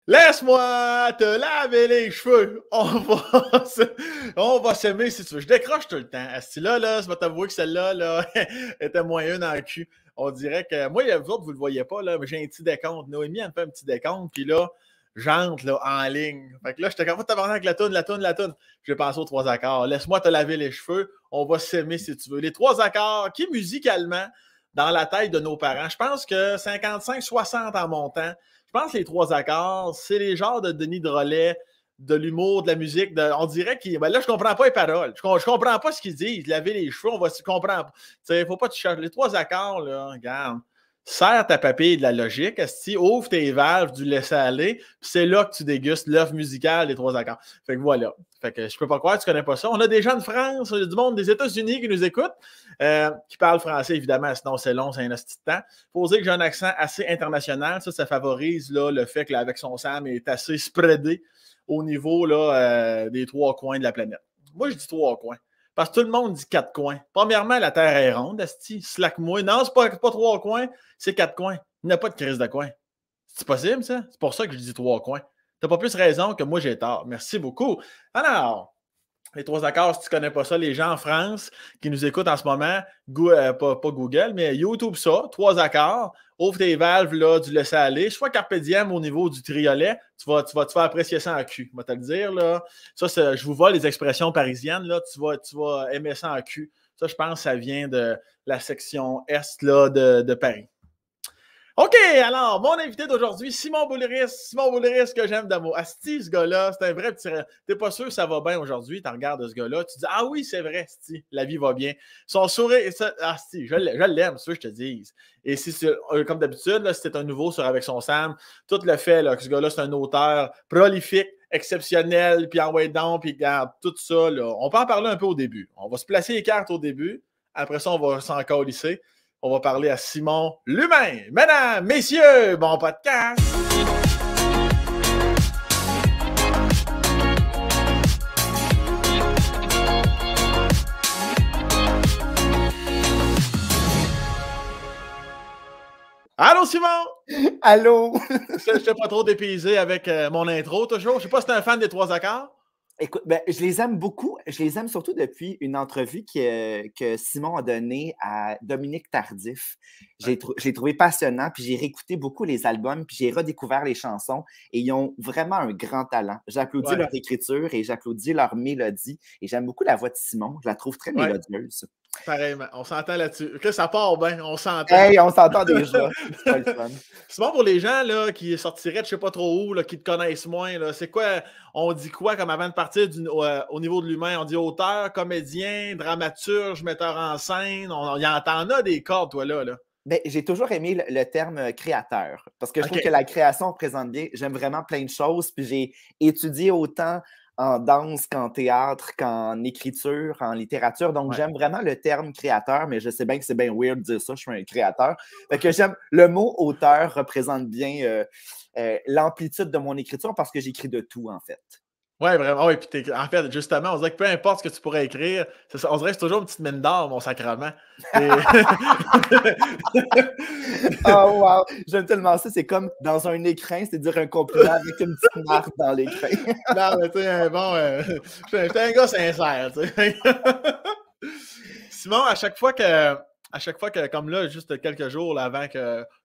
Laisse-moi te laver les cheveux. On va s'aimer si tu veux. Je décroche tout le temps. Là, je vais t'avouer que celle-là là, était moyenne dans le cul. On dirait que. Moi, vous autres, vous le voyez pas, là, mais j'ai un petit décompte. Noémie, elle me fait un petit décompte, puis là, j'entre là, en ligne. Fait que là, j'étais comme tabarnak, la toune. Je vais penser aux trois accords. Laisse-moi te laver les cheveux. On va s'aimer si tu veux. Les trois accords qui, musicalement, dans la tête de nos parents, je pense que 55-60 en montant. Je pense que les trois accords, c'est les genres de Denis Drolet, de l'humour, de la musique. On dirait qu'il. Ben là, je comprends pas les paroles. Je comprends pas ce qu'ils disent. Laver les cheveux, on va se comprendre. Il ne faut pas te chercher. Les trois accords, là, regarde. Serre ta papille de la logique, esti, ouvre tes valves du laisser-aller, puis c'est là que tu dégustes l'œuvre musicale des trois accords. Fait que voilà. Fait que je peux pas croire que tu connais pas ça. On a des gens de France, du monde des États-Unis qui nous écoutent, qui parlent français, évidemment, sinon c'est long, c'est un esti de temps. Il faut dire que j'ai un accent assez international. Ça favorise là, le fait que avec son Sam est assez spreadé au niveau là, des trois coins de la planète. Moi, je dis trois coins. Parce que tout le monde dit quatre coins. Premièrement, la Terre est ronde, asti, slack-moi. Non, c'est pas trois coins, c'est quatre coins. Il n'y a pas de crise de coin. C'est possible, ça? C'est pour ça que je dis trois coins. T'as pas plus raison que moi, j'ai tort. Merci beaucoup. Alors, les trois accords, si tu ne connais pas ça, les gens en France qui nous écoutent en ce moment, pas Google, mais YouTube ça, trois accords, ouvre tes valves là, du laisser-aller, soit carpe diem au niveau du triolet, tu vas apprécier ça en cul. Je vais te le dire, là. Ça, je vous vole les expressions parisiennes, là, tu vas aimer ça en cul. Ça, je pense que ça vient de la section Est là, de Paris. OK, alors, mon invité d'aujourd'hui, Simon Boulris. Simon Boulris, que j'aime d'amour. Asti, ce gars-là, c'est un vrai petit. T'es pas sûr que ça va bien aujourd'hui, tu regardes ce gars-là, tu dis, ah oui, c'est vrai, Asti, la vie va bien. Son sourire, Asti, je l'aime, c'est ce que je te dis. Et si c'est, comme d'habitude, là, si c'est un nouveau sur Avec son Sam, tout le fait là, que ce gars-là, c'est un auteur prolifique, exceptionnel, puis en way down, puis regarde, tout ça, là. On peut en parler un peu au début. On va se placer les cartes au début. Après ça, on va s'en colisser. On va parler à Simon l'humain. Mesdames, messieurs, bon podcast! Allô, Simon! Allô! Je n'étais pas trop dépaysé avec mon intro, toujours. Je ne sais pas si tu es un fan des trois accords. Écoute, je les aime beaucoup. Je les aime surtout depuis une entrevue que Simon a donnée à Dominique Tardif. J'ai trouvé passionnant, puis j'ai réécouté beaucoup les albums, puis j'ai redécouvert les chansons, et ils ont vraiment un grand talent. J'applaudis leur écriture et j'applaudis leur mélodie, et j'aime beaucoup la voix de Simon. Je la trouve très mélodieuse. Pareillement, on s'entend là-dessus. Que ça part bien, on s'entend. Hey, on s'entend déjà. C'est pas le fun. Simon, pour les gens là, qui sortiraient de je sais pas trop où, là, qui te connaissent moins, là, c'est quoi, on dit quoi comme avant de partir au niveau de l'humain? On dit auteur, comédien, dramaturge, metteur en scène. On y entend des cordes, toi, là. Ben, j'ai toujours aimé le terme créateur, parce que je trouve que la création représente bien. J'aime vraiment plein de choses, puis j'ai étudié autant en danse qu'en théâtre, qu'en écriture, en littérature. Donc, j'aime vraiment le terme créateur, mais je sais bien que c'est bien weird de dire ça, je suis un créateur. Fait que j'aime, le mot auteur représente bien l'amplitude de mon écriture parce que j'écris de tout, en fait. Oui, vraiment. Oui, puis en fait, justement, on dirait que peu importe ce que tu pourrais écrire, on dirait que c'est toujours une petite mine d'or, mon sacrement. Oh, wow! J'aime tellement ça. C'est comme dans un écrin, c'est dire un compliment avec une petite marque dans l'écrin. Non, mais tu sais, bon, j'étais un gars sincère, tu sais. Simon, à chaque fois que, comme là, juste quelques jours là, avant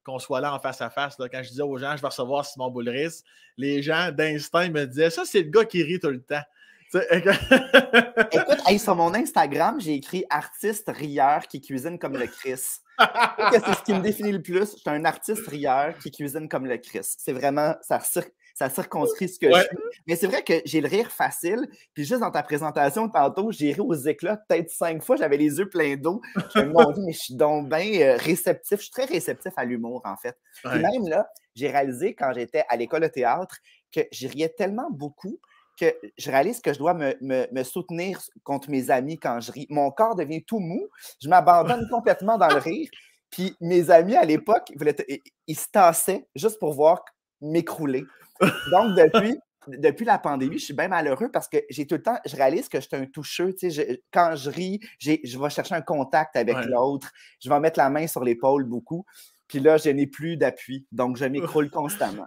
qu'on soit là en face à face, là, quand je disais aux gens, je vais recevoir Simon Boulris, les gens d'instinct me disaient, ça, c'est le gas qui rit tout le temps. Écoute, sur mon Instagram, j'ai écrit artiste rieur qui cuisine comme le Chris. C'est ce qui me définit le plus. Je suis un artiste rieur qui cuisine comme le Chris. C'est vraiment, ça circonscrit ce que je suis. Mais c'est vrai que j'ai le rire facile. Puis juste dans ta présentation tantôt, j'ai ri aux éclats peut-être 5 fois. J'avais les yeux pleins d'eau. Je me demandais, mais je suis donc bien réceptif. Je suis très réceptif à l'humour, en fait. Puis même là, j'ai réalisé quand j'étais à l'école de théâtre que je riais tellement beaucoup que je réalise que je dois me soutenir contre mes amis quand je ris. Mon corps devient tout mou. Je m'abandonne complètement dans le rire. Puis mes amis, à l'époque, ils se tassaient juste pour voir m'écrouler. Donc, depuis la pandémie, je suis bien malheureux parce que j'ai tout le temps, je réalise que je suis un toucheux. Quand je ris, je vais chercher un contact avec l'autre. Je vais mettre la main sur l'épaule beaucoup. Puis là, je n'ai plus d'appui. Donc, je m'écroule constamment.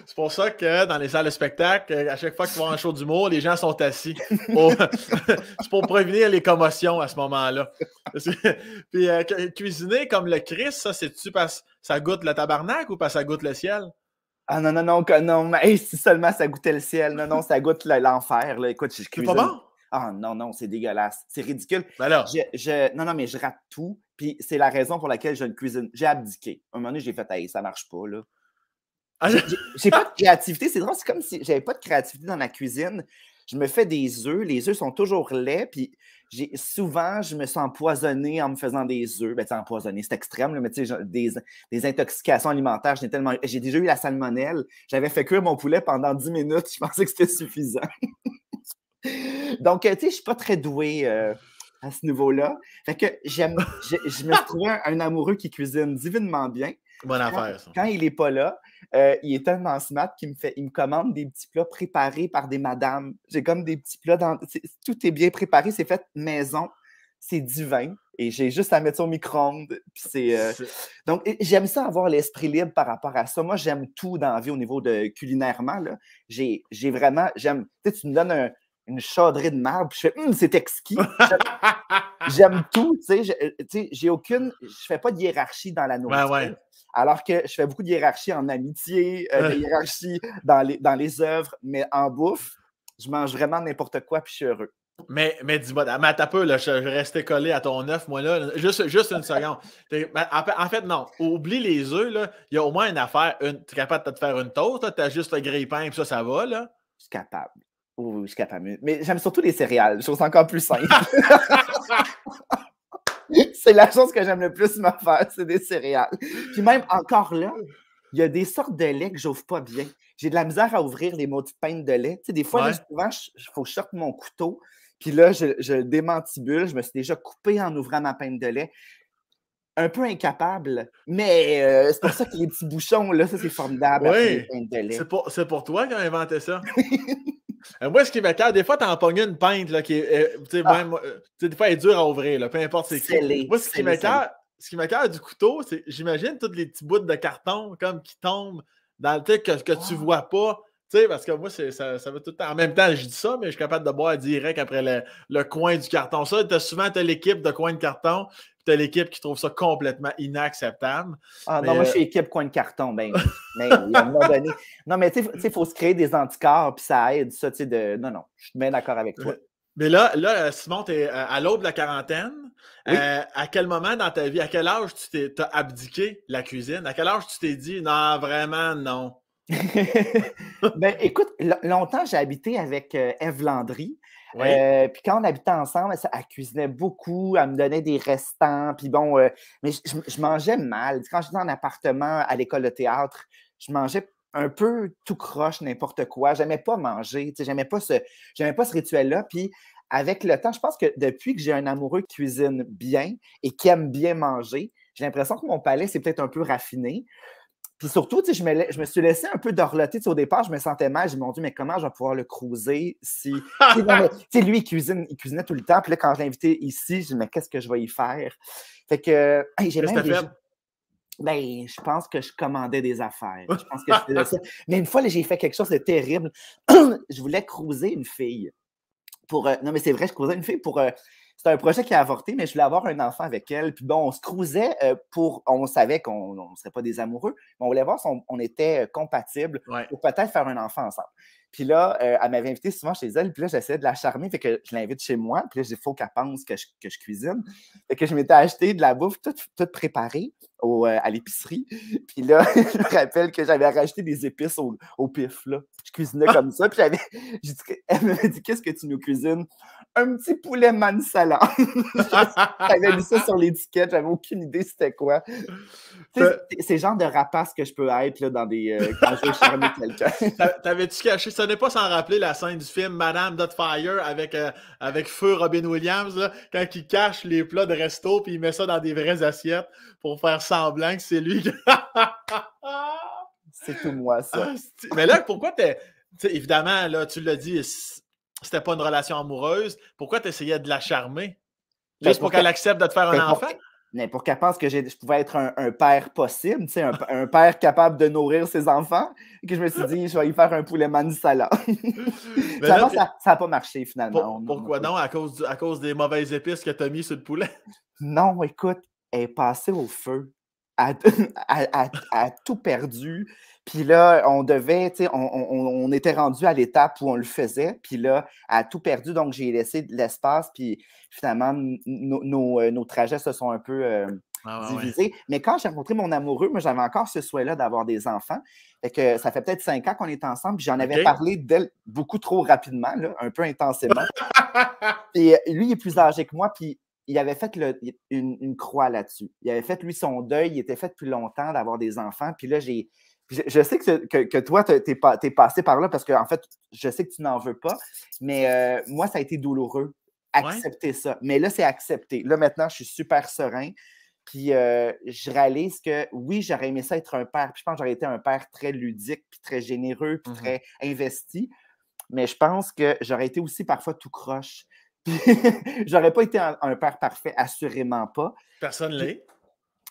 C'est pour ça que dans les salles de spectacle, à chaque fois que tu vas en show d'humour, les gens sont assis. C'est pour prévenir les commotions à ce moment-là. Puis cuisiner comme le Christ, ça, c'est-tu parce que ça goûte le tabarnak ou parce que ça goûte le ciel? Ah non, non, mais hey, si seulement ça goûtait le ciel. Non, ça goûte l'enfer. Là. Écoute, je cuisine. C'est pas bon? Ah non, c'est dégueulasse. C'est ridicule. Ben là. Non, mais je rate tout. Puis c'est la raison pour laquelle je ne cuisine. J'ai abdiqué. À un moment donné, j'ai fait, hey, ça marche pas, là. J'ai pas de créativité. C'est drôle, c'est comme si j'avais pas de créativité dans la cuisine. Je me fais des œufs. Les œufs sont toujours laids. Puis souvent, je me sens empoisonné en me faisant des œufs. Ben, tu sais, empoisonné, c'est extrême, là, mais tu sais, des intoxications alimentaires. J'ai déjà eu la salmonelle. J'avais fait cuire mon poulet pendant 10 minutes. Je pensais que c'était suffisant. Donc, tu sais, je ne suis pas très doué à ce niveau-là. Fait que je me suis trouvé un amoureux qui cuisine divinement bien. Bonne affaire, ça. Quand il n'est pas là, il est tellement smart qu'il me commande des petits plats préparés par des madames. J'ai comme des petits plats tout est bien préparé, c'est fait maison, c'est divin. Et j'ai juste à mettre ça au micro-ondes. Donc, j'aime ça avoir l'esprit libre par rapport à ça. Moi, j'aime tout dans la vie au niveau de culinairement. Là. J'ai vraiment, tu sais, tu me donnes une chaudrée de marbre, puis je fais c'est exquis. J'aime tout, tu sais, je fais pas de hiérarchie dans la nourriture. Ouais. Alors que je fais beaucoup de hiérarchie en amitié, de hiérarchie dans les œuvres, mais en bouffe, je mange vraiment n'importe quoi, puis je suis heureux. Mais dis-moi, t'as peu, là, je vais rester collé à ton œuf, moi, là. Juste une seconde. En fait, non. Oublie les œufs, là. Il y a au moins une affaire. Tu es capable de te faire une toast, tu as juste le grille-pain, puis ça va, là. Je suis capable. Oui, je suis capable. Mais j'aime surtout les céréales. Je trouve ça encore plus simple. C'est la chose que j'aime le plus me faire, c'est des céréales. Puis même encore là, il y a des sortes de lait que j'ouvre pas bien. J'ai de la misère à ouvrir les maudites pintes de lait. Tu sais, des fois, là, souvent, il faut que je sorte mon couteau. Puis là, je le démantibule. Je me suis déjà coupé en ouvrant ma pinte de lait. Un peu incapable, mais c'est pour ça que les petits bouchons, là, ça, c'est formidable. Oui, de lait. C'est pour toi qui as inventé ça. Moi, ce qui m'écoeure, des fois, t'en pognes une pinte là, qui est, des fois, elle est dure à ouvrir, là, peu importe c'est qui. Moi, ce qui m'écoeur du couteau, c'est, j'imagine, tous les petits bouts de carton comme qui tombent dans le truc que tu vois pas. Tu sais, parce que moi, ça va tout le temps. En même temps, je dis ça, mais je suis capable de boire direct après le coin du carton. Ça, souvent, tu as l'équipe de coin de carton, puis tu as l'équipe qui trouve ça complètement inacceptable. Ah non, moi, je suis équipe coin de carton. Mais à un moment donné. Non, mais tu sais, il faut se créer des anticorps, puis ça aide, ça, tu sais, Non, je suis bien d'accord avec toi. Mais là, Simon, tu es à l'aube de la quarantaine. Oui. À quel moment dans ta vie, à quel âge tu t'as abdiqué la cuisine? À quel âge tu t'es dit, non, vraiment, non? Ben, écoute, longtemps, j'ai habité avec Ève Landry. Oui. Puis quand on habitait ensemble, elle cuisinait beaucoup, elle me donnait des restants. Puis bon, mais je mangeais mal. Quand j'étais en appartement à l'école de théâtre, je mangeais un peu tout croche, n'importe quoi. J'aimais pas manger. J'aimais pas ce rituel-là. Puis avec le temps, je pense que depuis que j'ai un amoureux qui cuisine bien et qui aime bien manger, j'ai l'impression que mon palais s'est peut-être un peu raffiné. Puis surtout, je me suis laissé un peu dorloter. Au départ, je me sentais mal. J'ai dit, mon Dieu, mais comment je vais pouvoir le cruiser si... lui, il cuisinait tout le temps. Puis là, quand je l'ai invité ici, je dit, mais qu'est-ce que je vais y faire? Fait que j'ai même je pense que je commandais des affaires. Je pense que je faisais ça. Mais une fois, là, j'ai fait quelque chose de terrible. Je voulais cruiser une fille. Non, mais c'est vrai, je cruisais une fille pour... C'était un projet qui a avorté, mais je voulais avoir un enfant avec elle. Puis bon, on se cruisait on savait qu'on ne serait pas des amoureux, mais on voulait voir si on était compatibles pour peut-être faire un enfant ensemble. Puis là, elle m'avait invité souvent chez elle, puis là, j'essayais de la charmer, fait que je l'invite chez moi, puis là, il faut qu'elle pense que je cuisine. Fait que je m'étais acheté de la bouffe toute préparée à l'épicerie. Puis là, je me rappelle que j'avais racheté des épices au pif, là. Je cuisinais comme ça, puis elle m'avait dit, qu'est-ce que tu nous cuisines? Un petit poulet mansala. J'avais lu ça sur l'étiquette, j'avais aucune idée c'était quoi. C'est le genre de rapace que je peux être là, quand je veux charmer quelqu'un. T'avais-tu caché, ce n'est pas sans rappeler la scène du film Madame Doubtfire avec Feu Robin Williams, là, quand il cache les plats de resto puis il met ça dans des vraies assiettes pour faire semblant que c'est lui qui... C'est tout moi, ça. Mais là, pourquoi évidemment, là, tu l'as dit, c'était pas une relation amoureuse. Pourquoi tu essayais de la charmer? Juste pour qu'elle accepte de te faire un enfant? Mais pour qu'elle pense que je pouvais être un père possible, tu sais, un père capable de nourrir ses enfants, que je me suis dit, je vais y faire un poulet mansala. Mais là, Ça n'a pas marché finalement. pourquoi non? À cause des mauvaises épices que tu as mis sur le poulet? Non, écoute, elle est passée au feu. Elle a tout perdu. Puis là, on devait, tu sais, on était rendu à l'étape où on le faisait. Puis là, elle a tout perdu. Donc, j'ai laissé de l'espace. Puis finalement, nos trajets se sont un peu divisés. Ouais. Mais quand j'ai rencontré mon amoureux, moi, j'avais encore ce souhait-là d'avoir des enfants. Fait que ça fait peut-être 5 ans qu'on est ensemble. Puis j'en avais parlé d'elle beaucoup trop rapidement, là, un peu intensément. Puis lui, il est plus âgé que moi. Puis il avait fait une croix là-dessus. Il avait fait, lui, son deuil. Il était fait depuis longtemps d'avoir des enfants. Puis là, je sais que toi, tu es passé par là parce qu'en fait, je sais que tu n'en veux pas. Mais moi, ça a été douloureux. Accepter ça. Mais là, c'est accepté. Là, maintenant, je suis super serein. Puis je réalise que oui, j'aurais aimé ça être un père. Puis je pense que j'aurais été un père très ludique, puis très généreux, puis très investi. Mais je pense que j'aurais été aussi parfois tout croche. J'aurais pas été un père parfait, assurément pas. Personne l'est.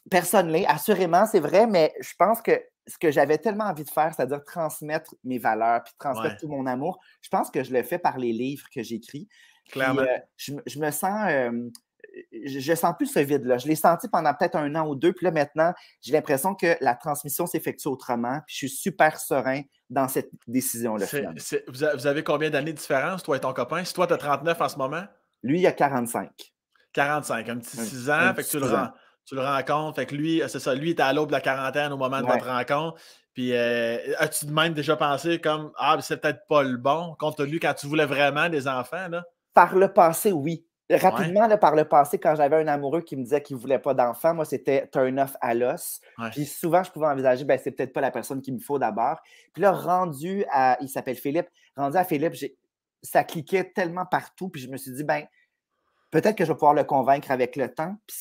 Personne l'est, assurément, c'est vrai, mais je pense que ce que j'avais tellement envie de faire, c'est-à-dire transmettre mes valeurs, puis transmettre tout mon amour, je pense que je le fais par les livres que j'écris. Clairement. Puis, je me sens... je sens plus ce vide-là. Je l'ai senti pendant peut-être 1 an ou 2, puis là, maintenant, j'ai l'impression que la transmission s'effectue autrement, puis je suis super serein dans cette décision-là. Vous avez combien d'années de différence, toi et ton copain? Si toi, tu as 39 en ce moment? Lui, il a 45. 45, un petit 6 ans, fait que tu le rencontres. Fait que lui, c'est ça, lui était à l'aube de la quarantaine au moment de votre rencontre. Puis, as-tu de même déjà pensé comme, c'est peut-être pas le bon, compte tenu quand tu voulais vraiment des enfants, là? Par le passé, oui. Rapidement, là, par le passé, quand j'avais un amoureux qui me disait qu'il ne voulait pas d'enfant, moi, c'était turn-off à l'os. Puis souvent, je pouvais envisager, c'est peut-être pas la personne qu'il me faut d'abord. Puis là, il s'appelle Philippe, rendu à Philippe, ça cliquait tellement partout. Puis je me suis dit, peut-être que je vais pouvoir le convaincre avec le temps. Puis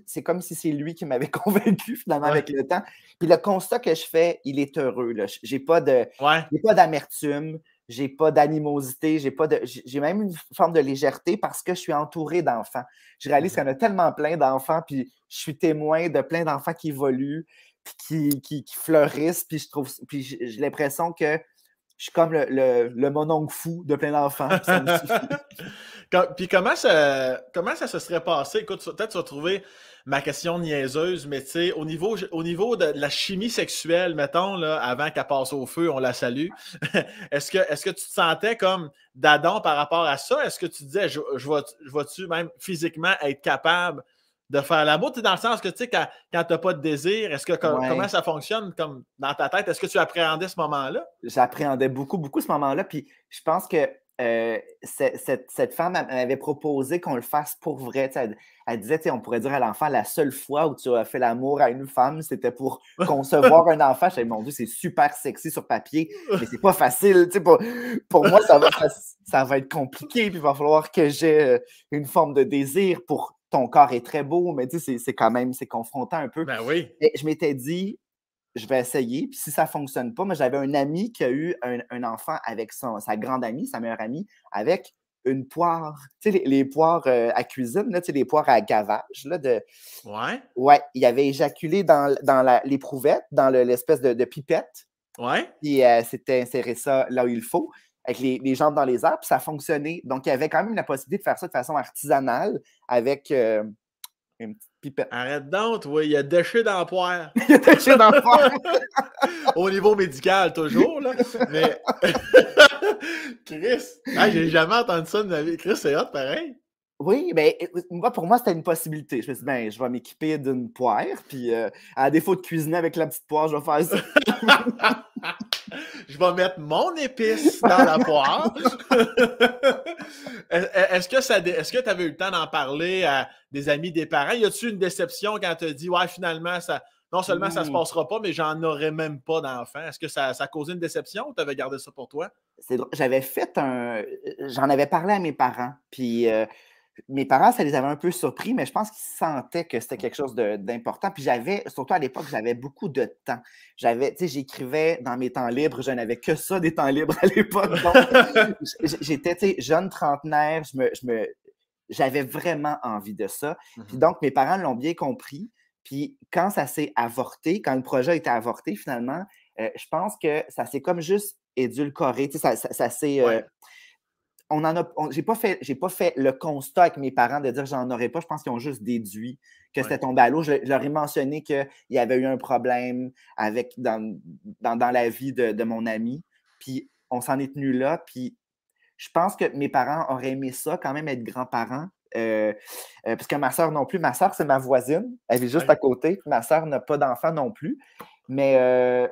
c'est comme si c'est lui qui m'avait convaincu finalement avec le temps. Puis le constat que je fais, il est heureux. Là. J'ai pas d'amertume. J'ai pas d'animosité, j'ai même une forme de légèreté parce que je suis entouré d'enfants. Je réalise qu'il y en a tellement plein d'enfants, puis je suis témoin de plein d'enfants qui évoluent, puis qui fleurissent, puis j'ai l'impression que je suis comme le mononcle fou de plein d'enfants. Ça me suffit. Puis comment ça se serait passé? Écoute, peut-être tu vas trouver ma question niaiseuse, mais tu sais, au niveau de la chimie sexuelle, mettons, là, avant qu'elle passe au feu, on la salue, est-ce que tu te sentais comme d'Adam par rapport à ça? Est-ce que tu disais, je vais-tu même physiquement être capable de faire l'amour? Tu sais, dans le sens que, tu sais, quand tu n'as pas de désir, comment ça fonctionne comme dans ta tête? Est-ce que tu appréhendais ce moment-là? J'appréhendais beaucoup, beaucoup ce moment-là, puis je pense que cette femme m'avait proposé qu'on le fasse pour vrai. Elle disait, on pourrait dire à l'enfant, la seule fois où tu as fait l'amour à une femme, c'était pour concevoir un enfant. Je disais, mon Dieu, c'est super sexy sur papier, mais c'est pas facile. Pour moi, ça va être compliqué, puis il va falloir que j'ai une forme de désir pour ton corps est très beau, mais c'est quand même, c'est confrontant un peu. Ben oui. Et je m'étais dit, je vais essayer. Puis si ça ne fonctionne pas, moi, j'avais un ami qui a eu un enfant avec sa grande amie, sa meilleure amie, avec une poire. Tu sais, les poires à cuisine, là, tu sais, les poires à gavage. Là, Ouais, il avait éjaculé dans l'éprouvette, dans l'espèce de pipette. Ouais. Puis s'était inséré ça là où il faut, avec les jambes dans les airs, puis ça a fonctionné. Donc, il y avait quand même la possibilité de faire ça de façon artisanale avec une petite pipette. Arrête donc, oui, il a déché dans la poire. Il a déché dans la poire. Au niveau médical, toujours, là. Mais Chris, j'ai jamais entendu ça de ma vie. Chris, c'est hot, pareil. Oui, mais pour moi, c'était une possibilité. Je me suis dit, je vais m'équiper d'une poire, puis à défaut de cuisiner avec la petite poire, je vais faire ça. Je vais mettre mon épice dans la poire. Est-ce que tu avais eu le temps d'en parler à des amis, des parents? Y a-tu une déception quand tu as dit, finalement, non seulement ça se passera pas, mais j'en aurais même pas d'enfant? Est-ce que ça a causé une déception ou tu avais gardé ça pour toi? C'est drôle. J'en avais parlé à mes parents, puis mes parents, ça les avait un peu surpris, mais je pense qu'ils sentaient que c'était quelque chose d'important. Puis surtout à l'époque, j'avais beaucoup de temps. J'écrivais dans mes temps libres, je n'avais que ça des temps libres à l'époque. Donc, j'étais, jeune trentenaire, j'avais vraiment envie de ça. Puis Mhm. donc, mes parents l'ont bien compris. Puis quand ça s'est avorté, quand le projet a été avorté, finalement, je pense que ça s'est comme juste édulcoré. Tu sais, ça s'est. Ouais, J'ai pas fait le constat avec mes parents de dire j'en aurais pas. Je pense qu'ils ont juste déduit que ouais. c'était tombé à l'eau. Je leur ai mentionné qu'il y avait eu un problème dans la vie de mon ami. Puis on s'en est tenu là. Puis je pense que mes parents auraient aimé ça, quand même, être grands-parents. Parce que ma soeur non plus. Ma soeur, c'est ma voisine. Elle vit juste Ouais. à côté. Ma soeur n'a pas d'enfant non plus. Mais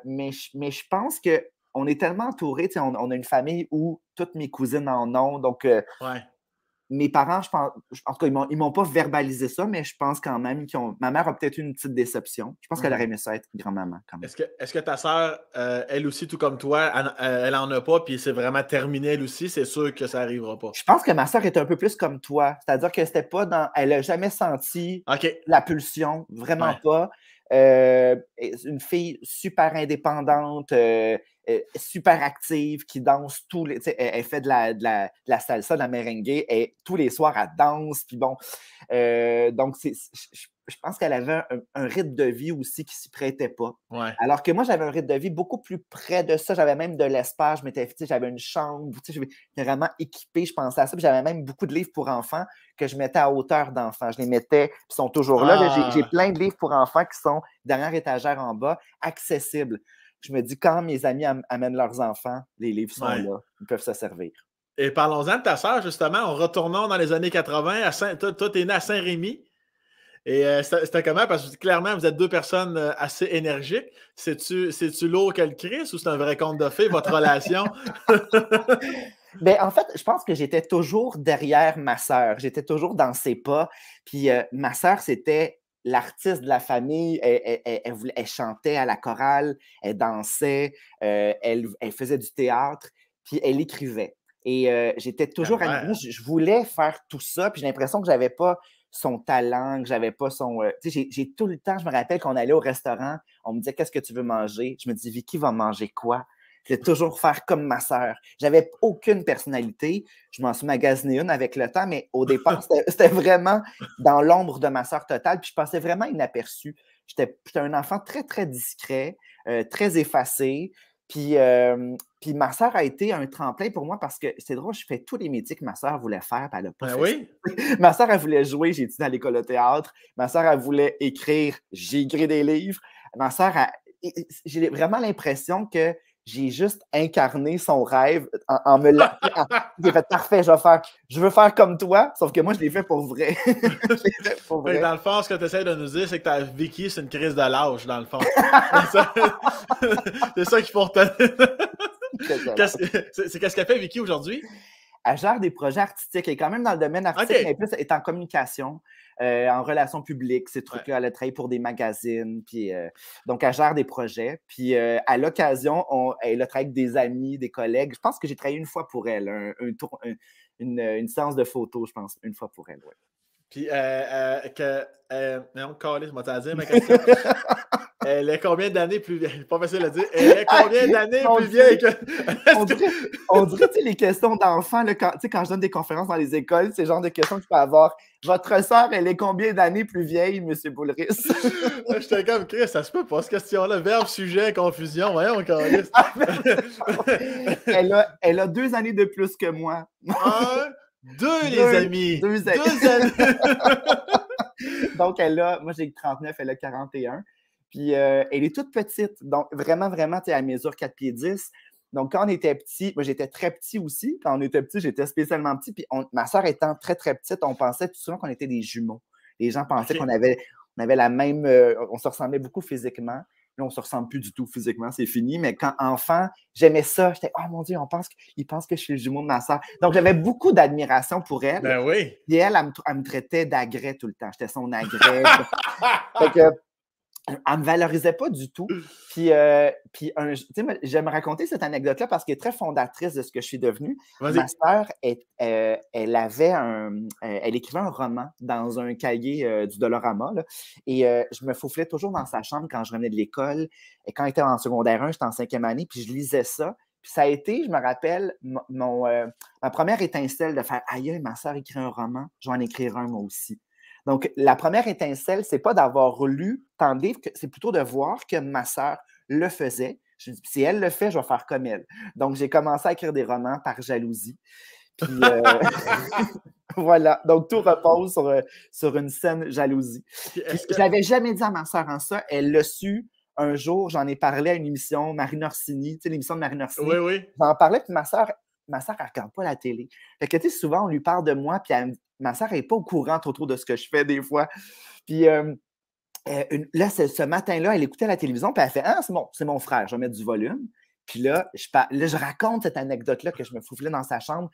je pense qu'on est tellement entourés. On a une famille où toutes mes cousines en ont. Donc, Ouais. mes parents, je pense, en tout cas, ils m'ont pas verbalisé ça, mais je pense quand même ma mère a peut-être eu une petite déception. Je pense qu'elle aurait Mhm. aimé ça être grand-maman quand même. Est-ce que ta sœur, elle aussi, tout comme toi, elle en a pas, puis c'est vraiment terminé elle aussi, c'est sûr que ça arrivera pas. Je pense que ma soeur est un peu plus comme toi. C'est-à-dire que c'était pas dans. Elle n'a jamais senti OK. la pulsion, vraiment Ouais. pas. Une fille super indépendante, super active, qui danse tous les. Elle fait de la salsa, de la merengue, et tous les soirs, elle danse. Puis bon. Donc, je pense qu'elle avait un rythme de vie aussi qui s'y prêtait pas. Ouais. Alors que moi, j'avais un rythme de vie beaucoup plus près de ça. J'avais même de l'espace. J'avais une chambre. J'étais vraiment équipée. Je pensais à ça. Puis j'avais même beaucoup de livres pour enfants que je mettais à hauteur d'enfants. Je les mettais, puis ils sont toujours là. J'ai Ah, plein de livres pour enfants qui sont dernière étagère en bas, accessibles. Je me dis, quand mes amis amènent leurs enfants, les livres sont ouais. là. Ils peuvent se servir. Et parlons-en de ta sœur, justement, en retournant dans les années 80, toi, t'es né à Saint-Rémy. Et c'était comment? Parce que clairement, vous êtes deux personnes assez énergiques. C'est-tu lourd que le Christ ou c'est un vrai conte de fées, votre relation? Ben, en fait, je pense que j'étais toujours derrière ma sœur. J'étais toujours dans ses pas. Puis ma sœur, c'était l'artiste de la famille. Elle chantait à la chorale, elle dansait, elle faisait du théâtre, puis elle écrivait. Et j'étais toujours. Moi, Calvaire. je voulais faire tout ça, puis j'ai l'impression que j'avais pas son talent, que j'avais pas son. Tu sais, j'ai tout le temps, je me rappelle qu'on allait au restaurant, on me disait qu'est-ce que tu veux manger? Je me dis, Vicky va manger quoi? Je vais toujours faire comme ma sœur. J'avais aucune personnalité. Je m'en suis magasiné une avec le temps, mais au départ, c'était vraiment dans l'ombre de ma sœur totale. Puis je passais vraiment inaperçu. J'étais un enfant très, très discret, très effacé. Puis ma sœur a été un tremplin pour moi parce que c'est drôle, je fais tous les métiers que ma sœur voulait faire, puis elle n'a pas Ben fait ça. oui. Ma sœur, elle voulait jouer, j'ai étudié à l'école de théâtre. Ma sœur, elle voulait écrire, j'ai écrit des livres. Ma sœur, j'ai vraiment l'impression que j'ai juste incarné son rêve en me l'a. J'ai fait parfait, je veux faire comme toi, sauf que moi, je l'ai fait pour vrai. Je l'ai fait pour Fait que vrai. dans le fond, ce que tu essaies de nous dire, c'est que ta Vicky, c'est une crise de l'âge, dans le fond. C'est ça qu'il faut retenir. Qu'est-ce qu'elle fait, Vicky, aujourd'hui? Elle gère des projets artistiques. Elle est quand même dans le domaine artistique, OK. mais plus elle est en communication, en relations publiques, ces Ouais. trucs-là. Elle a travaillé pour des magazines. Puis, donc, elle gère des projets. Puis, à l'occasion, elle a travaillé avec des amis, des collègues. Je pense que j'ai travaillé une fois pour elle, une séance de photos, je pense, une fois pour elle. Ouais. Puis, non, Carlis, moi, t'as dire ma question. Elle est combien d'années plus vieille? Pas facile à dire. Elle est combien d'années Mon plus Dieu! vieille que. On dirait tu sais, les questions d'enfants, là, quand je donne des conférences dans les écoles, c'est le genre de questions que je peux avoir. Votre sœur, elle est combien d'années plus vieille, M. Boulris? J'étais comme Chris, ça se peut pas, cette question-là. Verbe, sujet, confusion. Voyons, Carlis. Elle a 2 années de plus que moi. Un, deux, les amis. 2 2 années. années. Donc, moi, j'ai 39, elle a 41. Puis, elle est toute petite. Donc, vraiment, vraiment, tu sais, elle mesure 4 pieds 10. Donc, quand on était petit, moi, j'étais très petit aussi. Quand on était petit, j'étais spécialement petit. Puis, ma soeur étant très, très petite, on pensait tout souvent qu'on était des jumeaux. Les gens pensaient OK. qu'on avait la même. On se ressemblait beaucoup physiquement. Là, on ne se ressemble plus du tout physiquement, c'est fini. Mais quand enfant, j'aimais ça. J'étais, oh mon Dieu, ils pensent que je suis le jumeau de ma soeur. Donc, j'avais beaucoup d'admiration pour elle. Ben oui. Et elle me traitait d'agret tout le temps. J'étais son agret. Fait que, elle ne me valorisait pas du tout. Puis j'aime raconter cette anecdote-là parce qu'elle est très fondatrice de ce que je suis devenu. Ma sœur, elle écrivait un roman dans un cahier du Dolorama. Là, et je me fauflais toujours dans sa chambre quand je revenais de l'école. Et quand elle était en secondaire 1, j'étais en 5e année, puis je lisais ça. Puis ça a été, je me rappelle, ma première étincelle de faire « Aïe, ma sœur écrit un roman, je vais en écrire un moi aussi ». Donc, la première étincelle, c'est pas d'avoir lu tant de livres, c'est plutôt de voir que ma sœur le faisait. Je me dis, si elle le fait, je vais faire comme elle. Donc, j'ai commencé à écrire des romans par jalousie. Puis, voilà. Donc, tout repose sur une saine jalousie. Puis, je l'avais jamais dit à ma sœur en ça. Elle l'a su un jour. J'en ai parlé à une émission, Marine Orsini, tu sais, l'émission de Marine Orsini. Oui, oui. J'en parlais, puis ma sœur, elle ne regarde pas la télé. Fait que, tu sais, souvent, on lui parle de moi, puis ma sœur n'est pas au courant trop de ce que je fais des fois. Puis, là, ce matin-là, elle écoutait la télévision, puis elle fait « Ah, c'est mon frère, je vais mettre du volume. » Puis là, je raconte cette anecdote-là que je me fouflais dans sa chambre.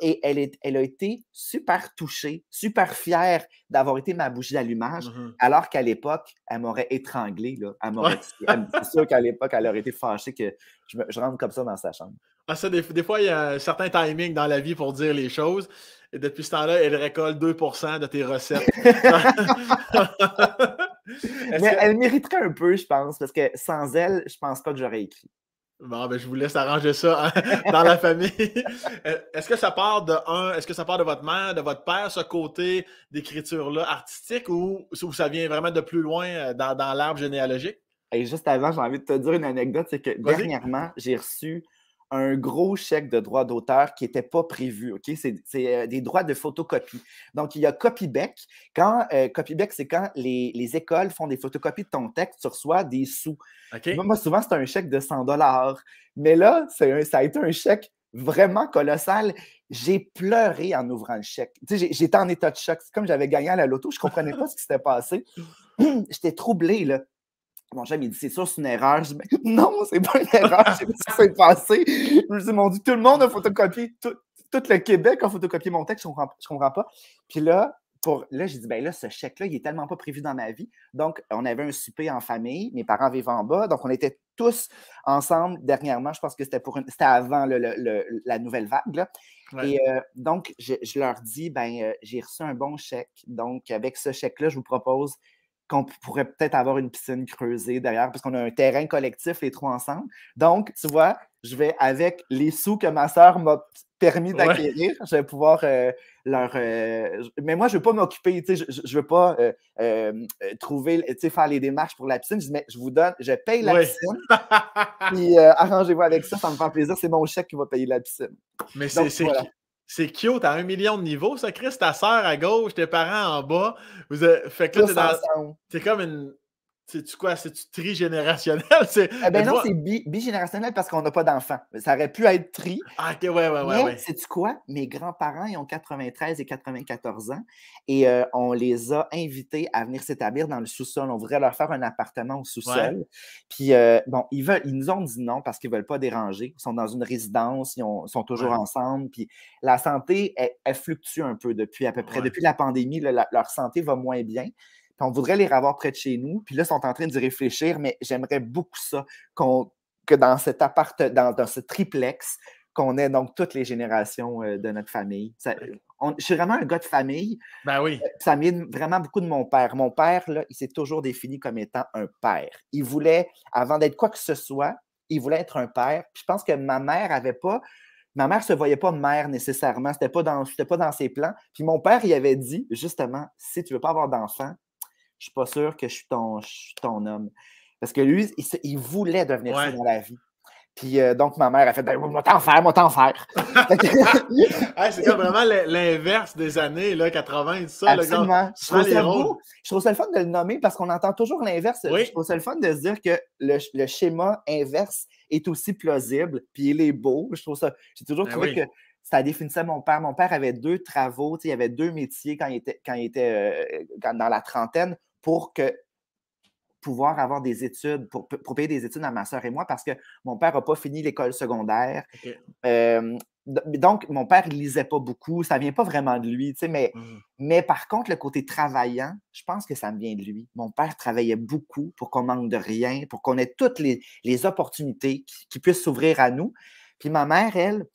Et elle a été super touchée, super fière d'avoir été ma bougie d'allumage, alors qu'à l'époque, elle m'aurait étranglé. Là. C'est sûr qu'à l'époque, elle aurait été fâchée que je rentre comme ça dans sa chambre. Ah, ça, des fois, il y a un certain timing dans la vie pour dire les choses. Et depuis ce temps-là, elle récolte 2% de tes recettes. Mais elle mériterait un peu, je pense, parce que sans elle, je pense pas que j'aurais écrit. Bon, ben, je vous laisse arranger ça dans la famille. Est-ce que ça part de votre mère, de votre père, ce côté d'écriture-là artistique, ou ça vient vraiment de plus loin dans l'arbre généalogique? Et juste avant, j'ai envie de te dire une anecdote, c'est que dernièrement, j'ai reçu un gros chèque de droits d'auteur qui n'était pas prévu. Okay? C'est des droits de photocopie. Donc, il y a Copybec. Copybec, c'est quand les écoles font des photocopies de ton texte, tu reçois des sous. Okay. Moi, souvent, c'est un chèque de 100 $. Mais là, ça a été un chèque vraiment colossal. J'ai pleuré en ouvrant le chèque. Tu sais, j'étais en état de choc. C'est comme j'avais gagné à la loto. Je ne comprenais pas ce qui s'était passé. J'étais troublé, là. Mon chum, il dit, c'est sûr, c'est une erreur. Je dis, non, c'est pas une erreur, je sais pas ce qui s'est passé. Je me dis, mon Dieu, tout le monde a photocopié, tout le Québec a photocopié mon texte, je comprends pas. Puis là, j'ai dit, ben là, ce chèque-là, il est tellement pas prévu dans ma vie. Donc, on avait un souper en famille, mes parents vivaient en bas, donc on était tous ensemble dernièrement. Je pense que c'était avant la nouvelle vague, là. Ouais. Et donc, je leur dis, ben, j'ai reçu un bon chèque. Donc, avec ce chèque-là, je vous propose qu'on pourrait peut-être avoir une piscine creusée derrière, parce qu'on a un terrain collectif, les trois ensemble. Donc, tu vois, je vais, avec les sous que ma sœur m'a permis d'acquérir, je vais pouvoir mais moi, je ne veux pas m'occuper, tu sais, je ne veux pas trouver, tu sais, faire les démarches pour la piscine. Je dis, mais je paye la piscine, puis arrangez-vous avec ça me fait plaisir, c'est mon chèque qui va payer la piscine. Mais c'est cute, à 1 million de niveaux, ça, Chris, ta sœur à gauche, tes parents en bas. Fait que là, t'es comme une... C'est-tu quoi? C'est-tu trigénérationnel? Ben non, c'est bigénérationnel parce qu'on n'a pas d'enfants. Ça aurait pu être tri. Ah, OK, ouais. Sais-tu quoi? Mes grands-parents, ils ont 93 et 94 ans et on les a invités à venir s'établir dans le sous-sol. On voudrait leur faire un appartement au sous-sol. Ouais. Puis, bon, ils nous ont dit non parce qu'ils ne veulent pas déranger. Ils sont dans une résidence, ils sont toujours ensemble. Puis, la santé, elle fluctue un peu depuis à peu près. Depuis la pandémie, leur santé va moins bien. Puis on voudrait les revoir près de chez nous. Puis là, ils sont en train d'y réfléchir, mais j'aimerais beaucoup ça, que dans cet dans ce triplex, qu'on ait donc toutes les générations de notre famille. Je suis vraiment un gars de famille. Ben oui. Ça vient vraiment beaucoup de mon père. Mon père, là, il s'est toujours défini comme étant un père. Il voulait, avant d'être quoi que ce soit, il voulait être un père. Puis je pense que ma mère ne se voyait pas mère nécessairement. C'était pas dans ses plans. Puis mon père, il avait dit, justement, si tu ne veux pas avoir d'enfant, je ne suis pas sûr que je suis ton homme. Parce que lui, il voulait devenir ça dans la vie. Puis donc, ma mère a fait « moi t'en faire. » C'est comme vraiment l'inverse des années là, 80 et tout ça. Absolument. Je trouve ça le fun de le nommer parce qu'on entend toujours l'inverse. Oui. Je trouve ça le fun de se dire que le schéma inverse est aussi plausible, puis il est beau. J'ai toujours trouvé que ça définissait mon père. Mon père avait 2 travaux, il avait 2 métiers quand il était dans la trentaine pour pouvoir avoir des études, pour payer des études à ma sœur et moi, parce que mon père n'a pas fini l'école secondaire. Okay. Donc, mon père, il ne lisait pas beaucoup. Ça ne vient pas vraiment de lui, mais par contre, le côté travaillant, je pense que ça me vient de lui. Mon père travaillait beaucoup pour qu'on manque de rien, pour qu'on ait toutes les opportunités qui puissent s'ouvrir à nous. Puis ma mère, elle,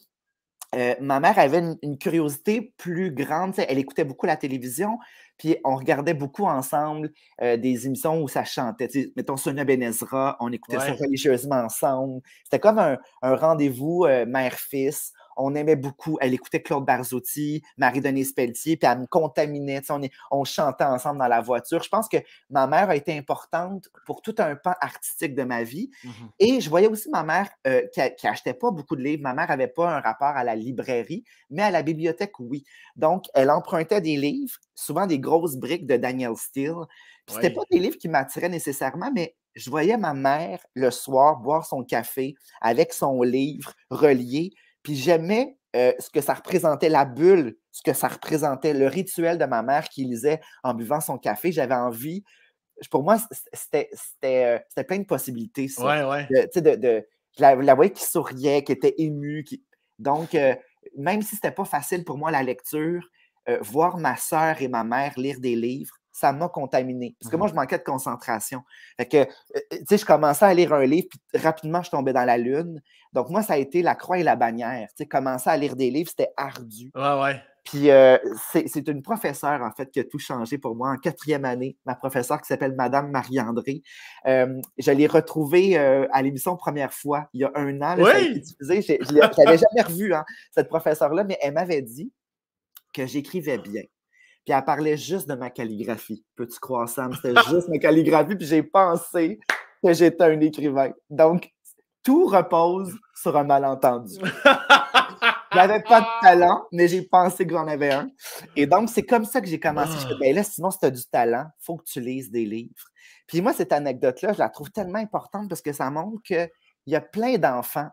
ma mère avait une curiosité plus grande. Elle écoutait beaucoup la télévision. Puis on regardait beaucoup ensemble des émissions où ça chantait. Tu sais, mettons Sonia Benezra, on écoutait ça religieusement ensemble. C'était comme un rendez-vous mère-fils. On aimait beaucoup. Elle écoutait Claude Barzotti, Marie-Denise Pelletier, puis elle me contaminait. Tu sais, on chantait ensemble dans la voiture. Je pense que ma mère a été importante pour tout un pan artistique de ma vie. Et je voyais aussi ma mère qui achetait pas beaucoup de livres. Ma mère n'avait pas un rapport à la librairie, mais à la bibliothèque, oui. Donc, elle empruntait des livres, souvent des grosses briques de Daniel Steele. Puis c'était pas des livres qui m'attiraient nécessairement, mais je voyais ma mère le soir boire son café avec son livre relié. Puis j'aimais ce que ça représentait, la bulle, ce que ça représentait, le rituel de ma mère qui lisait en buvant son café. J'avais envie. Pour moi, c'était plein de possibilités, ça. Je la voyais qui souriait, qui était émue. Donc, même si c'était pas facile pour moi la lecture, voir ma sœur et ma mère lire des livres, ça m'a contaminé. Parce que moi, je manquais de concentration. Fait que, tu sais, je commençais à lire un livre, puis rapidement, je tombais dans la lune. Donc, moi, ça a été la croix et la bannière. Tu sais, commencer à lire des livres, c'était ardu. Puis, c'est une professeure, en fait, qui a tout changé pour moi en 4e année. Ma professeure qui s'appelle Madame Marie-André. Je l'ai retrouvée à l'émission Première fois, il y a 1 an. Là, ça a été diffusé. Je ne l'avais jamais revue, hein, cette professeure-là, mais elle m'avait dit que j'écrivais bien. Puis elle parlait juste de ma calligraphie. Peux-tu croire, Sam? C'était juste ma calligraphie, puis j'ai pensé que j'étais un écrivain. Donc, tout repose sur un malentendu. Je n'avais pas de talent, mais j'ai pensé que j'en avais un. Et donc, c'est comme ça que j'ai commencé. Je me ben là, sinon, si tu as du talent, il faut que tu lises des livres. Puis moi, cette anecdote-là, je la trouve tellement importante parce que ça montre qu'il y a plein d'enfants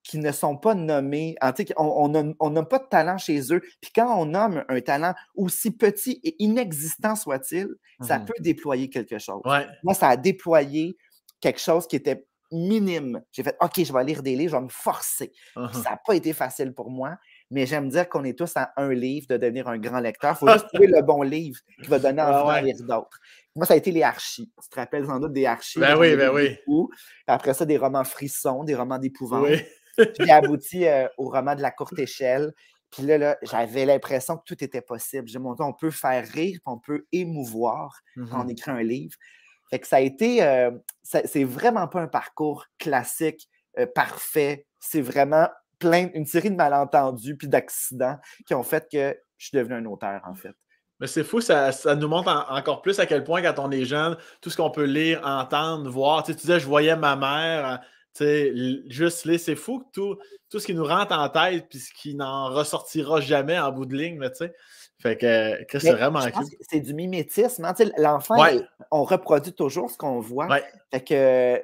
qui ne sont pas nommés, on n'a pas de talent chez eux. Puis quand on nomme un talent aussi petit et inexistant soit-il, ça peut déployer quelque chose. Moi, ça a déployé quelque chose qui était minime. J'ai fait, OK, je vais lire des livres, je vais me forcer. Puis ça n'a pas été facile pour moi, mais j'aime dire qu'on est tous à un livre de devenir un grand lecteur. Il faut juste trouver le bon livre qui va donner envie d'en lire d'autres. Moi, ça a été les archis. Tu te rappelles sans doute des archis? Ben oui. Après ça, des romans frissons, des romans d'épouvante. Puis j'ai abouti au roman de La courte échelle. Puis là, j'avais l'impression que tout était possible. J'ai montré, on peut faire rire, puis on peut émouvoir quand on écrit un livre. Fait que ça a été, c'est vraiment pas un parcours classique, parfait. C'est vraiment une série de malentendus puis d'accidents qui ont fait que je suis devenu un auteur, en fait. Mais c'est fou, ça nous montre encore plus à quel point, quand on est jeune, tout ce qu'on peut lire, entendre, voir. Tu disais, je voyais ma mère, juste lire. C'est fou que tout ce qui nous rentre en tête puis ce qui n'en ressortira jamais en bout de ligne, tu sais. Fait que c'est vraiment cool. C'est du mimétisme. Hein? L'enfant, on reproduit toujours ce qu'on voit. Fait que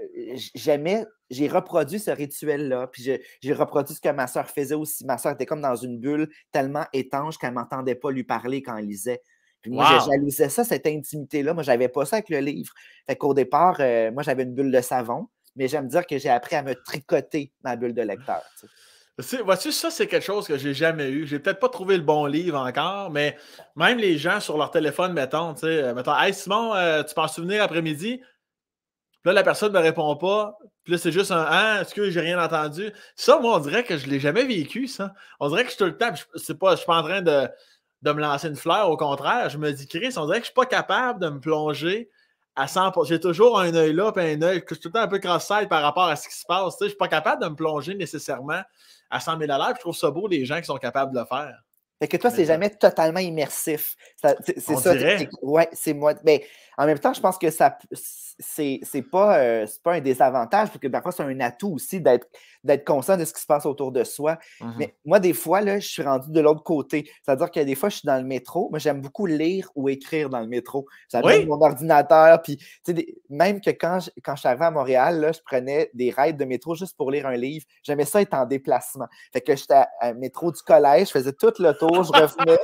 j'ai reproduit ce rituel-là. Puis j'ai reproduit ce que ma soeur faisait aussi. Ma soeur était comme dans une bulle tellement étanche qu'elle ne m'entendait pas lui parler quand elle lisait. Puis moi, je jalousais ça, cette intimité-là. Moi, je n'avais pas ça avec le livre. Fait qu'au départ, moi, j'avais une bulle de savon. Mais j'aime dire que j'ai appris à me tricoter ma bulle de lecteur. Vois-tu, ça, c'est quelque chose que j'ai jamais eu. J'ai peut-être pas trouvé le bon livre encore, mais même les gens sur leur téléphone, mettons, hey Simon, tu penses souvenir après-midi? Puis là, la personne ne me répond pas. Puis là, c'est juste un ah, est-ce que j'ai rien entendu? Ça, moi, on dirait que je ne l'ai jamais vécu, ça. On dirait que je suis tout le temps. Je ne suis pas en train de me lancer une fleur, au contraire. Je me dis, Chris, on dirait que je ne suis pas capable de me plonger à 100%. J'ai toujours un œil là, puis un œil que je suis tout le temps un peu cross-side par rapport à ce qui se passe. Je ne suis pas capable de me plonger nécessairement à 100 000 à l'heure. Je trouve ça beau, les gens qui sont capables de le faire. Fait que toi, c'est jamais totalement immersif. C'est ça. Ouais, c'est moi. Mais en même temps, je pense que ça c'est pas un désavantage, parce que parfois, c'est un atout aussi d'être conscient de ce qui se passe autour de soi. Mais moi, des fois, là, je suis rendu de l'autre côté. C'est-à-dire que des fois, je suis dans le métro. Moi, j'aime beaucoup lire ou écrire dans le métro. J'amène mon ordinateur. Puis, même que quand je suis arrivé à Montréal, là, je prenais des rides de métro juste pour lire un livre. J'aimais ça être en déplacement. Fait que j'étais à métro du collège, je faisais tout le tour, je revenais.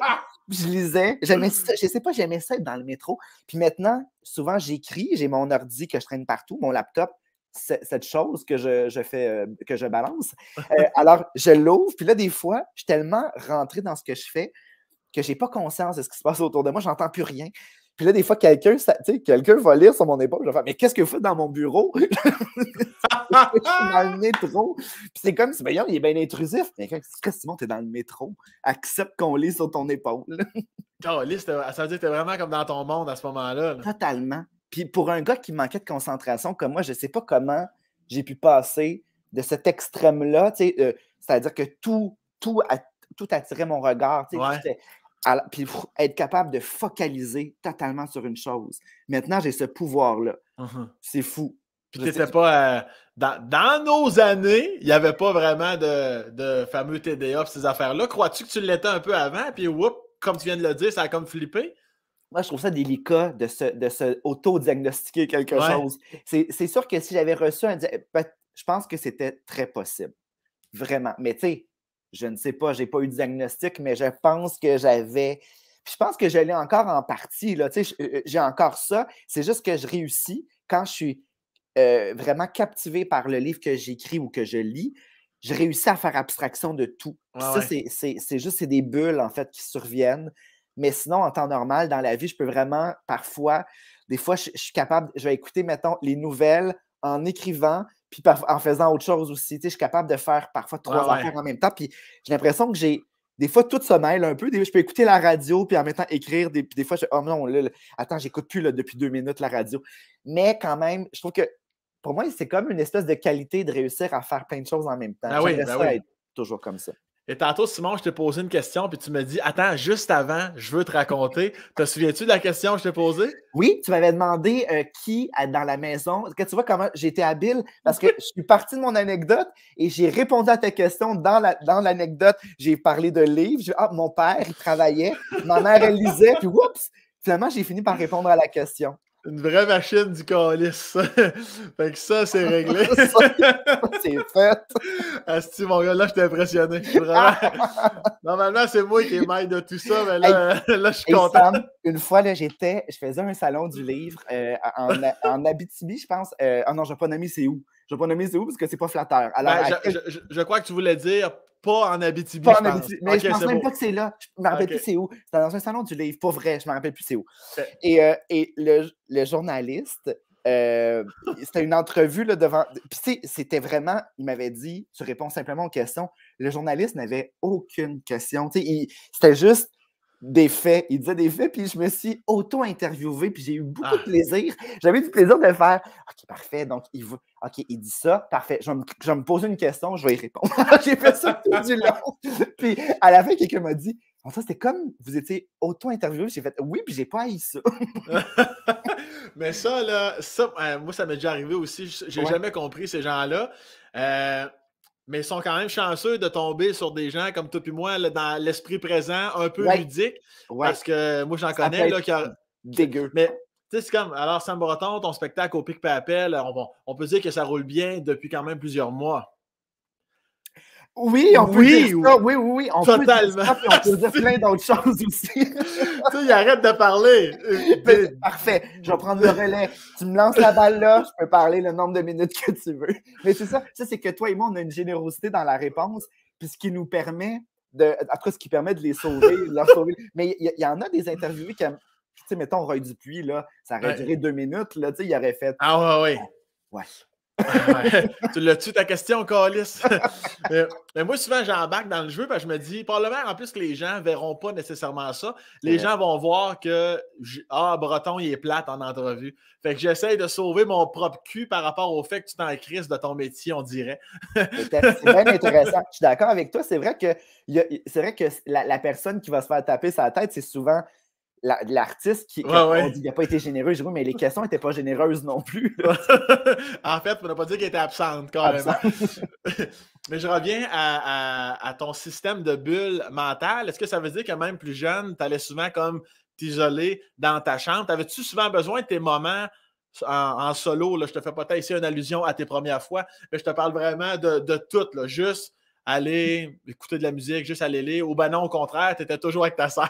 Je lisais, j'aimais ça, je sais pas, j'aimais ça être dans le métro. Puis maintenant, souvent, j'écris, j'ai mon ordi que je traîne partout, mon laptop, cette chose que je fais, que je balance. Alors, je l'ouvre, puis là, des fois, je suis tellement rentré dans ce que je fais que j'ai pas conscience de ce qui se passe autour de moi, j'entends plus rien. Puis là, des fois, quelqu'un va lire sur mon épaule. Je vais faire, mais qu'est-ce que vous faites dans mon bureau? Je suis dans le métro. Puis c'est comme si, il est bien intrusif. Mais quand Simon, t'es dans le métro, accepte qu'on lit sur ton épaule. Caliste, ça veut dire que t'es vraiment comme dans ton monde à ce moment-là. Là. Totalement. Puis pour un gars qui manquait de concentration comme moi, je ne sais pas comment j'ai pu passer de cet extrême-là, c'est-à-dire que tout attirait mon regard. Ouais. Puis être capable de focaliser totalement sur une chose. Maintenant, j'ai ce pouvoir-là. C'est fou. Puis tu n'étais pas... dans nos années, il n'y avait pas vraiment de fameux TDA et ces affaires-là. Crois-tu que tu l'étais un peu avant? Puis, comme tu viens de le dire, ça a comme flippé? Moi, je trouve ça délicat de se auto-diagnostiquer quelque chose. C'est sûr que si j'avais reçu je pense que c'était très possible. Vraiment. Mais tu sais, je ne sais pas, je n'ai pas eu de diagnostic, mais je pense que j'avais... Puis je pense que je l'ai encore en partie. J'ai encore ça. C'est juste que je réussis quand je suis vraiment captivé par le livre que j'écris ou que je lis. Je réussis à faire abstraction de tout. Ça, c'est juste des bulles, en fait, qui surviennent. Mais sinon, en temps normal, dans la vie, je peux vraiment, parfois, des fois, je suis capable, je vais écouter, mettons, les nouvelles en écrivant, puis en faisant autre chose aussi. Je suis capable de faire parfois 3 affaires en même temps. Puis j'ai l'impression que des fois, tout se mêle un peu. Je peux écouter la radio, puis en même temps écrire. Puis des fois, oh non, attends, j'écoute plus depuis 2 minutes la radio. Mais quand même, je trouve que pour moi, c'est comme une espèce de qualité de réussir à faire plein de choses en même temps. J'aimerais ça être toujours comme ça. Et tantôt, Simon, je t'ai posé une question, puis tu me dis, attends, juste avant, je veux te raconter. Te souviens-tu de la question que je t'ai posée? Oui, tu m'avais demandé qui dans la maison. Tu vois comment j'ai été habile? Parce que je suis parti de mon anecdote et j'ai répondu à ta question dans l'anecdote. J'ai parlé de livres. Mon père, il travaillait. Ma mère, elle lisait. Puis, oups! Finalement, j'ai fini par répondre à la question. Une vraie machine du calice. Fait que ça, c'est réglé. C'est fait. Asti, mon gars, là, je t'ai impressionné. Vraiment... Normalement, c'est moi qui est maître de tout ça, mais là, là je suis content. Sam, une fois, là, je faisais un salon du livre en Abitibi, je pense. Non, je ne vais pas nommer c'est où. Je ne vais pas nommer c'est où parce que c'est pas flatteur. Alors, je crois que tu voulais dire pas en Abitibi, pas en Abitibi. Mais je pense même pas que c'est là. Je me rappelle plus c'est où. C'était dans un salon du livre, pas vrai. Je me rappelle plus c'est où. Et le journaliste, c'était une entrevue là, devant... Puis c'était vraiment... Il m'avait dit, tu réponds simplement aux questions. Le journaliste n'avait aucune question. C'était juste des faits. Il disait des faits, puis je me suis auto-interviewé, puis j'ai eu beaucoup de plaisir. J'avais du plaisir de faire « OK, parfait. Donc, OK, il dit ça. Parfait. Je vais me poser une question, je vais y répondre. » J'ai fait ça tout du long. Puis à la fin, quelqu'un m'a dit « ça, c'était comme vous étiez auto-interviewé. » J'ai fait « Oui, puis j'ai pas haï ça. » Mais ça, là, moi, ça m'est déjà arrivé aussi. J'ai jamais compris ces gens-là. Mais ils sont quand même chanceux de tomber sur des gens comme toi et moi, là, dans l'esprit présent, un peu ludique. Parce que moi, j'en connais. Là, dégueu. Mais tu sais, c'est comme, alors, Sam Breton, ton spectacle au Pic Papel, on peut dire que ça roule bien depuis quand même plusieurs mois. Oui, on peut dire ça. Oui. On totalement. Peut dire ça, puis on peut dire plein d'autres choses aussi. Tu sais, il arrête de parler. Parfait. Je vais prendre le relais. Tu me lances la balle là, je peux parler le nombre de minutes que tu veux. Mais c'est ça. Ça, c'est que toi et moi, on a une générosité dans la réponse, puis ce qui nous permet après, ce qui permet de les sauver, de leur sauver. Mais il y en a des interviewés qui aiment. Tu sais, mettons Roy Dupuis, là, ça aurait duré 2 minutes, là, tu sais, il aurait fait. Ah ouais. Ouais. Tu l'as-tu ta question, Calice? mais moi, souvent, j'embarque dans le jeu parce que je me dis, probablement, en plus que les gens ne verront pas nécessairement ça. Les gens vont voir que Breton, il est plate en entrevue. Fait que j'essaye de sauver mon propre cul par rapport au fait que tu t'en crises de ton métier, on dirait. C'est bien intéressant. Je suis d'accord avec toi. C'est vrai que la personne qui va se faire taper sa tête, c'est souvent l'artiste qui on dit qu'il n'a pas été généreux. Je dis, mais les questions n'étaient pas généreuses non plus. En fait, on n'a pas dit qu'elle était absente, carrément. Mais je reviens à ton système de bulle mentale. Est-ce que ça veut dire que même plus jeune, tu allais souvent comme t'isoler dans ta chambre? T'avais-tu souvent besoin de tes moments en solo? Là, je te fais peut-être ici une allusion à tes premières fois, mais je te parle vraiment de tout. Là, juste aller écouter de la musique, juste aller lire. Ou ben non, au contraire, tu étais toujours avec ta sœur.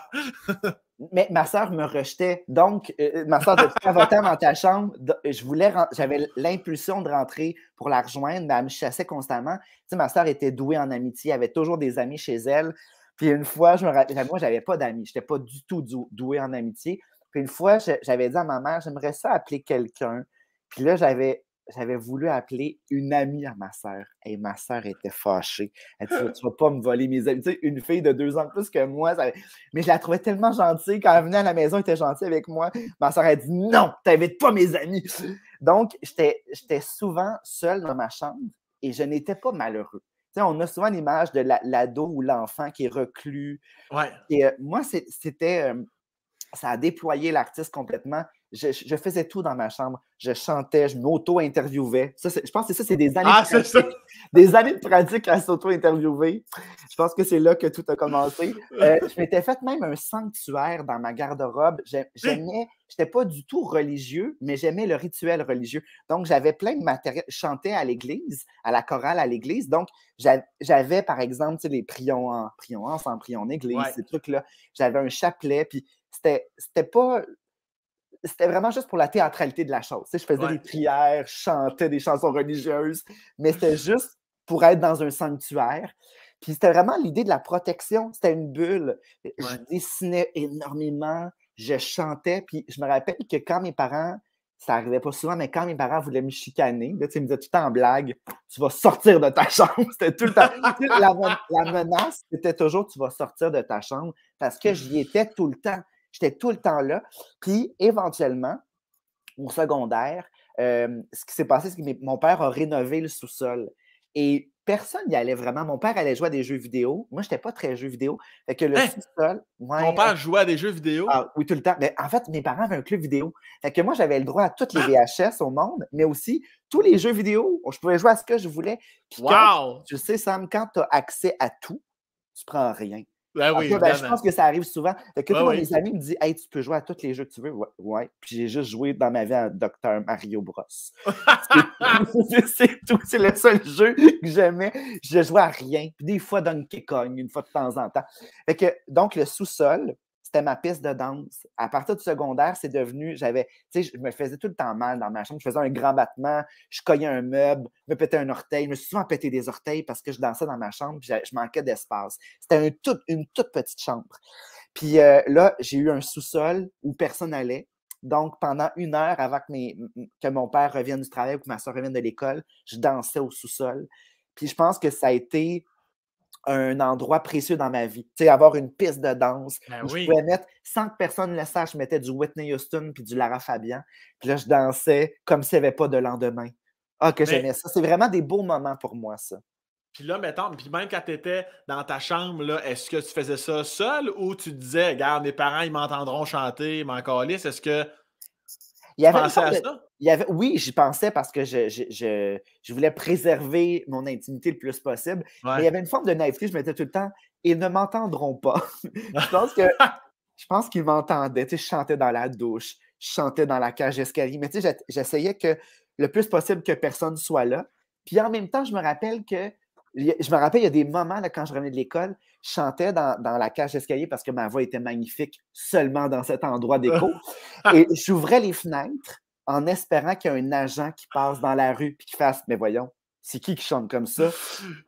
Mais ma sœur me rejetait. Donc, ma sœur de faire dans ta chambre, j'avais l'impulsion de rentrer pour la rejoindre, mais elle me chassait constamment. Tu sais, ma sœur était douée en amitié, elle avait toujours des amis chez elle. Puis une fois, moi, je n'avais pas d'amis. Je n'étais pas du tout douée en amitié. Puis une fois, j'avais dit à ma mère, j'aimerais ça appeler quelqu'un. Puis là, j'avais voulu appeler une amie à ma sœur. Et ma sœur était fâchée. Elle dit, tu vas pas me voler mes amis. Tu sais, une fille de 2 ans de plus que moi. Mais je la trouvais tellement gentille. Quand elle venait à la maison, elle était gentille avec moi. Ma sœur a dit, non, t'invites pas mes amis. Donc, j'étais souvent seule dans ma chambre et je n'étais pas malheureux. Tu sais, on a souvent l'image de l'ado ou l'enfant qui est reclus. Ouais. Et moi, c'était... ça a déployé l'artiste complètement. Je faisais tout dans ma chambre. Je chantais, je m'auto-interviewais. Je pense que c'est des années de pratique. Des années de pratique à s'auto-interviewer. Je pense que c'est là que tout a commencé. Je m'étais fait même un sanctuaire dans ma garde-robe. J'étais pas du tout religieux, mais j'aimais le rituel religieux. Donc, j'avais plein de matériel. Je chantais à l'église, à la chorale à l'église. Donc, j'avais, par exemple, les prions ensemble, prions en église, ces trucs-là. J'avais un chapelet, puis c'était vraiment juste pour la théâtralité de la chose. Tu sais, je faisais des prières, je chantais des chansons religieuses, mais c'était juste pour être dans un sanctuaire. Puis c'était vraiment l'idée de la protection. C'était une bulle. Je dessinais énormément, je chantais. Puis je me rappelle que quand mes parents, ça n'arrivait pas souvent, mais quand mes parents voulaient me chicaner, là, ils me disaient tout le temps en blague, tu vas sortir de ta chambre. C'était tout le temps. La menace, c'était toujours, tu vas sortir de ta chambre parce que j'y étais tout le temps. J'étais tout le temps là. Puis, éventuellement, au secondaire, ce qui s'est passé, c'est que mon père a rénové le sous-sol. Et personne n'y allait vraiment. Mon père allait jouer à des jeux vidéo. Moi, je n'étais pas très jeux vidéo. Fait que le sous-sol... Ton père jouait à des jeux vidéo? Ah, oui, tout le temps. Mais en fait, mes parents avaient un club vidéo. Fait que moi, j'avais le droit à toutes les VHS au monde, mais aussi tous les jeux vidéo. Je pouvais jouer à ce que je voulais. Puis tu sais, Sam, quand tu as accès à tout, tu ne prends rien. Ben oui, je pense que ça arrive souvent. Fait que mes amis me disent « Hey, tu peux jouer à tous les jeux que tu veux. » Ouais. Puis j'ai juste joué dans ma vie à Dr. Mario Bros. C'est tout. C'est le seul jeu que j'aimais. Je jouais à rien. Puis des fois Donkey Kong, une fois de temps en temps. Fait que, donc, le sous-sol, c'était ma piste de danse. À partir du secondaire, c'est devenu, tu sais, je me faisais tout le temps mal dans ma chambre. Je faisais un grand battement, je cognais un meuble, je me pétais un orteil. Je me suis souvent pété des orteils parce que je dansais dans ma chambre et je manquais d'espace. C'était une toute petite chambre. Puis là, j'ai eu un sous-sol où personne n'allait. Donc, pendant 1 heure avant que mon père revienne du travail ou que ma soeur revienne de l'école, je dansais au sous-sol. Puis je pense que ça a été un endroit précieux dans ma vie. Tu sais, avoir une piste de danse où je pouvais mettre, sans que personne le sache, je mettais du Whitney Houston puis du Lara Fabian. Puis là, je dansais comme s'il n'y avait pas de lendemain. Ah, que j'aimais ça. C'est vraiment des beaux moments pour moi, ça. Puis là, mettons, puis même quand tu étais dans ta chambre, là, est-ce que tu faisais ça seul ou tu te disais, regarde, mes parents, ils m'entendront chanter, ils m'en calissent? Est-ce que tu pensais à ça? Oui, j'y pensais parce que je voulais préserver mon intimité le plus possible. Mais il y avait une forme de naïveté. Je me disais tout le temps, ils ne m'entendront pas. Je pense qu'ils m'entendaient. Tu sais, je chantais dans la douche, je chantais dans la cage d'escalier. Mais tu sais, j'essayais que le plus possible que personne soit là. Puis en même temps, je me rappelle, il y a des moments là, quand je revenais de l'école, je chantais dans la cage d'escalier parce que ma voix était magnifique seulement dans cet endroit d'écho. Et j'ouvrais les fenêtres en espérant qu'il y ait un agent qui passe dans la rue et qui fasse « Mais voyons, c'est qui chante comme ça? »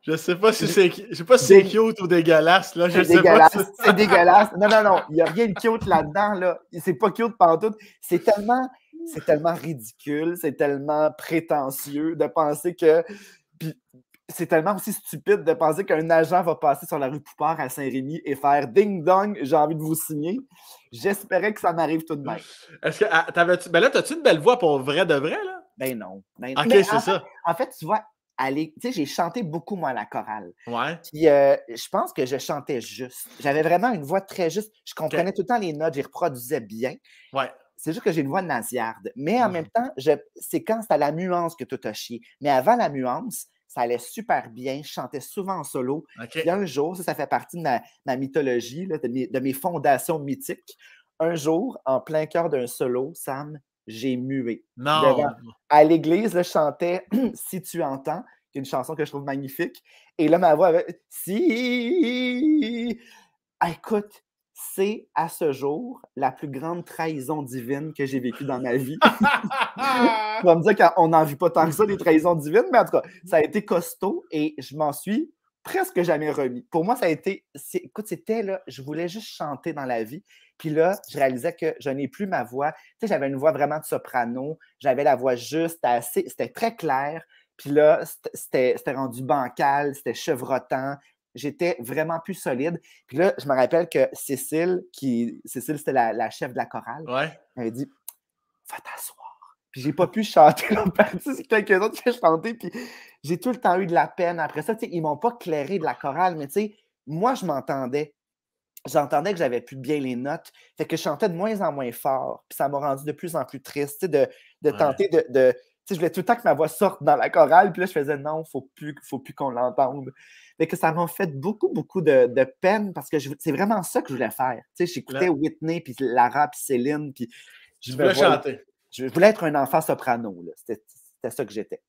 Je sais pas si c'est cute ou dégueulasse. Là. C'est dégueulasse. C'est dégueulasse. Non. Il n'y a rien de cute là-dedans. Là. C'est pas cute pantoute. C'est tellement ridicule, c'est tellement prétentieux de penser que... Puis, c'est tellement aussi stupide de penser qu'un agent va passer sur la rue Poupard à Saint-Rémy et faire « Ding dong, j'ai envie de vous signer ». J'espérais que ça m'arrive tout de même. Est-ce que ben là, t'as-tu une belle voix pour vrai de vrai, là? Ben non. OK, mais c'est ça. En fait, tu vois, tu sais, j'ai chanté beaucoup, moi, à la chorale. Ouais. Puis je pense que je chantais juste. J'avais vraiment une voix très juste. Je comprenais tout le temps les notes, j'y reproduisais bien. Ouais. C'est juste que j'ai une voix nasillarde. Mais en même temps, c'est quand c'est à la muance que tout a chié. Mais avant la muance, ça allait super bien. Je chantais souvent en solo. Okay. Puis un jour, ça fait partie de ma mythologie, là, de mes fondations mythiques. Un jour, en plein cœur d'un solo, Sam, j'ai mué. Non! À l'église, là, je chantais « Si tu entends », qui est une chanson que je trouve magnifique. Et là, ma voix avait « Si... » Écoute, c'est à ce jour la plus grande trahison divine que j'ai vécue dans ma vie. Tu vas me dire qu'on n'en vit pas tant que ça, des trahisons divines, mais en tout cas, ça a été costaud et je m'en suis presque jamais remis. Pour moi, ça a été... Écoute, c'était là, je voulais juste chanter dans la vie. Puis là, je réalisais que je n'ai plus ma voix. Tu sais, j'avais une voix vraiment de soprano. J'avais la voix juste, c'était très clair. Puis là, c'était rendu bancal, c'était chevrotant. J'étais vraiment plus solide. Puis là, je me rappelle que Cécile, c'était la chef de la chorale, Ouais. elle m'a dit « Va t'asseoir ». Puis j'ai pas pu chanter l'autre partie, c'est quelqu'un d'autre qui a chanté. Puis j'ai tout le temps eu de la peine. Après ça, tu sais, ils m'ont pas clairé de la chorale, mais tu sais, moi, je m'entendais. J'entendais que j'avais plus bien les notes. Fait que je chantais de moins en moins fort. Puis ça m'a rendu de plus en plus triste, tu sais, de tenter de tu sais, je voulais tout le temps que ma voix sorte dans la chorale. Puis là, je faisais non, faut plus qu'on l'entende. Fait que ça m'a fait beaucoup, beaucoup de peine parce que c'est vraiment ça que je voulais faire. Tu sais, j'écoutais Whitney, puis Lara, puis Céline, puis je voulais chanter. Je voulais être un enfant soprano. C'était ça que j'étais.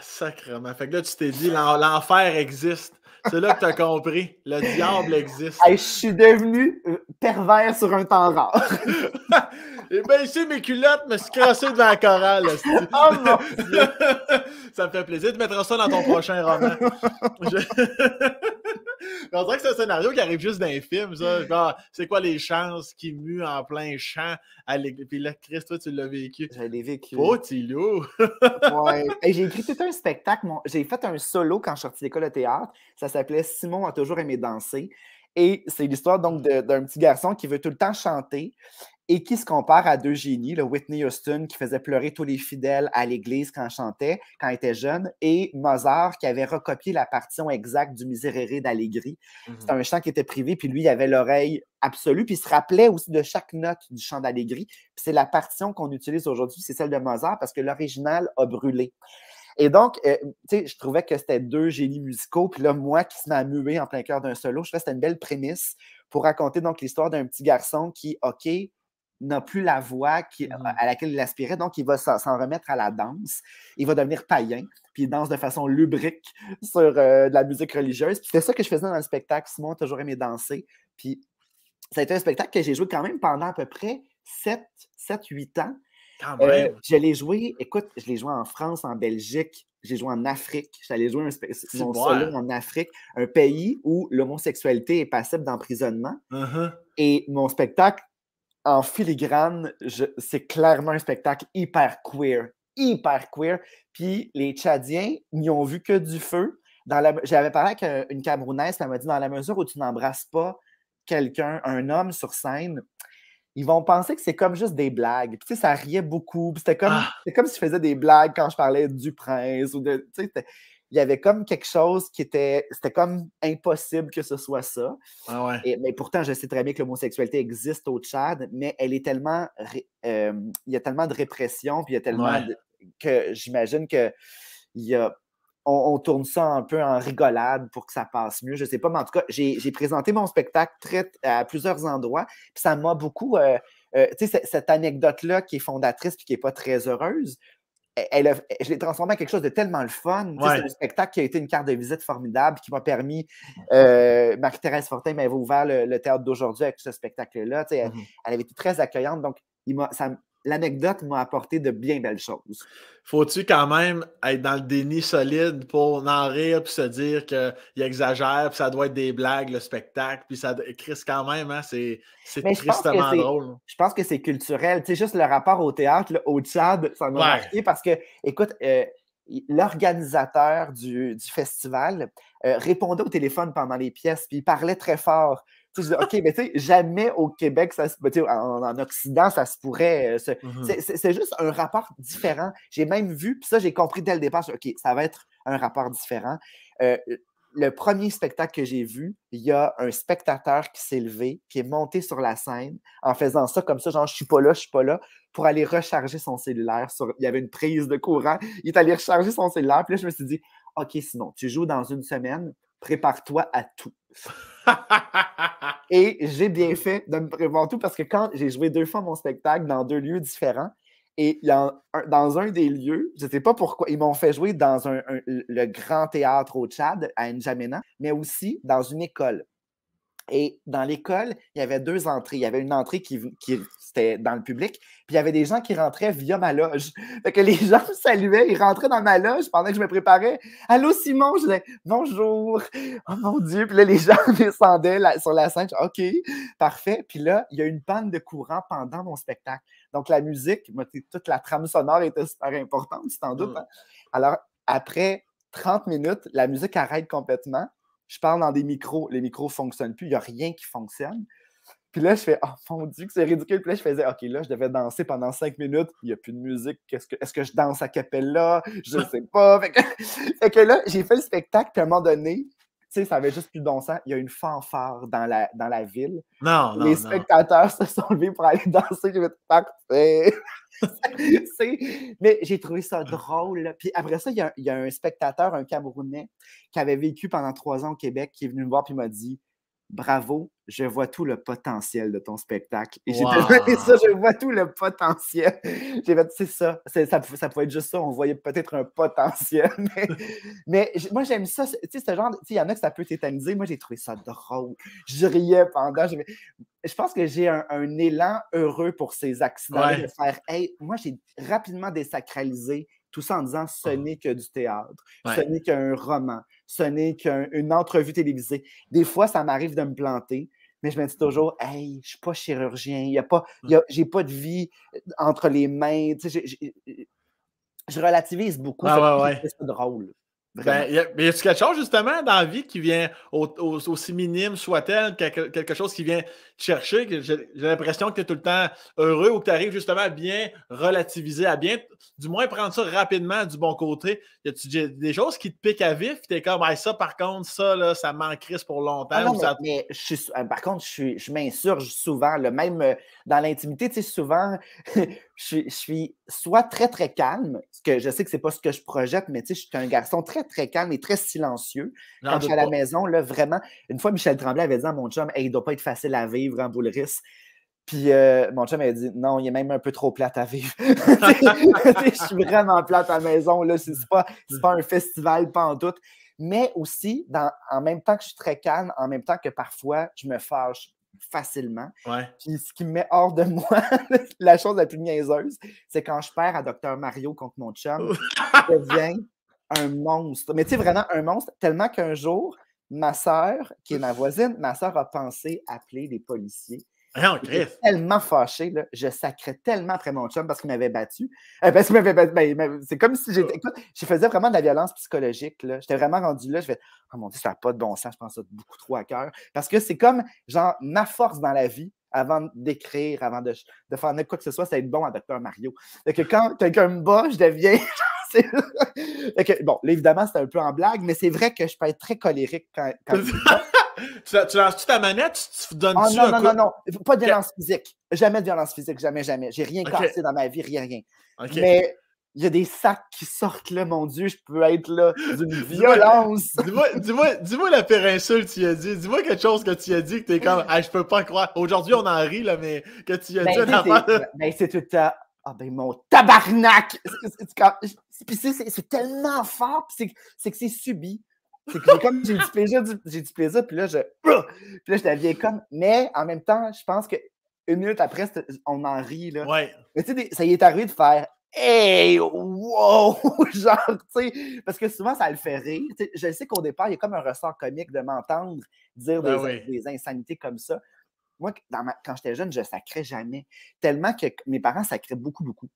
Sacrement. Fait que là, tu t'es dit, l'enfer existe. C'est là que tu as compris. Le diable existe. Hey, je suis devenu pervers sur un temps rare. Eh bien, ici, mes culottes me suis crassé devant la chorale. Oh mon Dieu! Ça me fait plaisir de mettre ça dans ton prochain roman. On dirait que c'est un scénario qui arrive juste dans les films, ça. Genre, c'est quoi les chances qu'il mue en plein champ à l'église? Puis là, Chris, toi, tu l'as vécu. Je l'ai vécu. Petit loup! Ouais. Hey, j'ai écrit tout un spectacle. J'ai fait un solo quand je suis sorti d'école de théâtre. Ça s'appelait Simon a toujours aimé danser. Et c'est l'histoire donc d'un petit garçon qui veut tout le temps chanter et qui se compare à deux génies, le Whitney Houston qui faisait pleurer tous les fidèles à l'église quand il chantait, quand il était jeune, et Mozart qui avait recopié la partition exacte du Miserere d'Allegri. C'était un chant qui était privé, puis lui, il avait l'oreille absolue, puis il se rappelait aussi de chaque note du chant d'Allegri. Puis c'est la partition qu'on utilise aujourd'hui, c'est celle de Mozart, parce que l'original a brûlé. Et donc, tu sais, je trouvais que c'était deux génies musicaux. Puis là, moi qui se mets à muer en plein cœur d'un solo, je trouvais que c'était une belle prémisse pour raconter donc l'histoire d'un petit garçon qui, OK, n'a plus la voix à laquelle il aspirait, donc il va s'en remettre à la danse. Il va devenir païen, puis il danse de façon lubrique sur de la musique religieuse. Puis c'était ça que je faisais dans le spectacle. Simon a toujours aimé danser. Puis ça a été un spectacle que j'ai joué quand même pendant à peu près 7-8 ans. Je l'ai joué, écoute, je l'ai joué en France, en Belgique, j'ai joué en Afrique. J'allais jouer mon solo en Afrique, un pays où l'homosexualité est passible d'emprisonnement. Et mon spectacle, en filigrane, c'est clairement un spectacle hyper queer. Hyper queer. Puis les Tchadiens n'y ont vu que du feu. J'avais parlé avec une Camerounaise, elle m'a dit, dans la mesure où tu n'embrasses pas quelqu'un, un homme sur scène, ils vont penser que c'est comme juste des blagues. Puis, tu sais, ça riait beaucoup. C'était comme si je faisais des blagues quand je parlais du prince. Il y avait comme quelque chose c'était comme impossible que ce soit ça. Mais pourtant, je sais très bien que l'homosexualité existe au Tchad, mais elle est tellement... il y a tellement de répression, puis il y a tellement que j'imagine que on tourne ça un peu en rigolade pour que ça passe mieux. Je ne sais pas, mais en tout cas, j'ai présenté mon spectacle à plusieurs endroits. Puis ça m'a beaucoup... tu sais, cette anecdote-là qui est fondatrice et qui n'est pas très heureuse, je l'ai transformée en quelque chose de tellement le fun. C'est un spectacle qui a été une carte de visite formidable qui m'a permis... Marie-Thérèse Fortin m'avait ouvert le théâtre d'aujourd'hui avec ce spectacle-là. Elle avait été très accueillante. Donc, l'anecdote m'a apporté de bien belles choses. Faut-tu quand même être dans le déni solide pour en rire puis se dire qu'il exagère puis ça doit être des blagues, le spectacle, puis ça Chris quand même, hein, c'est tristement drôle. Je pense que c'est culturel. Tu sais, juste le rapport au théâtre, là, au Tchad, ça m'a marqué parce que, écoute, l'organisateur du festival répondait au téléphone pendant les pièces, puis il parlait très fort. Tu sais, je dis, OK, mais tu sais, jamais au Québec, en Occident, ça se pourrait. C'est juste un rapport différent. J'ai même vu, puis ça, j'ai compris dès le départ, OK, ça va être un rapport différent. Le premier spectacle que j'ai vu, il y a un spectateur qui s'est levé, qui est monté sur la scène en faisant ça comme ça, genre, je suis pas là, pour aller recharger son cellulaire. Il y avait une prise de courant. Il est allé recharger son cellulaire. Puis là, je me suis dit, OK, Simon, tu joues dans une semaine, prépare-toi à tout. Et j'ai bien fait de me prévoir tout parce que quand j'ai joué 2 fois mon spectacle dans 2 lieux différents, et dans un des lieux, je ne sais pas pourquoi, ils m'ont fait jouer dans le grand théâtre au Tchad, à N'Djamena, mais aussi dans une école. Et dans l'école, il y avait 2 entrées. Il y avait une entrée qui c'était dans le public, puis il y avait des gens qui rentraient via ma loge. Fait que les gens me saluaient, ils rentraient dans ma loge pendant que je me préparais. Allô, Simon? Je disais bonjour. Oh mon Dieu. Puis là, les gens descendaient sur la scène. Je dis, OK, parfait. Puis là, il y a eu une panne de courant pendant mon spectacle. Donc, la musique, toute la trame sonore était super importante, tu t'en doutes. Hein? Alors, après 30 minutes, la musique arrête complètement. Je parle dans des micros, les micros ne fonctionnent plus, il n'y a rien qui fonctionne. Puis là, je fais, oh mon Dieu, que c'est ridicule. Puis là, je faisais, OK, là, je devais danser pendant 5 minutes, il n'y a plus de musique. Est-ce que je danse à cappella? Je ne sais pas. Fait que là, j'ai fait le spectacle, puis à un moment donné, tu sais, ça avait juste plus de bon sens. Il y a une fanfare dans la ville. Non, Les spectateurs se sont levés pour aller danser. J'ai fait, parfait. Mais j'ai trouvé ça drôle. Puis après ça, il y a un spectateur, un Camerounais, qui avait vécu pendant 3 ans au Québec, qui est venu me voir et m'a dit bravo, je vois tout le potentiel de ton spectacle. Et j'ai donné ça, je vois tout le potentiel. J'ai fait, c'est ça. Ça pouvait être juste ça. On voyait peut-être un potentiel. Mais moi, j'aime ça. Tu sais, ce genre, il y en a que ça peut tétaniser. Moi, j'ai trouvé ça drôle. Je riais pendant. Je pense que j'ai un élan heureux pour ces accidents de faire, hey, moi, j'ai rapidement désacralisé tout ça en disant ce n'est que du théâtre, ce n'est qu'un roman, ce n'est qu'une entrevue télévisée. Des fois, ça m'arrive de me planter, mais je me dis toujours, hey, je ne suis pas chirurgien, j'ai pas de vie entre les mains. Tu sais, je relativise beaucoup, c'est drôle. Ben, y a-t-il quelque chose, justement, dans la vie qui vient, aussi minime soit-elle, quelque chose qui vient te chercher, que j'ai l'impression que tu es tout le temps heureux ou que tu arrives justement à bien relativiser, à bien, du moins, prendre ça rapidement du bon côté. Y a-t-il des choses qui te piquent à vif, tu es comme, hey, ça, par contre, ça, là, ça m'encrisse pour longtemps. Ah non, mais par contre, je m'insurge souvent, là, même dans l'intimité, tu sais, souvent, je suis soit très, très calme, parce que je sais que c'est pas ce que je projette, mais tu sais, je suis un garçon très, très calme et très silencieux. Quand je suis à la maison, là, vraiment, une fois, Michel Tremblay avait dit à mon chum, hey, il doit pas être facile à vivre en Boulris. Puis mon chum avait dit, non, il est même un peu trop plate à vivre. Je suis vraiment plate à la maison, là, c'est pas un festival, pas en doute. Mais aussi, en même temps que je suis très calme, en même temps que parfois, je me fâche facilement. Puis ce qui me met hors de moi, la chose la plus niaiseuse, c'est quand je perds à Dr Mario contre mon chum, je deviens un monstre. Mais tu sais, vraiment un monstre, tellement qu'un jour, ma sœur, qui est ma voisine, ma sœur a pensé appeler les policiers. J'étais tellement fâché, là, je sacrais tellement après mon chum parce qu'il m'avait battu. Parce qu'il m'avait battu. C'est comme si écoute, je faisais vraiment de la violence psychologique. J'étais vraiment rendu là. Je fais, oh mon Dieu, ça n'a pas de bon sens. Je prends ça beaucoup trop à cœur. Parce que c'est comme, genre, ma force dans la vie, avant d'écrire, avant de faire quoi que ce soit, c'est être bon à Dr Mario. Donc, quand quelqu'un me bat, je deviens. Bon, là, évidemment, c'est un peu en blague, mais c'est vrai que je peux être très colérique quand tu lances-tu ta manette? Tu donnes-tu non. Pas de violence physique. Jamais de violence physique. Jamais. J'ai rien cassé dans ma vie, rien. Mais il y a des sacs qui sortent là, mon Dieu, je peux être là d'une violence. Dis-moi la pire insulte que tu as dit. Dis-moi quelque chose que tu as dit que t'es comme, je peux pas croire. Aujourd'hui, on en rit, là, mais que tu as dit une affaire. C'est tout le temps. Ah ben mon tabarnak! Puis c'est tellement fort, c'est que c'est subi. C'est que j'ai du plaisir, puis là, je deviens comme. Mais en même temps, je pense qu'une minute après, on en rit. Là. Mais tu sais, ça y est arrivé de faire hey, wow! Genre, tu sais, parce que souvent, ça le fait rire. T'sais, je sais qu'au départ, il y a comme un ressort comique de m'entendre dire des insanités comme ça. Moi, quand j'étais jeune, je ne sacrais jamais. Tellement que mes parents sacraient beaucoup, beaucoup.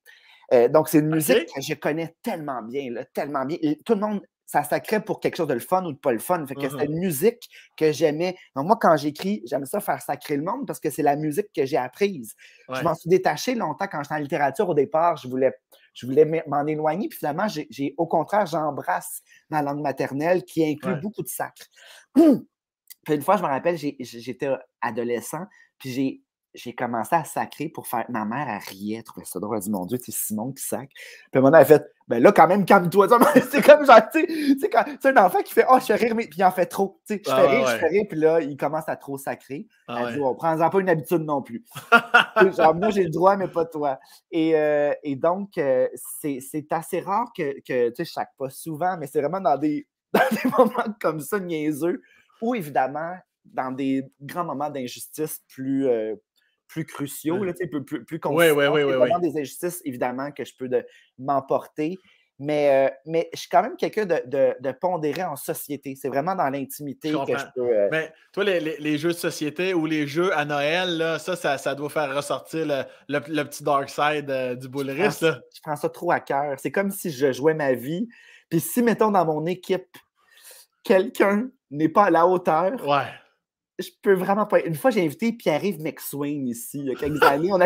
Donc, c'est une musique que je connais tellement bien, là, tellement bien. Et tout le monde, ça sacrait pour quelque chose de le fun ou de pas le fun. Fait que c'est une musique que j'aimais. Donc, moi, quand j'écris, j'aime ça faire sacrer le monde parce que c'est la musique que j'ai apprise. Je m'en suis détaché longtemps quand j'étais en littérature. Au départ, je voulais m'en éloigner. Puis finalement, au contraire, j'embrasse ma langue maternelle qui inclut beaucoup de sacre. Puis une fois, je me rappelle, j'étais adolescent, puis j'ai commencé à sacrer pour faire. Ma mère, elle riait, elle trouvait ça drôle. Elle dit, mon Dieu, c'est Simon qui sacre. Puis mon mère, elle fait, ben là, quand même, calme-toi. C'est comme genre, tu sais, quand c'est un enfant qui fait, oh, je fais rire, mais puis il en fait trop. Tu sais, je fais rire, puis là, il commence à trop sacrer. Elle dit, oh, prends-en pas une habitude non plus. Genre, moi, j'ai le droit, mais pas toi. Et donc, c'est assez rare que tu sais, je sacre pas souvent, mais c'est vraiment dans des moments comme ça, niaiseux, où évidemment, dans des grands moments d'injustice plus cruciaux, là, plus Oui, consistants. oui, oui, Il y oui, a oui. vraiment des injustices, évidemment, que je peux m'emporter. Mais je suis quand même quelqu'un de pondéré en société. C'est vraiment dans Je l'intimité que je comprends. peux. Mais toi, les jeux de société ou les jeux à Noël, là, ça doit faire ressortir le petit dark side du boulériste, là. Je prends ça trop à cœur. C'est comme si je jouais ma vie. Puis si, mettons, dans mon équipe, quelqu'un n'est pas à la hauteur, Ouais. je peux vraiment pas. Une fois, j'ai invité Pierre-Yves McSwain ici, il y a quelques années. On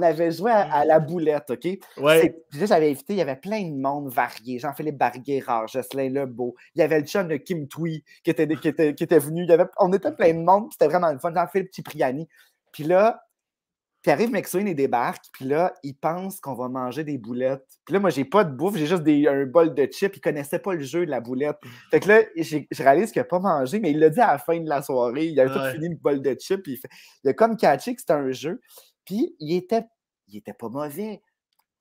avait joué à la boulette, OK? Ouais. Puis là, j'avais invité, il y avait plein de monde varié. Jean-Philippe Barguérard, Jocelyn Lebeau. Il y avait le chum de Kim Twee qui était venu. On était plein de monde, puis c'était vraiment le fun. Jean-Philippe Cipriani. Puis là, Pierre-Yves McSwain, il débarque, puis là, il pense qu'on va manger des boulettes. Puis là, moi, j'ai pas de bouffe, j'ai juste un bol de chips. Il connaissait pas le jeu de la boulette. Fait que là, je réalise qu'il a pas mangé, mais il l'a dit à la fin de la soirée. Il avait tout fini le bol de chips. Il a comme catché que c'était un jeu. Puis il était pas mauvais.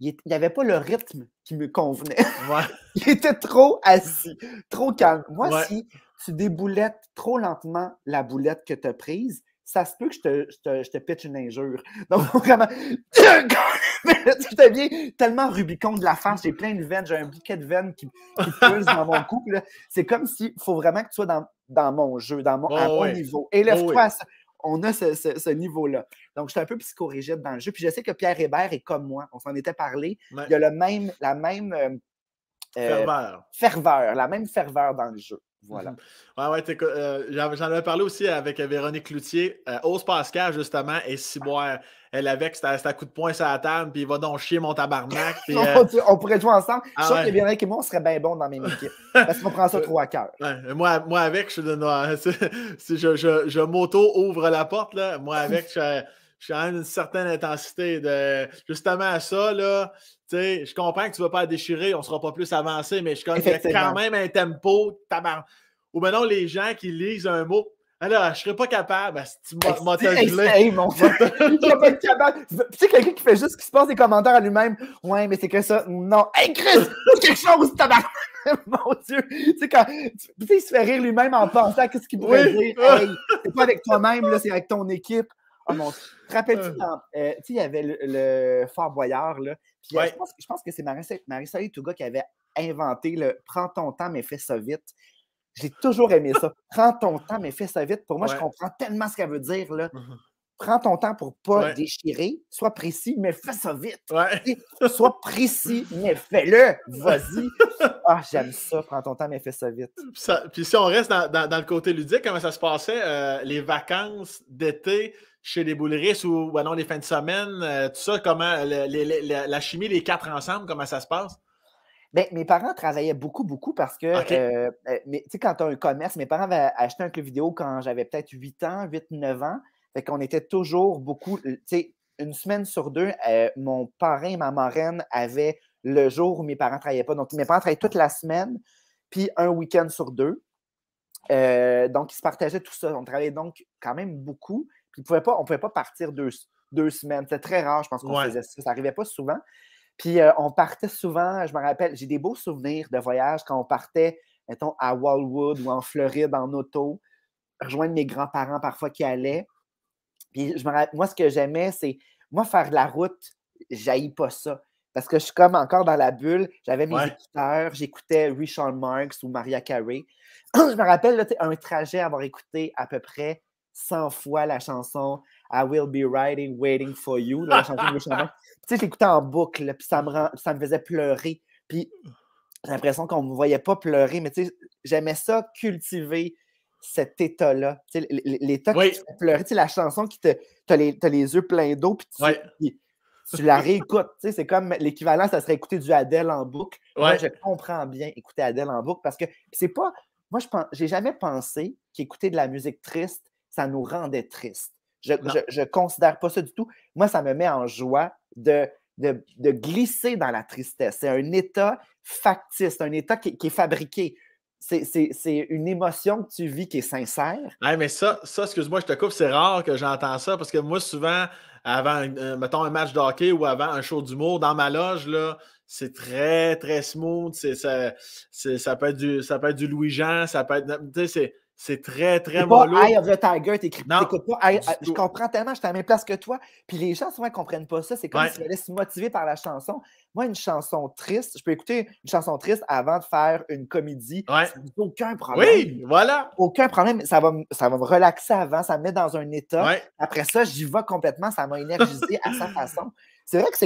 Il n'avait pas le rythme qui me convenait. Ouais. Il était trop assis, trop calme. Moi, Ouais. si tu déboulettes trop lentement la boulette que tu as prise, ça se peut que je te pitche une injure. Donc, vraiment, je deviens tellement Rubicon de la face, j'ai plein de veines, j'ai un bouquet de veines qui pulse dans mon cou. C'est comme s'il faut vraiment que tu sois dans mon jeu, à mon niveau. Élève-toi à ça. On a ce niveau-là. Donc, je suis un peu psychorigide dans le jeu. Puis je sais que Pierre Hébert est comme moi. On s'en était parlé. Ouais. Il y a la même ferveur, la même ferveur dans le jeu. Voilà. Ouais, j'en avais parlé aussi avec Véronique Cloutier. Ose Pascal, justement, et Ciboire. Elle avec, c'était à coup de poing sur la table, puis il va donc chier mon tabarnak. Puis, on pourrait jouer ensemble. Je suis sûr que Véronique et moi, on serait bien bons dans la même équipe. Parce qu'on prend ça trop à cœur. Ouais, moi, avec, je m'auto-ouvre la porte. Là. Moi, avec, je suis à une certaine intensité. Justement à ça, là, je comprends que tu ne vas pas la déchirer, on ne sera pas plus avancé, mais il y a quand même un tempo. Ou maintenant, les gens qui lisent un mot. Alors, je ne serais pas capable. Tu m'as gelé. Mon frère. Je serais pas capable. Tu sais, quelqu'un qui fait juste qui se passe des commentaires à lui-même. Ouais, mais c'est que ça. Non. Hey, Chris, quelque chose, tabarnak. Mon Dieu. Tu sais, il se fait rire lui-même en pensant à ce qu'il pourrait dire. Hey, c'est pas avec toi-même, là, c'est avec ton équipe. Oh mon Dieu. Te rappelles-tu, il y avait le Fort Boyard, là. Puis, je pense que c'est Marie-Soleil Touga qui avait inventé le Prends ton temps, mais fais ça vite. J'ai toujours aimé ça. Prends ton temps, mais fais ça vite. Pour moi, je comprends tellement ce qu'elle veut dire, là. Prends ton temps pour ne pas déchirer. Sois précis, mais fais ça vite. Sois précis, mais fais-le. Vas-y. Ah, j'aime ça. Prends ton temps, mais fais ça vite. Puis si on reste dans le côté ludique, comment ça se passait? Les vacances d'été chez les bouleristes ou non, les fins de semaine, tout ça, comment la chimie, les quatre ensemble, comment ça se passe? Bien, mes parents travaillaient beaucoup, beaucoup parce que, tu sais, quand tu as un commerce, mes parents avaient acheté un club vidéo quand j'avais peut-être 8 ans, 8-9 ans. Fait qu'on était toujours beaucoup, tu sais, une semaine sur deux, mon parrain et ma marraine avaient le jour où mes parents ne travaillaient pas. Donc, mes parents travaillaient toute la semaine, puis un week-end sur deux. Donc, ils se partageaient tout ça. On travaillait donc quand même beaucoup. Puis, on ne pouvait pas partir deux semaines. C'était très rare, je pense qu'on faisait ça. Ça n'arrivait pas souvent. Puis, on partait souvent, je me rappelle, j'ai des beaux souvenirs de voyage quand on partait, mettons, à Wildwood ou en Floride en auto, rejoindre mes grands-parents parfois qui allaient. Puis, je me rappelle, moi, ce que j'aimais, c'est, moi, faire de la route, j'haïs pas ça. Parce que je suis comme encore dans la bulle. J'avais mes écouteurs, j'écoutais Richard Marx ou Mariah Carey. Je me rappelle, là, un trajet, avoir écouté à peu près 100 fois la chanson I Will Be Riding, Waiting for You, là, la chanson de Richard Marx. Tu sais, je l'écoutais en boucle, là, puis ça me faisait pleurer. Puis j'ai l'impression qu'on ne me voyait pas pleurer, mais tu sais, j'aimais ça cultiver cet état-là. Tu sais, l'état qui te fait pleurer. Tu sais, la chanson qui t'as les yeux pleins d'eau, puis tu la réécoutes. Tu sais, c'est comme l'équivalent, ça serait écouter du Adele en boucle. Moi, je comprends bien écouter Adele en boucle parce que c'est pas. Moi, j'ai jamais pensé qu'écouter de la musique triste, ça nous rendait triste. Je considère pas ça du tout. Moi, ça me met en joie de glisser dans la tristesse. C'est un état factice, c'est un état qui est fabriqué. C'est une émotion que tu vis qui est sincère. Ouais, mais ça, excuse-moi, je te coupe, c'est rare que j'entends ça parce que moi, souvent, avant, mettons, un match de hockey ou avant un show d'humour, dans ma loge, là, c'est très, très smooth. Ça peut être du Louis-Jean, ça peut être. Tu sais, C'est très, très C'est pas mollo. Eye of the Tiger, t'écoutes pas. Je tout. comprends tellement, je suis à la même place que toi. Puis les gens souvent ne comprennent pas ça. C'est comme s'ils allaient se motiver par la chanson. Moi, une chanson triste, je peux écouter une chanson triste avant de faire une comédie. Aucun problème. Oui, voilà. Aucun problème. Ça va me relaxer avant, ça me met dans un état. Après ça, j'y vais complètement, ça m'a énergisé à sa façon. C'est vrai que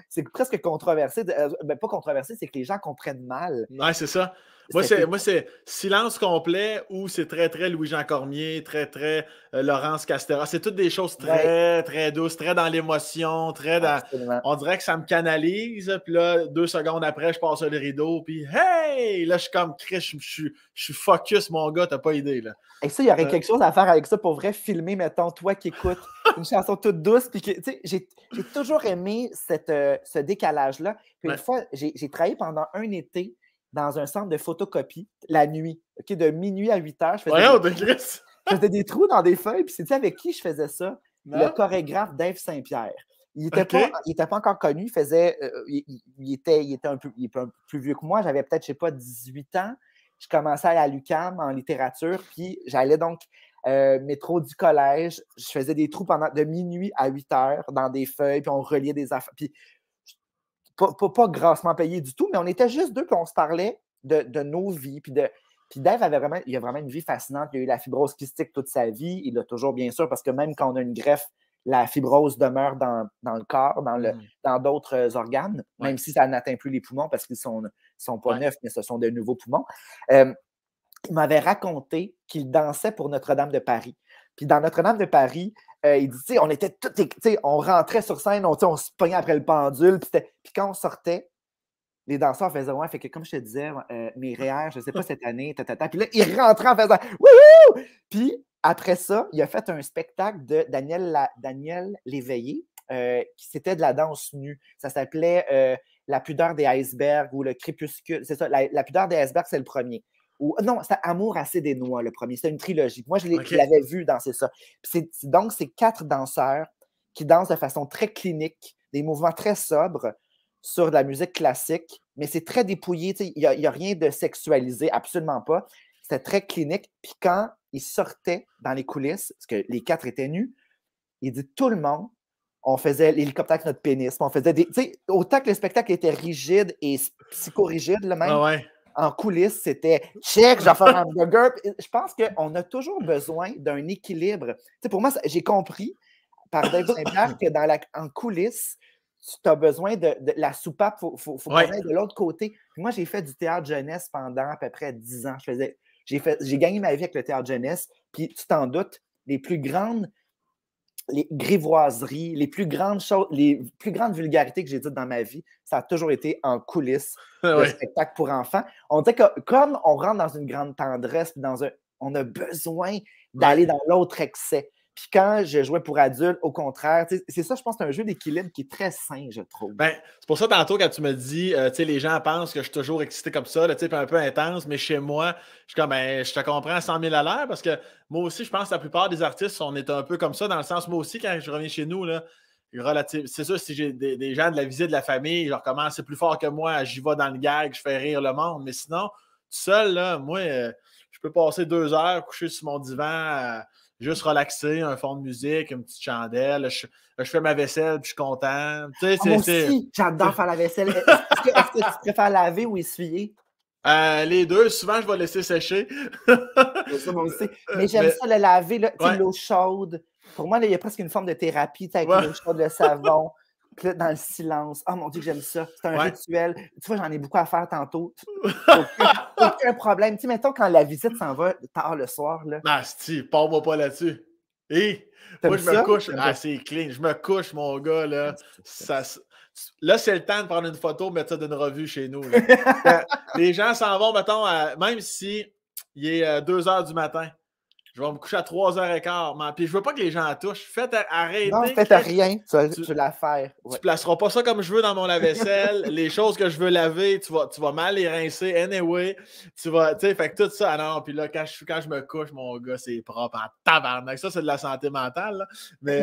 c'est presque controversé. Pas controversé, c'est que les gens comprennent mal. Ouais, c'est ça. Moi, c'est Silence complet ou c'est très, très Louis-Jean Cormier, très, très Laurence Castera. C'est toutes des choses très, très douces, très dans l'émotion, très dans... Absolument. On dirait que ça me canalise, puis là, 2 secondes après, je passe le rideau, puis hey! Là, je suis comme Chris, je suis focus, mon gars, t'as pas idée, là. Et ça, il y aurait quelque chose à faire avec ça pour vrai, filmer, mettons, toi qui écoutes une chanson toute douce, puis que, tu sais, j'ai toujours aimé ce décalage-là. Puis une fois, j'ai travaillé pendant un été dans un centre de photocopie, la nuit, OK, de minuit à 8 heures. Je faisais des trous dans des feuilles, puis c'est avec qui je faisais ça? Le chorégraphe Dave Saint-Pierre. Il n'était pas encore connu, il était un peu plus vieux que moi, j'avais peut-être, je ne sais pas, 18 ans. Je commençais à aller à l'UQAM en littérature, puis j'allais donc métro du collège. Je faisais des trous de minuit à 8 heures dans des feuilles, puis on reliait des affaires. Puis pas grassement payé du tout, mais on était juste deux, puis on se parlait de nos vies. Puis Dave il a vraiment une vie fascinante. Il a eu la fibrose kystique toute sa vie. Il l'a toujours, bien sûr, parce que même quand on a une greffe, la fibrose demeure dans le corps, dans d'autres organes, même si ça n'atteint plus les poumons parce qu'ils ne sont pas neufs, mais ce sont de nouveaux poumons. Il m'avait raconté qu'il dansait pour Notre-Dame de Paris. Puis dans Notre-Dame de Paris, il dit, on était tous, on rentrait sur scène, on se pognait après le pendule, puis quand on sortait, les danseurs faisaient fait que comme je te disais, mes REER, je ne sais pas cette année, puis là, ils rentraient en faisant wouhou! Puis après ça, il a fait un spectacle de Daniel Léveillé, qui c'était de la danse nue. Ça s'appelait La pudeur des icebergs ou Le crépuscule. C'est ça, la pudeur des icebergs, c'est le premier. Non, c'était Amour assez des noix, le premier. C'était une trilogie. Moi, je l'avais vu danser ça. Donc, c'est 4 danseurs qui dansent de façon très clinique, des mouvements très sobres sur de la musique classique, mais c'est très dépouillé. Il n'y a rien de sexualisé, absolument pas. C'était très clinique. Puis quand ils sortaient dans les coulisses, parce que les 4 étaient nus, il dit tout le monde, on faisait l'hélicoptère avec notre pénis. On faisait autant que le spectacle était rigide et psychorigide, là, même. En coulisses, c'était check, je vais faire un hamburger. Je pense qu'on a toujours besoin d'un équilibre. Pour moi, j'ai compris par Dave Saint-Pierre que en coulisses, tu as besoin de la soupape, il faut qu'on aille de l'autre côté. Puis moi, j'ai fait du théâtre jeunesse pendant à peu près 10 ans. J'ai gagné ma vie avec le théâtre jeunesse. Puis tu t'en doutes, les plus grandes grivoiseries, les plus grandes choses, les plus grandes vulgarités que j'ai dites dans ma vie, ça a toujours été en coulisses de spectacle pour enfants. On dit que comme on rentre dans une grande tendresse, on a besoin d'aller dans l'autre excès. Puis quand je jouais pour adultes, au contraire, c'est ça, je pense que c'est un jeu d'équilibre qui est très sain, je trouve. Ben, c'est pour ça, tantôt, quand tu me dis, les gens pensent que je suis toujours excité comme ça, un peu intense, mais chez moi, je suis comme, je te comprends à 100 000 à l'heure parce que moi aussi, je pense que la plupart des artistes, on est un peu comme ça, dans le sens, moi aussi, quand je reviens chez nous, là, c'est sûr, si j'ai des gens de la visite de la famille, je recommence, c'est plus fort que moi, j'y vais dans le gag, je fais rire le monde, mais sinon, tout seul, là, moi, je peux passer 2 heures couché sur mon divan, juste relaxer, un fond de musique, une petite chandelle. Je fais ma vaisselle, puis je suis content. Moi aussi, j'adore faire la vaisselle. Est-ce que tu préfères laver ou essuyer? Les deux. Souvent, je vais laisser sécher. Ça, moi aussi. Mais j'aime ça, le laver, l'eau chaude. Pour moi, il y a presque une forme de thérapie avec l'eau chaude, le savon. Puis là, dans le silence. Oh mon Dieu, j'aime ça. C'est un rituel. Tu vois, j'en ai beaucoup à faire tantôt. Aucun problème. Tu sais, mettons, quand la visite s'en va tard le soir. Là. Ah, si, parle-moi pas là-dessus. Moi, je me couche. C'est clean. Je me couche, mon gars. Là, là c'est le temps de prendre une photo, mettre ça d'une revue chez nous. Là. Les gens s'en vont, mettons, même si il est 2 h du matin. Je vais me coucher à 3h15. Puis je veux pas que les gens la touchent. Arrêtez. Non, faites rien. Tu vas la faire. Tu placeras pas ça comme je veux dans mon lave-vaisselle. Les choses que je veux laver, tu vas mal les rincer. Anyway, fait que tout ça. Ah non, puis là, quand je me couche, mon gars, c'est propre en tabarnak. Ça, c'est de la santé mentale. Là. Mais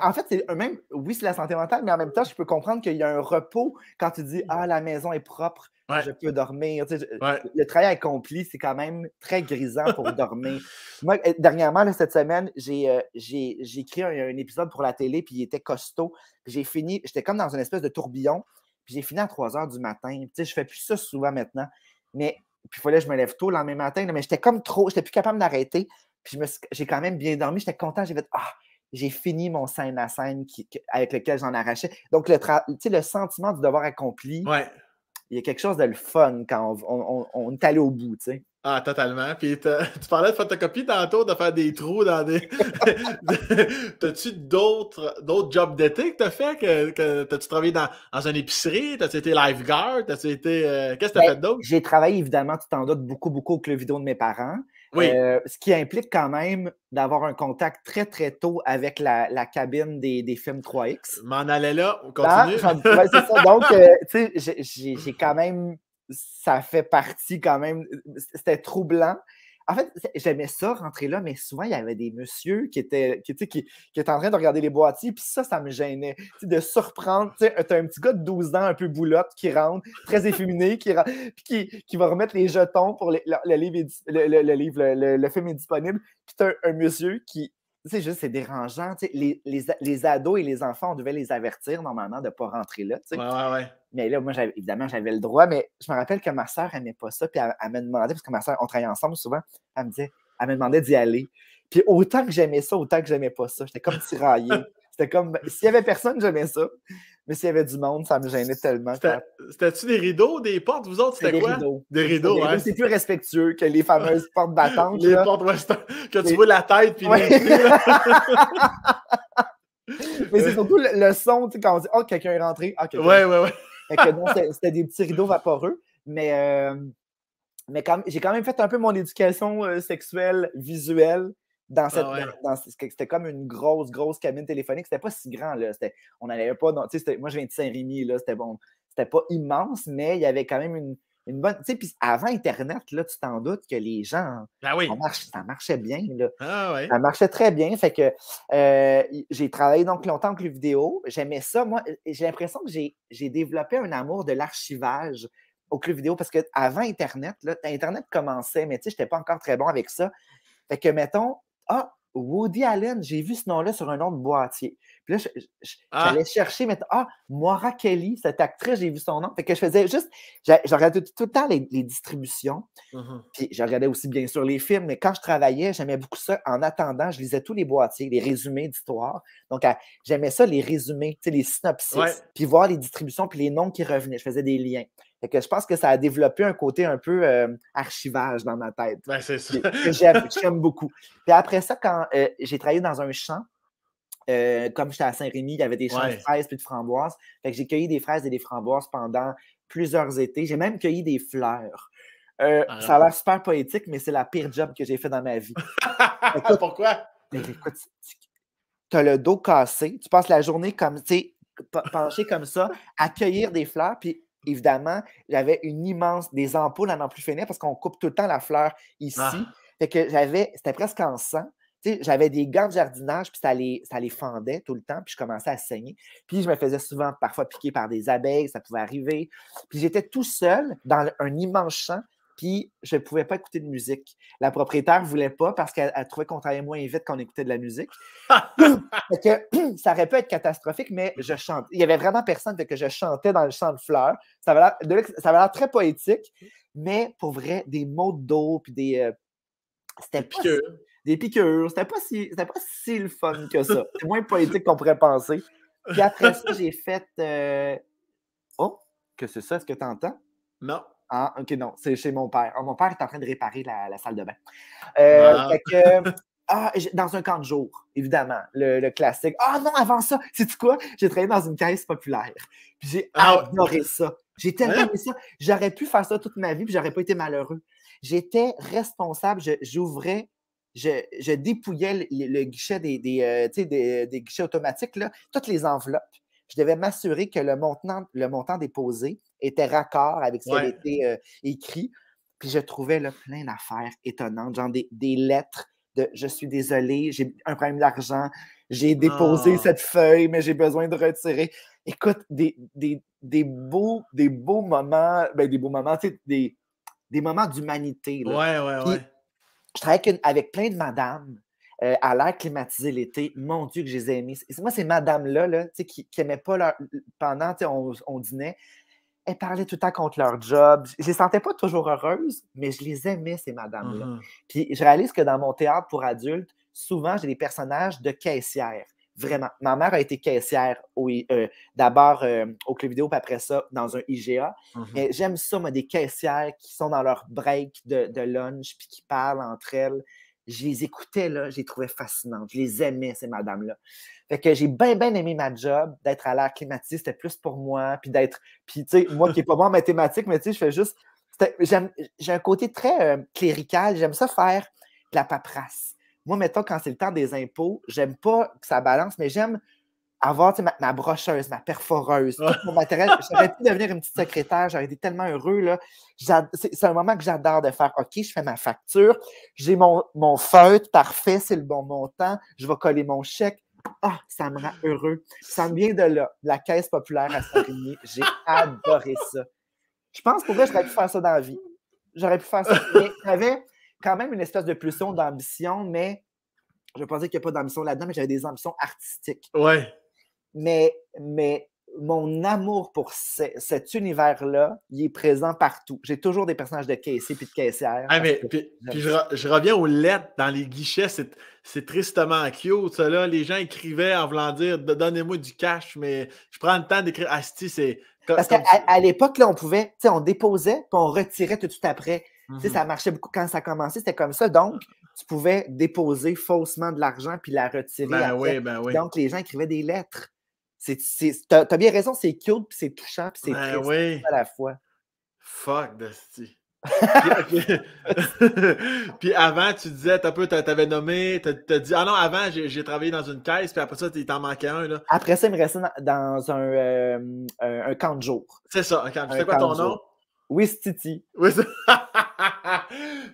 en fait, oui, c'est la santé mentale, mais en même temps, je peux comprendre qu'il y a un repos quand tu dis, la maison est propre. Ouais. je peux dormir. Tu sais, Ouais. le travail accompli, c'est quand même très grisant pour dormir. Moi, dernièrement, là, cette semaine, j'ai écrit un épisode pour la télé, puis il était costaud. J'ai fini, j'étais comme dans une espèce de tourbillon, puis j'ai fini à 3 heures du matin. Tu sais, je fais plus ça souvent maintenant, mais puis il fallait que je me lève tôt le lendemain matin, là, mais j'étais comme trop, j'étais plus capable d'arrêter. Puis j'ai quand même bien dormi, j'étais content, j'ai fait j'ai fini mon scène à scène avec lequel j'en arrachais. Donc, le sentiment du devoir accompli, Ouais. il y a quelque chose de le fun quand on est allé au bout, tu sais. Ah, totalement. Puis tu parlais de photocopie tantôt, de faire des trous dans des. T'as-tu d'autres jobs d'été que t'as fait? T'as-tu travaillé dans une épicerie? T'as-tu été lifeguard? T'as-tu été. Qu'est-ce que t'as fait d'autre? J'ai travaillé, évidemment, tu t'en doutes, beaucoup au club vidéo de mes parents. Oui. Ce qui implique quand même d'avoir un contact très, très tôt avec la cabine des films 3X. M'en allais là, on continue. Ouais, c'est ça. Donc, tu sais, j'ai quand même. Ça fait partie quand même. C'était troublant. En fait, j'aimais ça, rentrer là, mais souvent, il y avait des messieurs qui étaient en train de regarder les boîtiers, puis ça me gênait. Tu sais, de surprendre. Tu sais, t'as un petit gars de 12 ans, un peu boulotte, qui rentre, très efféminé, puis qui va remettre les jetons pour le film est disponible. Puis t'as un monsieur qui. Tu sais, juste, c'est dérangeant. Tu sais, les ados et les enfants, on devait les avertir normalement de ne pas rentrer là. Tu sais. Ouais. Mais là, moi, évidemment, j'avais le droit, mais je me rappelle que ma soeur n'aimait pas ça. Puis elle me demandait, parce que ma soeur, on travaillait ensemble souvent, elle me demandait d'y aller. Puis autant que j'aimais ça, autant que j'aimais pas ça. J'étais comme tiraillé. C'était comme, s'il y avait personne, j'aimais ça. Mais s'il y avait du monde, ça me gênait tellement. C'était-tu des rideaux, des portes? Vous autres, c'était quoi? Rideaux. Des rideaux, ouais. C'est plus respectueux que les fameuses portes battantes. Les portes western, que tu vois la tête puis les pieds. Mais c'est surtout le son, tu sais, quand on dit « Oh, quelqu'un est rentré. » Ouais. Fait que non, c'était des petits rideaux vaporeux. Mais j'ai quand même fait un peu mon éducation sexuelle visuelle dans cette. C'était comme une grosse cabine téléphonique. C'était pas si grand, là. On n'allait pas. Moi, je viens de Saint-Rémy, là. C'était pas immense, mais il y avait quand même une bonne. Tu sais, puis avant Internet, là, tu t'en doutes que les gens. Ça marchait bien, là. Ça marchait très bien. Fait que j'ai travaillé donc longtemps en club vidéo. J'aimais ça. Moi, j'ai l'impression que j'ai développé un amour de l'archivage au club vidéo parce qu'avant Internet, là, Internet commençait, mais tu sais, je n'étais pas encore très bon avec ça. Fait que, mettons, Woody Allen, j'ai vu ce nom-là sur un nom de boîtier. Puis là, j'allais chercher, Moira Kelly, cette actrice, j'ai vu son nom. Fait que je faisais juste, je regardais tout le temps les distributions. Puis je regardais aussi, bien sûr, les films, mais quand je travaillais, j'aimais beaucoup ça. En attendant, je lisais tous les boîtiers, les résumés d'histoire. Donc, j'aimais ça, les résumés, les synopsis, puis voir les distributions, puis les noms qui revenaient. Je faisais des liens. Fait que je pense que ça a développé un côté un peu archivage dans ma tête. Ben, c'est ça. Que j'aime beaucoup. Puis après ça, quand j'ai travaillé dans un champ, comme j'étais à Saint-Rémy, il y avait des champs de fraises puis de framboises. Fait que j'ai cueilli des fraises et des framboises pendant plusieurs étés. J'ai même cueilli des fleurs. Ça a l'air super poétique, mais c'est la pire job que j'ai fait dans ma vie. Écoute, pourquoi? Écoute, tu as le dos cassé, tu passes la journée comme, tu sais, penché comme ça, à cueillir des fleurs, puis évidemment, j'avais des ampoules à n'en plus finir parce qu'on coupe tout le temps la fleur ici. Fait que c'était presque en sang. Tu sais, j'avais des gants de jardinage, puis ça les fendait tout le temps, puis je commençais à saigner. Puis je me faisais souvent, parfois, piquer par des abeilles, ça pouvait arriver. Puis j'étais tout seul dans un immense champ, puis je ne pouvais pas écouter de musique. La propriétaire ne voulait pas parce qu'elle trouvait qu'on travaillait moins vite quand on écoutait de la musique. Fait que, ça aurait pu être catastrophique, mais je chantais. Il n'y avait vraiment personne, fait que je chantais dans le champ de fleurs. Ça avait l'air très poétique, mais pour vrai, des mots d'eau, puis c'était pas des piqûres. C'était pas si le fun que ça. C'est moins poétique qu'on pourrait penser. Puis après ça, j'ai fait... Oh, que c'est ça? Est-ce que tu entends? Non. Ah, OK, non, c'est chez mon père. Mon père est en train de réparer la salle de bain. Fait que, dans un camp de jour, évidemment, le classique. Ah non, avant ça, sais-tu quoi? J'ai travaillé dans une caisse populaire. Puis j'ai adoré ça. J'ai tellement aimé ça. J'aurais pu faire ça toute ma vie, puis j'aurais pas été malheureux. J'étais responsable, j'ouvrais, je dépouillais le guichet des guichets automatiques, là, toutes les enveloppes. Je devais m'assurer que le montant déposé était raccord avec ce qui avait été écrit. Puis je trouvais là, plein d'affaires étonnantes, genre des lettres de « Je suis désolé, j'ai un problème d'argent, j'ai déposé cette feuille, mais j'ai besoin de retirer. » Écoute, des des beaux moments, ben, des beaux moments, tu sais, des moments d'humanité. Là. Ouais, ouais, Puis, ouais. je travaille avec plein de madames à l'air climatisé l'été. Mon Dieu, que je les ai aimées. Moi, ces madames-là là, tu sais, qui n'aimaient pas leur. Pendant, tu sais, on dînait, elles parlaient tout le temps contre leur job. Je les sentais pas toujours heureuses, mais je les aimais, ces madames-là. Puis je réalise que dans mon théâtre pour adultes, souvent, j'ai des personnages de caissières. Vraiment. Ma mère a été caissière d'abord au Club Vidéo, puis après ça, dans un IGA. Mais j'aime ça, moi, des caissières qui sont dans leur break de lunch, puis qui parlent entre elles. Je les écoutais, là, je les trouvais fascinantes. Je les aimais, ces madames-là. Fait que j'ai bien, bien aimé ma job, d'être à l'air climatisé, c'était plus pour moi, puis d'être. Puis, tu sais, moi qui n'ai pas bon en mathématiques, mais tu sais, je fais juste. J'ai un côté très clérical, j'aime ça faire de la paperasse. Moi, mettons, quand c'est le temps des impôts, j'aime pas que ça balance, mais j'aime avoir ma brocheuse, ma perforeuse, tout mon matériel. J'aurais pu devenir une petite secrétaire, j'aurais été tellement heureux. Là. C'est un moment que j'adore de faire. OK, je fais ma facture, j'ai mon feutre, parfait, c'est le bon montant, je vais coller mon chèque. Ah, ça me rend heureux. Ça me vient de là, de la Caisse populaire à Saint-Rémy. J'ai adoré ça. Je pense pour vrai, j'aurais pu faire ça dans la vie. J'aurais pu faire ça. Mais j'avais quand même une espèce de pulsion d'ambition, mais je ne veux pas dire qu'il n'y a pas d'ambition là-dedans, mais j'avais des ambitions artistiques. Ouais. Mais mon amour pour cet univers-là, il est présent partout. J'ai toujours des personnages de caissiers puis de caissières. Ah, mais, puis je reviens aux lettres dans les guichets. C'est tristement cute, ça, là. Les gens écrivaient en voulant dire « Donnez-moi du cash », mais je prends le temps d'écrire « Asti, c'est... » Parce qu'à l'époque, là, on pouvait, tu sais, on déposait puis on retirait tout de suite après. Tu sais, ça marchait beaucoup quand ça commençait, c'était comme ça. Donc, tu pouvais déposer faussement de l'argent puis la retirer après. Ben oui. Donc, les gens écrivaient des lettres. T'as bien raison, c'est cute, puis c'est touchant, puis c'est triste à la fois. Fuck, Dusty. Puis avant, tu disais, t'avais nommé, t'as dit, ah non, avant, j'ai travaillé dans une caisse, puis après ça, il t'en manquait un, là. Après ça, il me restait dans un camp de jour. C'est ça, un camp de jour. C'est quoi ton nom? Wistiti.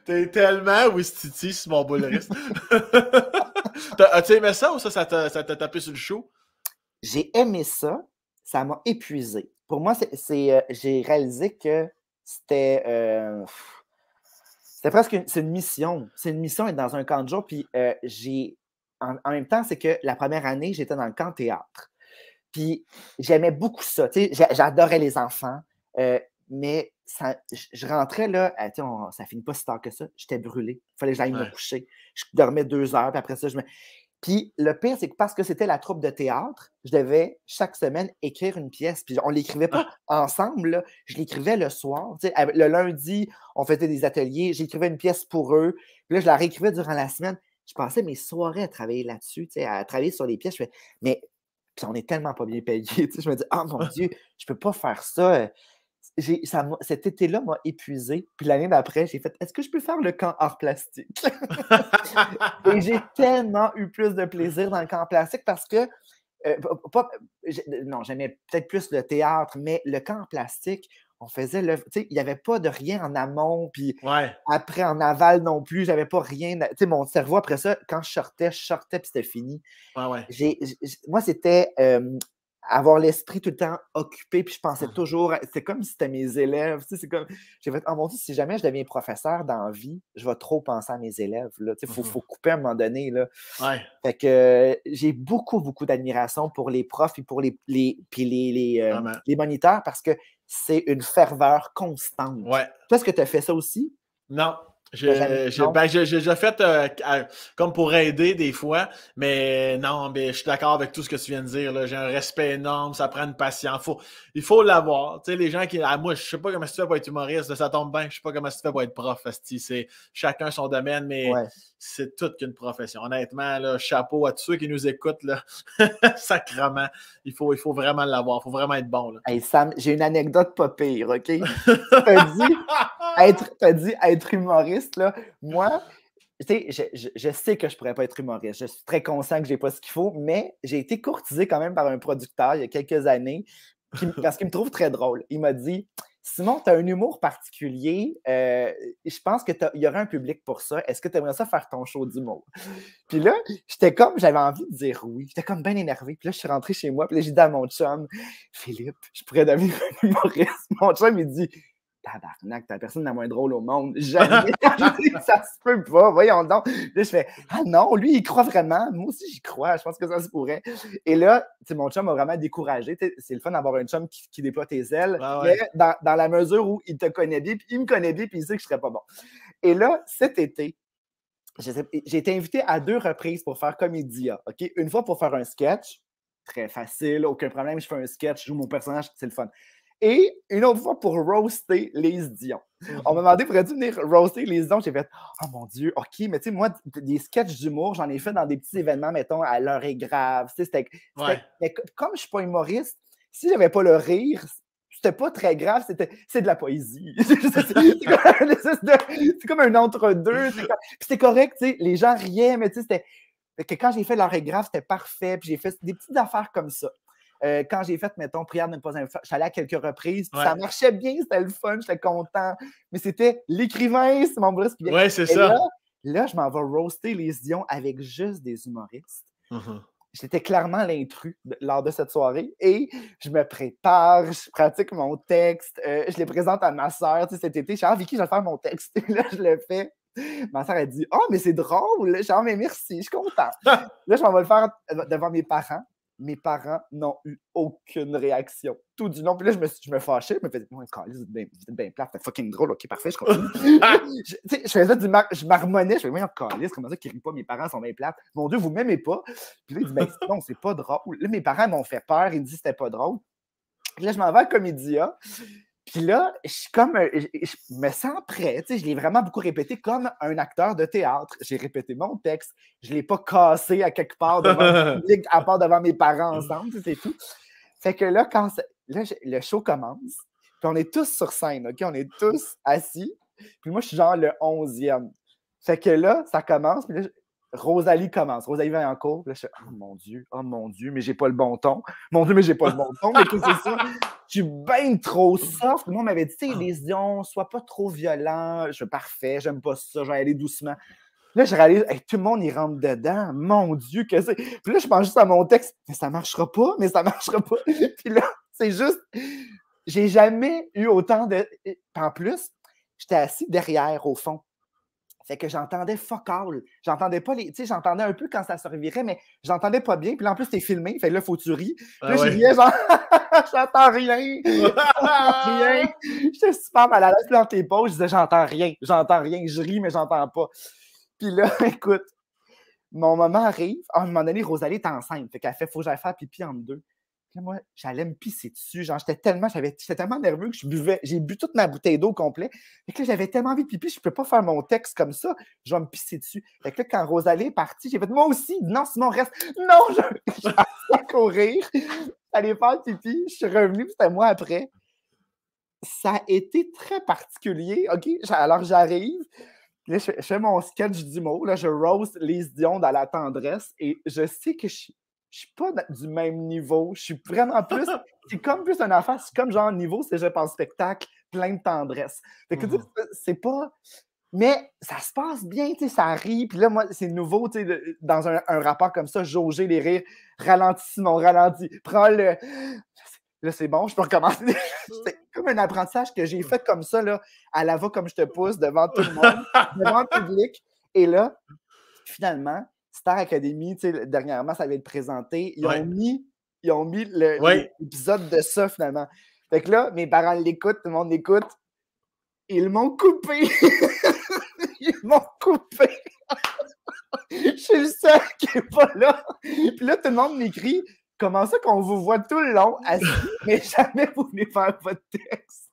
T'es tellement Wistiti sur mon boulevard. As-tu aimé ça ou ça t'a tapé sur le show? J'ai aimé ça. Ça m'a épuisé. Pour moi, j'ai réalisé que c'était presque une mission. C'est une mission d'être dans un camp de jour. Puis en même temps, c'est que la première année, j'étais dans le camp théâtre. Puis j'aimais beaucoup ça. J'adorais les enfants. Mais je rentrais là, ça finit pas si tard que ça. J'étais brûlé. Il fallait que j'aille me coucher. Je dormais 2 heures, puis après ça, Puis le pire, c'est que parce que c'était la troupe de théâtre, je devais chaque semaine écrire une pièce. Puis on ne l'écrivait pas ensemble, là. Je l'écrivais le soir. Le lundi, on faisait des ateliers, j'écrivais une pièce pour eux. Puis là, je la réécrivais durant la semaine. Je passais mes soirées à travailler là-dessus, à travailler sur les pièces. Mais puis on est tellement pas bien payé. Je me dis, oh mon Dieu, je peux pas faire ça. Cet été-là m'a épuisé. Puis l'année d'après, j'ai fait, est-ce que je peux faire le camp art plastique? Et j'ai tellement eu plus de plaisir dans le camp plastique parce que, non, j'aimais peut-être plus le théâtre, mais le camp plastique, on faisait l'œuvre. Il n'y avait pas de rien en amont, puis après en aval non plus, j'avais pas rien. Mon cerveau, après ça, quand je sortais, puis c'était fini. Moi, c'était avoir l'esprit tout le temps occupé, puis je pensais toujours, c'est comme si c'était mes élèves, c'est comme, j'ai fait, oh mon Dieu, si jamais je deviens professeur dans la vie, je vais trop penser à mes élèves, là, faut couper à un moment donné, là. Fait que j'ai beaucoup, beaucoup d'admiration pour les profs et pour les moniteurs, parce que c'est une ferveur constante. Toi, est-ce que tu as fait ça aussi? Non. J'ai déjà fait comme pour aider des fois, mais non, je suis d'accord avec tout ce que tu viens de dire. J'ai un respect énorme, ça prend une patience. Il faut l'avoir. Tu sais, les gens qui. Moi, je sais pas comment tu fais pour être humoriste, ça tombe bien, je sais pas comment tu fais pour être prof. C'est chacun son domaine, mais c'est toute qu'une profession. Honnêtement, là, chapeau à tous ceux qui nous écoutent, là. Sacrement. Il faut vraiment l'avoir, il faut vraiment être bon. Là. Hey Sam, j'ai une anecdote pas pire, OK? T'as dit être humoriste, là. Moi, tu sais, je sais que je pourrais pas être humoriste. Je suis très conscient que j'ai pas ce qu'il faut, mais j'ai été courtisé quand même par un producteur il y a quelques années parce qu'il me trouve très drôle. Il m'a dit, Simon, tu as un humour particulier. Je pense qu'il y aurait un public pour ça. Est-ce que tu aimerais ça faire ton show d'humour? Puis là, j'avais envie de dire oui. J'étais comme bien énervé. Puis là, je suis rentré chez moi. Puis là, j'ai dit à mon chum, Philippe, je pourrais devenir un humoriste. Mon chum, il dit, tabarnak, t'as la personne la moins drôle au monde. Jamais. Ça se peut pas. Voyons donc. Là, je fais, ah non, lui, il croit vraiment. Moi aussi, j'y crois. Je pense que ça se pourrait. Et là, mon chum m'a vraiment découragé. C'est le fun d'avoir un chum qui déploie tes ailes. Mais dans la mesure où il te connaît bien, puis il me connaît bien, puis il sait que je serais pas bon. Et là, cet été, j'ai été invité à 2 reprises pour faire Comédia. OK? Une fois pour faire un sketch. Très facile, aucun problème. Je fais un sketch, je joue mon personnage, c'est le fun. Et une autre fois pour roaster Lise Dion. On m'a demandé, pourrais-tu venir roaster Lise Dion? J'ai fait, oh mon Dieu, OK, mais tu sais, moi, des sketchs d'humour, j'en ai fait dans des petits événements, mettons, à l'heure est grave. Mais comme je ne suis pas humoriste, si j'avais pas le rire, c'était pas très grave, c'est de la poésie. C'est comme un entre-deux. Puis c'était correct, tu sais, les gens riaient, mais tu sais, c'était. Que quand j'ai fait l'heure est grave, c'était parfait. Puis j'ai fait des petites affaires comme ça. Quand j'ai fait, mettons, Prière de ne pas inviter, je suis allé à quelques reprises, ça marchait bien, c'était le fun, j'étais content, mais c'était l'écrivain, c'est mon Boris qui vient. Ouais, c'est ça. Là, je m'en vais roaster les Dion avec juste des humoristes. J'étais clairement l'intrus lors de cette soirée et je me prépare, je pratique mon texte, je les présente à ma soeur, tu sais, cet été, je suis ah, Vicky, je vais faire mon texte. Et là, je le fais. Ma soeur, elle dit, oh, mais c'est drôle. Je suis ah, mais merci, je suis content. Là, je m'en vais le faire devant mes parents. Mes parents n'ont eu aucune réaction. Tout du long. Puis là, je me fâchais. Je me faisais, moi, vous êtes bien plate, c'est fucking drôle. OK, parfait, je continue. je faisais je marmonnais. Je faisais, moi, calice, comment ça qu'ils rient pas? Mes parents sont bien plates. Mon Dieu, vous m'aimez pas. Puis là, il dit, ben non, c'est pas drôle. Là, mes parents m'ont fait peur. Ils me disent, c'était pas drôle. Puis là, je m'en vais à Comédia. Puis là, je me sens prêt. Tu sais, je l'ai vraiment beaucoup répété comme un acteur de théâtre. J'ai répété mon texte. Je ne l'ai pas cassé à quelque part devant le public, à part devant mes parents ensemble. Tu sais, c'est tout. Fait que là, le show commence, puis on est tous sur scène, OK? On est tous assis. Puis moi, je suis genre le 11e. Fait que là, ça commence. Puis là, Rosalie commence. Rosalie vient en cours. Puis là, je suis oh mon Dieu, mais j'ai pas le bon ton. Mon Dieu, mais j'ai pas le bon ton. Mais qu'est-ce que c'est ça? Je suis bien trop soft. Moi, on m'avait dit, tu sais, les Dion, sois pas trop violent. Je suis parfait, j'aime pas ça, je vais aller doucement. Là, je réalise, hey, tout le monde, il rentre dedans. Mon Dieu, que c'est. Puis là, je pense juste à mon texte, mais ça marchera pas, mais ça marchera pas. Puis là, c'est juste, j'ai jamais eu autant de. En plus, j'étais assis derrière, au fond. Fait que j'entendais fuck all. J'entendais pas les. Tu sais, j'entendais un peu quand ça se revirait, mais j'entendais pas bien. Puis là, en plus, t'es filmé. Fait que là, faut que tu ris. Puis là, je riais genre, j'entends rien. J'entends rien. J'étais super mal à l'aise. Puis dans tes pauses, je disais, j'entends rien. J'entends rien. Je ris, mais j'entends pas. Puis là, écoute, mon moment arrive. À un moment donné, Rosalie est enceinte. Fait qu'elle fait, faut que j'aille faire pipi entre deux. Puis là, moi, j'allais me pisser dessus. Genre, j'étais tellement nerveux que j'ai bu toute ma bouteille d'eau au complet. Fait que là, j'avais tellement envie de pipi, je ne peux pas faire mon texte comme ça. Je vais me pisser dessus. Fait que là, quand Rosalie est partie, j'ai fait, moi aussi, non, Simon, reste. Non, j'ai à courir. Aller faire pipi. Je suis revenu, puis c'était moi après. Ça a été très particulier. OK, alors j'arrive. Là, je fais mon sketch d'humour. Là, je roast les Dion dans la tendresse. Et je sais que je suis pas du même niveau. Je suis vraiment plus. C'est comme plus une affaire. C'est comme genre niveau cégep en spectacle, plein de tendresse. Fait que c'est pas. Mais ça se passe bien, tu sais, ça rit. Puis là, moi, c'est nouveau, tu sais, dans un rapport comme ça, jauger les rires. Ralentis, Simon, ralentis. Prends le. Là, c'est bon, je peux recommencer. C'est comme un apprentissage que j'ai fait comme ça, là, à la va comme je te pousse, devant tout le monde, devant le public. Et là, finalement, Star Academy, tu sais, dernièrement, ça avait été présenté. Ils ont mis l'épisode de ça, finalement. Fait que là, mes parents l'écoutent, tout le monde l'écoute. Ils m'ont coupé. Ils m'ont coupé. Je suis le seul qui n'est pas là. Puis là, tout le monde m'écrit. Comment ça qu'on vous voit tout le long assis, mais jamais vous voulez faire votre texte?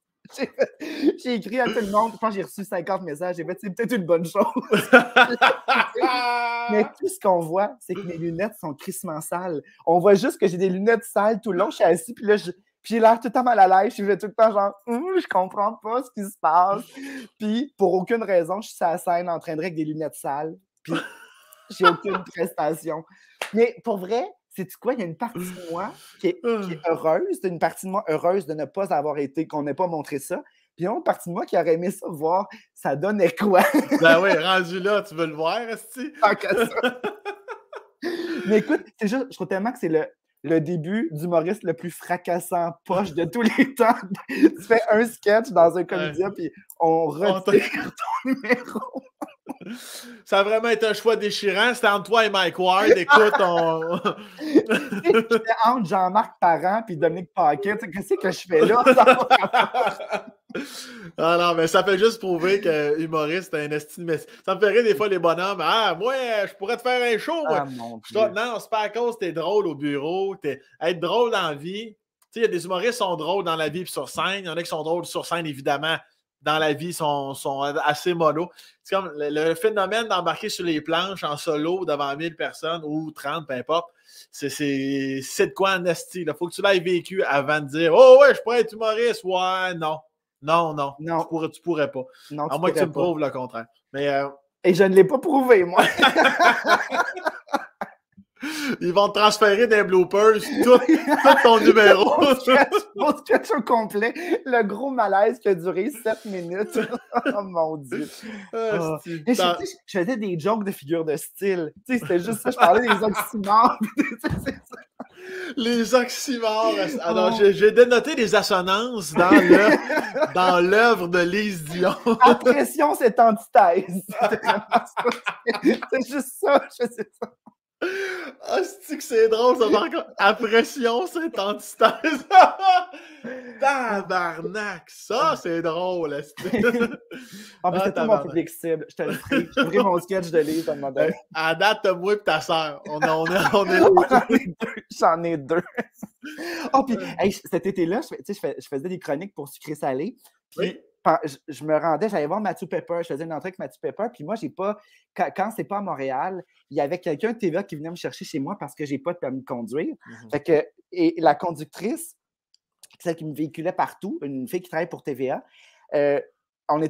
J'ai écrit à tout le monde, je pense que j'ai reçu 50 messages, j'ai fait, c'est peut-être une bonne chose. Mais tout ce qu'on voit, c'est que mes lunettes sont crissement sales. On voit juste que j'ai des lunettes sales tout le long, je suis assis, puis là, j'ai l'air tout le temps mal à l'aise, je fais tout le temps genre, je comprends pas ce qui se passe. Puis, pour aucune raison, je suis sur la scène en train de rire avec des lunettes sales, puis j'ai aucune prestation. Mais pour vrai, sais-tu quoi? Il y a une partie de moi qui est heureuse, une partie de moi heureuse de ne pas avoir été, qu'on n'ait pas montré ça. Puis il y a une autre partie de moi qui aurait aimé ça voir ça donnait quoi. Ben oui, rendu là, tu veux le voir, esti? Tant que ça. Mais écoute, c'est juste, je trouve tellement que c'est le début d'humoriste le plus fracassant poche de tous les temps. Tu fais un sketch dans un comédien, puis on retire ton numéro. Ça a vraiment été un choix déchirant. C'était entre toi et Mike Ward. Écoute, J'étais entre Jean-Marc Parent et Dominique Paquet. Qu'est-ce que je fais là? Ah non, mais ça fait juste prouver que humoriste, c'est un estime. Ça me fait rire des fois les bonhommes. Ah, moi, je pourrais te faire un show. Moi. Ah, mon Dieu. Non, c'est pas à cause que t'es drôle au bureau. Être drôle dans la vie. Tu sais, il y a des humoristes qui sont drôles dans la vie et sur scène. Il y en a qui sont drôles sur scène, évidemment. Dans la vie, sont assez mollo. C'est comme le phénomène d'embarquer sur les planches en solo devant 1000 personnes ou 30, peu importe. C'est de quoi en esti. Il faut que tu l'aies vécu avant de dire « Oh ouais, je pourrais être humoriste. » Ouais, non. Non. Tu pourrais pas. Non, à moins que tu me prouves le contraire. Mais, et je ne l'ai pas prouvé, moi. Ils vont te transférer des bloopers, tout ton numéro. Mon sketch au complet, le gros malaise qui a duré 7 minutes. Oh mon Dieu. Je faisais des jokes de figure de style. Tu sais, c'était juste ça, je parlais des oxymores. Les oxymores. Alors, j'ai dénoté des assonances dans l'œuvre de Lise Dion. Impression, c'est antithèse. C'est juste ça, je sais ça. Ah, c'est que c'est drôle, ça va encore. Impression, c'est antithèse. Tabarnak, ça, c'est drôle. En plus, c'est tout mon public cible. Je te le ferai. Je ferai mon sketch de Lise à un moment donné. À date, t'as moi et ta sœur. On est J'en ai deux. Oh, puis, hey, cet été-là, je faisais des chroniques pour Sucré Salé. Puis, je me rendais, j'allais voir Mathieu Pepper, je faisais une entrée avec Mathieu Pepper, puis moi, j'ai pas, quand c'est pas à Montréal, il y avait quelqu'un de TVA qui venait me chercher chez moi parce que j'ai pas de permis de conduire. Fait que, et la conductrice, celle qui me véhiculait partout, une fille qui travaille pour TVA, on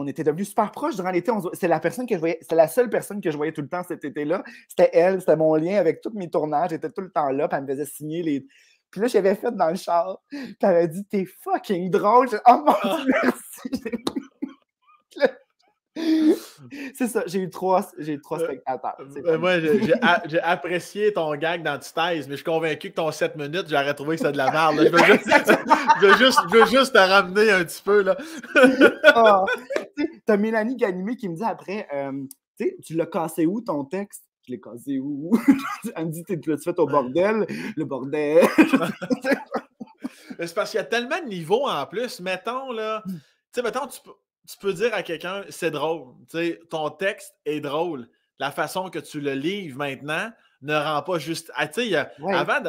était devenus super proches durant l'été. C'est la personne que je voyais, c'est la seule personne que je voyais tout le temps cet été-là. C'était elle, c'était mon lien avec tous mes tournages. J'étais tout le temps là, puis elle me faisait signer les. Puis là, j'avais fait dans le char. Puis elle m'a dit, t'es fucking drôle. Oh mon Dieu, merci. C'est ça, j'ai eu trois spectateurs. Moi, j'ai apprécié ton gag d'antithèse, mais je suis convaincu que ton 7 minutes, j'aurais trouvé que c'était de la merde. Je veux juste te ramener un petit peu. Là. T'as Mélanie Ganimé qui me dit après, tu l'as cassé où ton texte? Je l'ai cassé où? Elle me dit, tu l'as fait au bordel? Le bordel. C'est parce qu'il y a tellement de niveaux en plus. Mettons, là, mettons, tu peux dire à quelqu'un, c'est drôle. Ton texte est drôle. La façon que tu le livres maintenant ne rend pas juste. Avant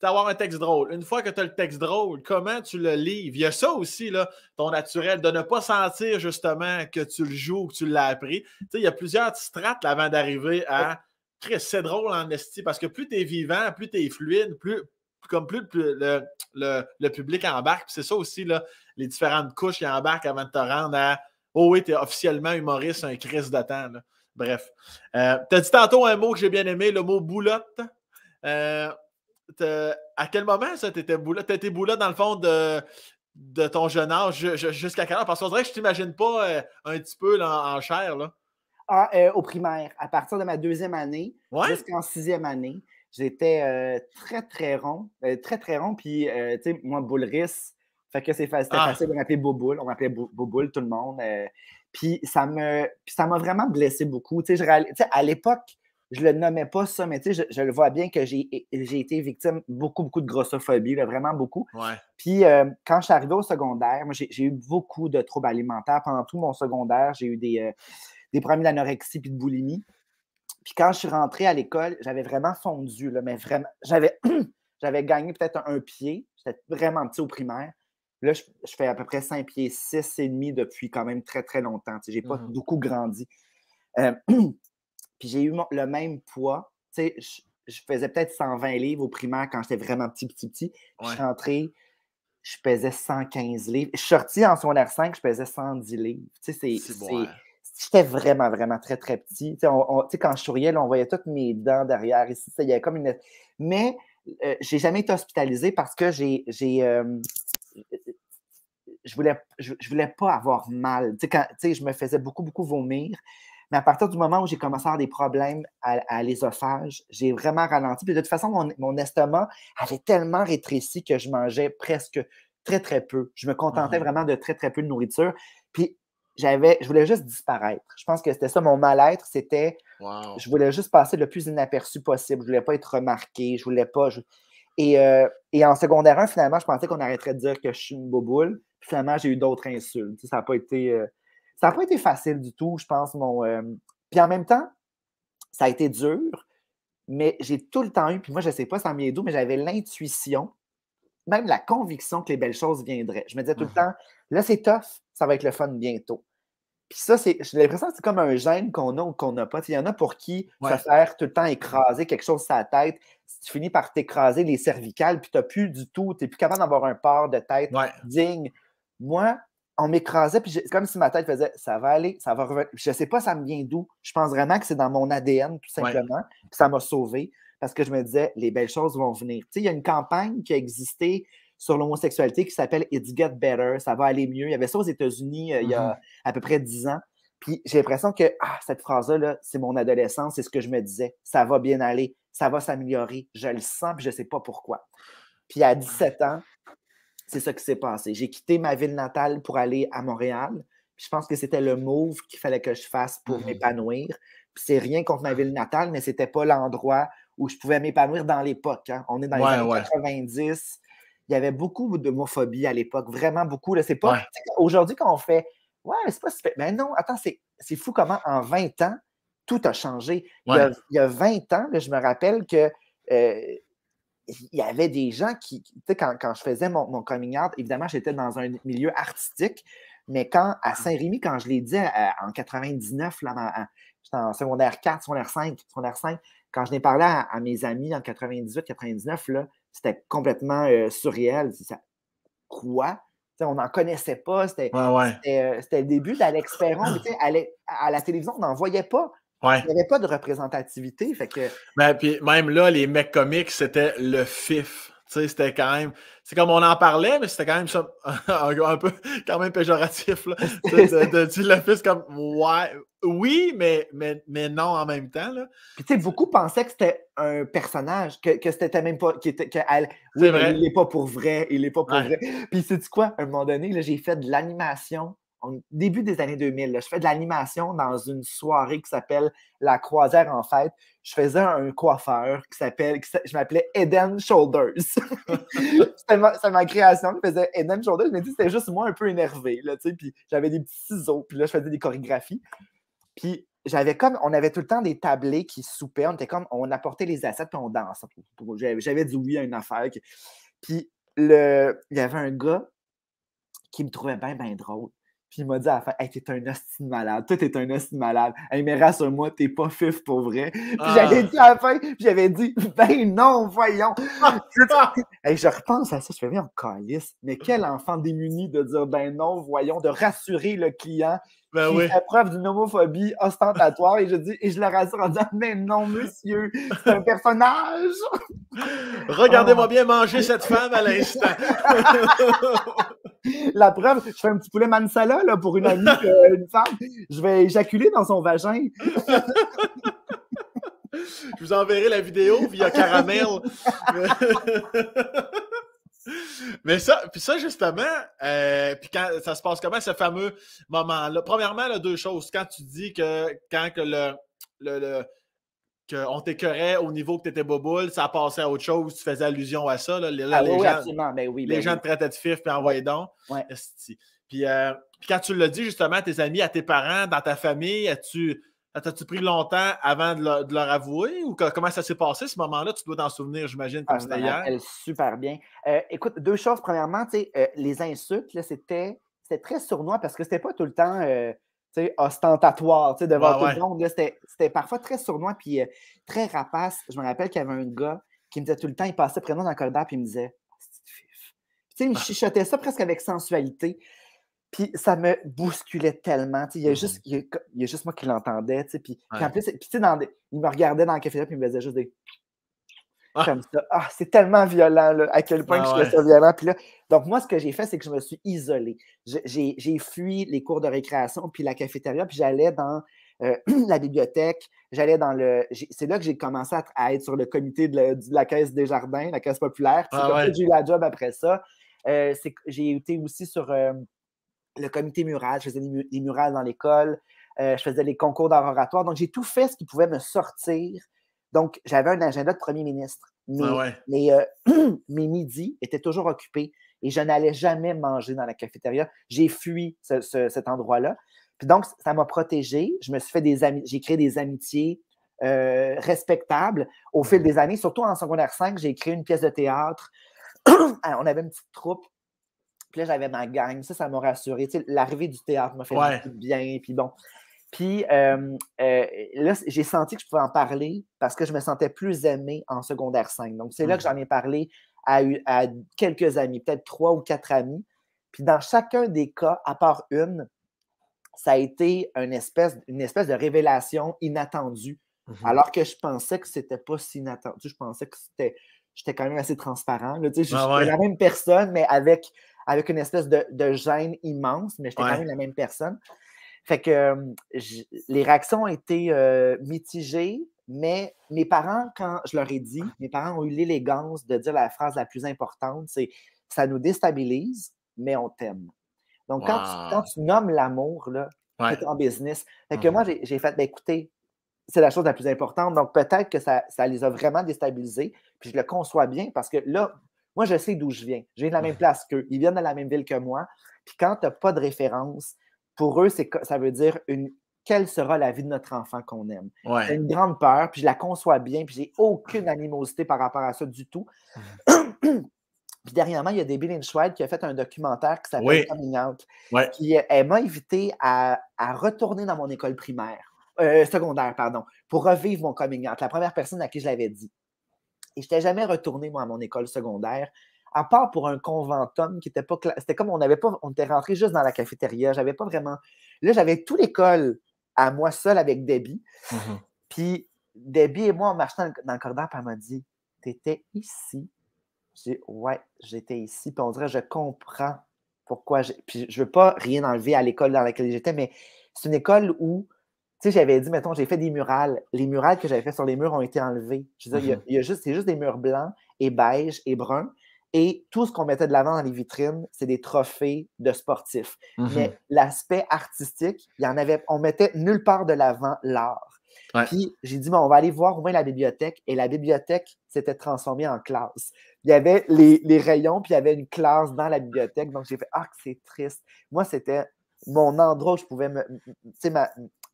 d'avoir un texte drôle, une fois que tu as le texte drôle, comment tu le livres? Il y a ça aussi, là, ton naturel, de ne pas sentir justement que tu le joues ou que tu l'as appris. Il y a plusieurs strates là, avant d'arriver à. Chris, c'est drôle en esti, parce que plus tu es vivant, plus tu es fluide, plus le public embarque. Puis c'est ça aussi, là, les différentes couches qui embarquent avant de te rendre à « Oh oui, tu es officiellement humoriste, un Christ de temps. » Bref. Tu as dit tantôt un mot que j'ai bien aimé, le mot « boulotte ». À quel moment ça, tu étais boulotte? Tu étais boulotte dans le fond de ton jeune âge jusqu'à quelle heure? Parce qu'on dirait que je t'imagine pas un petit peu là, en chair, là. Au primaire, à partir de ma 2e année jusqu'en 6e année, j'étais très, très rond. Très, très rond. Puis, tu sais, moi, Boulris, fait que c'était facile de m'appeler Boboule. On m'appelait Boboule, tout le monde. Puis, ça m'a vraiment blessé beaucoup. Tu sais, à l'époque, je le nommais pas ça, mais tu sais, je le vois bien que j'ai été victime beaucoup, beaucoup de grossophobie, là, vraiment beaucoup. Ouais. Puis, quand je suis arrivé au secondaire, moi, j'ai eu beaucoup de troubles alimentaires. Pendant tout mon secondaire, j'ai eu des problèmes d'anorexie puis de boulimie. Puis quand je suis rentré à l'école, j'avais vraiment fondu, là, mais vraiment, j'avais gagné peut-être un pied. J'étais vraiment petit au primaire. Là, je fais à peu près 5 pieds 6 et demi depuis quand même très, très longtemps. Je n'ai pas beaucoup grandi. Puis j'ai eu le même poids. Je faisais peut-être 120 livres au primaire quand j'étais vraiment petit. Puis je suis rentré, je pesais 115 livres. Je suis sorti en secondaire 5, je pesais 110 livres. j'étais vraiment, vraiment très, très petit. Tu sais, quand je souriais, là, on voyait toutes mes dents derrière ici. Il y avait comme une... Mais j'ai jamais été hospitalisé parce que je voulais pas avoir mal. Tu sais, je me faisais beaucoup, beaucoup vomir. Mais à partir du moment où j'ai commencé à avoir des problèmes à l'ésophage, j'ai vraiment ralenti. Puis de toute façon, mon estomac avait tellement rétréci que je mangeais presque très, très peu. Je me contentais vraiment de très, très peu de nourriture. Puis je voulais juste disparaître. Je pense que c'était ça mon mal-être. C'était, Wow. je voulais juste passer le plus inaperçu possible. Je voulais pas être remarqué. Je voulais pas. Et en secondaire 1, finalement, je pensais qu'on arrêterait de dire que je suis une boboule. Puis finalement, j'ai eu d'autres insultes. Ça n'a pas été facile du tout, je pense. Puis en même temps, ça a été dur, mais j'ai tout le temps eu, puis moi, je ne sais pas ça vient d'où, mais j'avais l'intuition, même la conviction que les belles choses viendraient. Je me disais tout le temps, là, c'est tough, ça va être le fun bientôt. Puis ça, j'ai l'impression que c'est comme un gène qu'on a ou qu'on n'a pas. Il y en a pour qui se faire tout le temps écraser quelque chose sur la tête, tu finis par t'écraser les cervicales, puis tu n'as plus du tout, tu n'es plus capable d'avoir un port de tête digne. Moi, on m'écrasait, puis c'est comme si ma tête faisait ça va aller, ça va revenir. Je ne sais pas, ça me vient d'où. Je pense vraiment que c'est dans mon ADN, tout simplement. Puis ça m'a sauvé parce que je me disais, les belles choses vont venir. Tu sais, il y a une campagne qui a existé sur l'homosexualité qui s'appelle It's Get Better, ça va aller mieux. Il y avait ça aux États-Unis il y a à peu près 10 ans. Puis j'ai l'impression que cette phrase-là, là, c'est mon adolescence, c'est ce que je me disais. Ça va bien aller, ça va s'améliorer. Je le sens, puis je ne sais pas pourquoi. Puis à 17 ans, c'est ça qui s'est passé. J'ai quitté ma ville natale pour aller à Montréal. Puis je pense que c'était le move qu'il fallait que je fasse pour m'épanouir. Puis c'est rien contre ma ville natale, mais ce n'était pas l'endroit où je pouvais m'épanouir dans l'époque. Hein. On est dans les années 90. Il y avait beaucoup d'homophobie à l'époque, vraiment beaucoup. Là, c'est pas aujourd'hui quand on fait c'est pas super. Mais non, attends, c'est fou comment en 20 ans, tout a changé. Il y a 20 ans, là, je me rappelle que il y avait des gens qui, tu sais, quand je faisais mon coming out, évidemment, j'étais dans un milieu artistique, mais à Saint-Rémy, quand je l'ai dit en 99, là, j'étais en secondaire 4, secondaire 5, quand je l'ai parlé à mes amis en 98-99, là, c'était complètement surréel. Quoi? T'sais, on n'en connaissait pas. C'était le début d'Alex Perron. Mais à la télévision, on n'en voyait pas. Il n'y avait pas de représentativité. Fait que... puis même là, les mecs comiques, c'était le fif. C'était quand même... C'est comme on en parlait, mais c'était quand même ça, un peu quand même péjoratif. Là, de dire le fif, comme oui, mais non en même temps. Là. Puis tu sais, beaucoup pensaient que c'était un personnage, que c'était même pas... oui, mais il n'est pas pour vrai. Il n'est pas pour vrai. Puis sais-tu quoi? À un moment donné, là, j'ai fait de l'animation au début des années 2000, là, je fais de l'animation dans une soirée qui s'appelle La Croisière en Fête. Je faisais un coiffeur je m'appelais Eden Shoulders. C'était ma création. Je faisais Eden Shoulders, mais c'était juste moi un peu énervé. Là, puis j'avais des petits ciseaux, puis là, je faisais des chorégraphies. Puis on avait tout le temps des tablés qui soupaient. On apportait les assiettes, puis on dansait. J'avais dit oui à une affaire. Puis il y avait un gars qui me trouvait bien, bien drôle. Puis il m'a dit à la fin, hey, t'es un hostie de malade. Toi, t'es un hostie de malade. Hey, mais rassure-moi, t'es pas fif pour vrai. Puis j'avais dit à la fin, puis j'avais dit, ben non, voyons. Hey, je repense à ça, je fais, mais on calisse. Mais quel enfant démuni de dire, ben non, voyons, de rassurer le client qui fait preuve d'une homophobie ostentatoire. Et je le rassure en disant, mais non, monsieur, c'est un personnage. Regardez-moi bien manger cette femme à l'instant. La preuve, je fais un petit poulet mansala là, pour une amie, une femme. Je vais éjaculer dans son vagin. Je vous enverrai la vidéo via Caramel. Mais ça justement, puis quand ça se passe comment, ce fameux moment-là? Premièrement, là, deux choses. Quand tu dis que qu'on t'écœurait au niveau que tu étais boboule, ça passait à autre chose, tu faisais allusion à ça. Là, oui, absolument. Ben oui, les gens te traitaient de fif, puis envoyaient donc. Ouais. Puis quand tu l'as dit justement à tes amis, à tes parents, dans ta famille, as-tu pris longtemps avant de leur avouer? Ou comment ça s'est passé ce moment-là? Tu dois t'en souvenir, j'imagine, comme c'était hier. Je me rappelle super bien. Écoute, deux choses. Premièrement, les insultes, là, c'était très sournois parce que c'était pas tout le temps... ostentatoire, devant tout le monde. Là, c'était parfois très sournois puis très rapace. Je me rappelle qu'il y avait un gars qui me disait tout le temps, il passait près de moi dans le corridor puis il me disait « c'est fif ». Il me chuchotait ça presque avec sensualité. Puis ça me bousculait tellement. Il y a Mhm. juste moi qui l'entendais. Puis en Ouais. plus, il me regardait dans le café puis il me faisait juste des Ah, comme ça. Ah, c'est tellement violent, là, à quel point que je ah trouvais ouais. ça violent. Puis là, donc, moi, ce que j'ai fait, c'est que je me suis isolé. J'ai fui les cours de récréation puis la cafétéria, puis j'allais dans la bibliothèque. C'est là que j'ai commencé à être sur le comité de la Caisse des Jardins, la Caisse populaire. Puis c'est Ah comme ça ouais. que j'ai eu la job après ça. J'ai été aussi sur le comité mural. Je faisais les murales dans l'école. Je faisais les concours d'art oratoire. Donc, j'ai tout fait ce qui pouvait me sortir. Donc, j'avais un agenda de premier ministre. Ah Mais, ouais. mais mes midis étaient toujours occupés et je n'allais jamais manger dans la cafétéria. J'ai fui cet endroit-là. Puis donc, ça m'a protégé. Je me suis fait des amis, j'ai créé des amitiés respectables au fil Mhm. des années. Surtout en secondaire 5, j'ai créé une pièce de théâtre. On avait une petite troupe. Puis là, j'avais ma gang. Ça m'a rassuré. Tu sais, l'arrivée du théâtre m'a fait Ouais. beaucoup de bien. Puis bon. Puis là, j'ai senti que je pouvais en parler parce que je me sentais plus aimée en secondaire 5. Donc, c'est là que Mhm. j'en ai parlé à quelques amis, peut-être 3 ou 4 amis. Puis dans chacun des cas, à part une, ça a été une espèce de révélation inattendue. Mhm. Alors que je pensais que c'était pas si inattendu. Je pensais que j'étais quand même assez transparent. Là, tu sais, Ah j'étais ouais. la même personne, mais avec une espèce de gêne immense, mais j'étais quand Ouais. même la même personne. Fait que les réactions ont été mitigées, mais mes parents, quand je leur ai dit, mes parents ont eu l'élégance de dire la phrase la plus importante, c'est ça nous déstabilise, mais on t'aime. Donc, quand Wow. tu nommes l'amour, là, tu Ouais. es en business. Fait que Mhm. moi, j'ai fait, ben, écoutez, c'est la chose la plus importante. Donc, peut-être que ça les a vraiment déstabilisés. Puis je le conçois bien parce que là, moi, je sais d'où je viens. Je viens de la même Mhm. place qu'eux. Ils viennent de la même ville que moi. Puis quand tu n'as pas de référence, pour eux, ça veut dire quelle sera la vie de notre enfant qu'on aime. C'est Ouais. une grande peur, puis je la conçois bien, puis j'ai aucune animosité par rapport à ça du tout. Mhm. Puis dernièrement, il y a Debbie Lynch White qui a fait un documentaire qui s'appelle Oui. Coming Out. Ouais. Puis elle m'a invité à retourner dans mon école primaire, secondaire, pardon, pour revivre mon coming out. La première personne à qui je l'avais dit. Et je n'étais jamais retourné, moi, à mon école secondaire, à part pour un conventum qui n'était pas clair. C'était comme on était rentré juste dans la cafétéria. J'avais pas vraiment. Là, j'avais toute l'école à moi seul avec Debbie. Mhm. Puis Debbie et moi, on marchait dans le corridor, puis elle m'a dit: T'étais ici. J'ai dit, ouais, j'étais ici. Puis on dirait, je comprends pourquoi. Puis je veux pas rien enlever à l'école dans laquelle j'étais, mais c'est une école où, tu sais, j'avais dit, mettons, j'ai fait des murales. Les murales que j'avais fait sur les murs ont été enlevés. Je veux dire, Mhm. c'est juste des murs blancs et beiges et bruns. Et tout ce qu'on mettait de l'avant dans les vitrines, c'est des trophées de sportifs. Mhm. Mais l'aspect artistique, on mettait nulle part de l'avant l'art. Ouais. Puis j'ai dit, bon, on va aller voir au moins la bibliothèque. Et la bibliothèque s'était transformée en classe. Il y avait les rayons, puis il y avait une classe dans la bibliothèque. Donc j'ai fait, ah, que c'est triste. Moi, c'était mon endroit où je pouvais tu sais,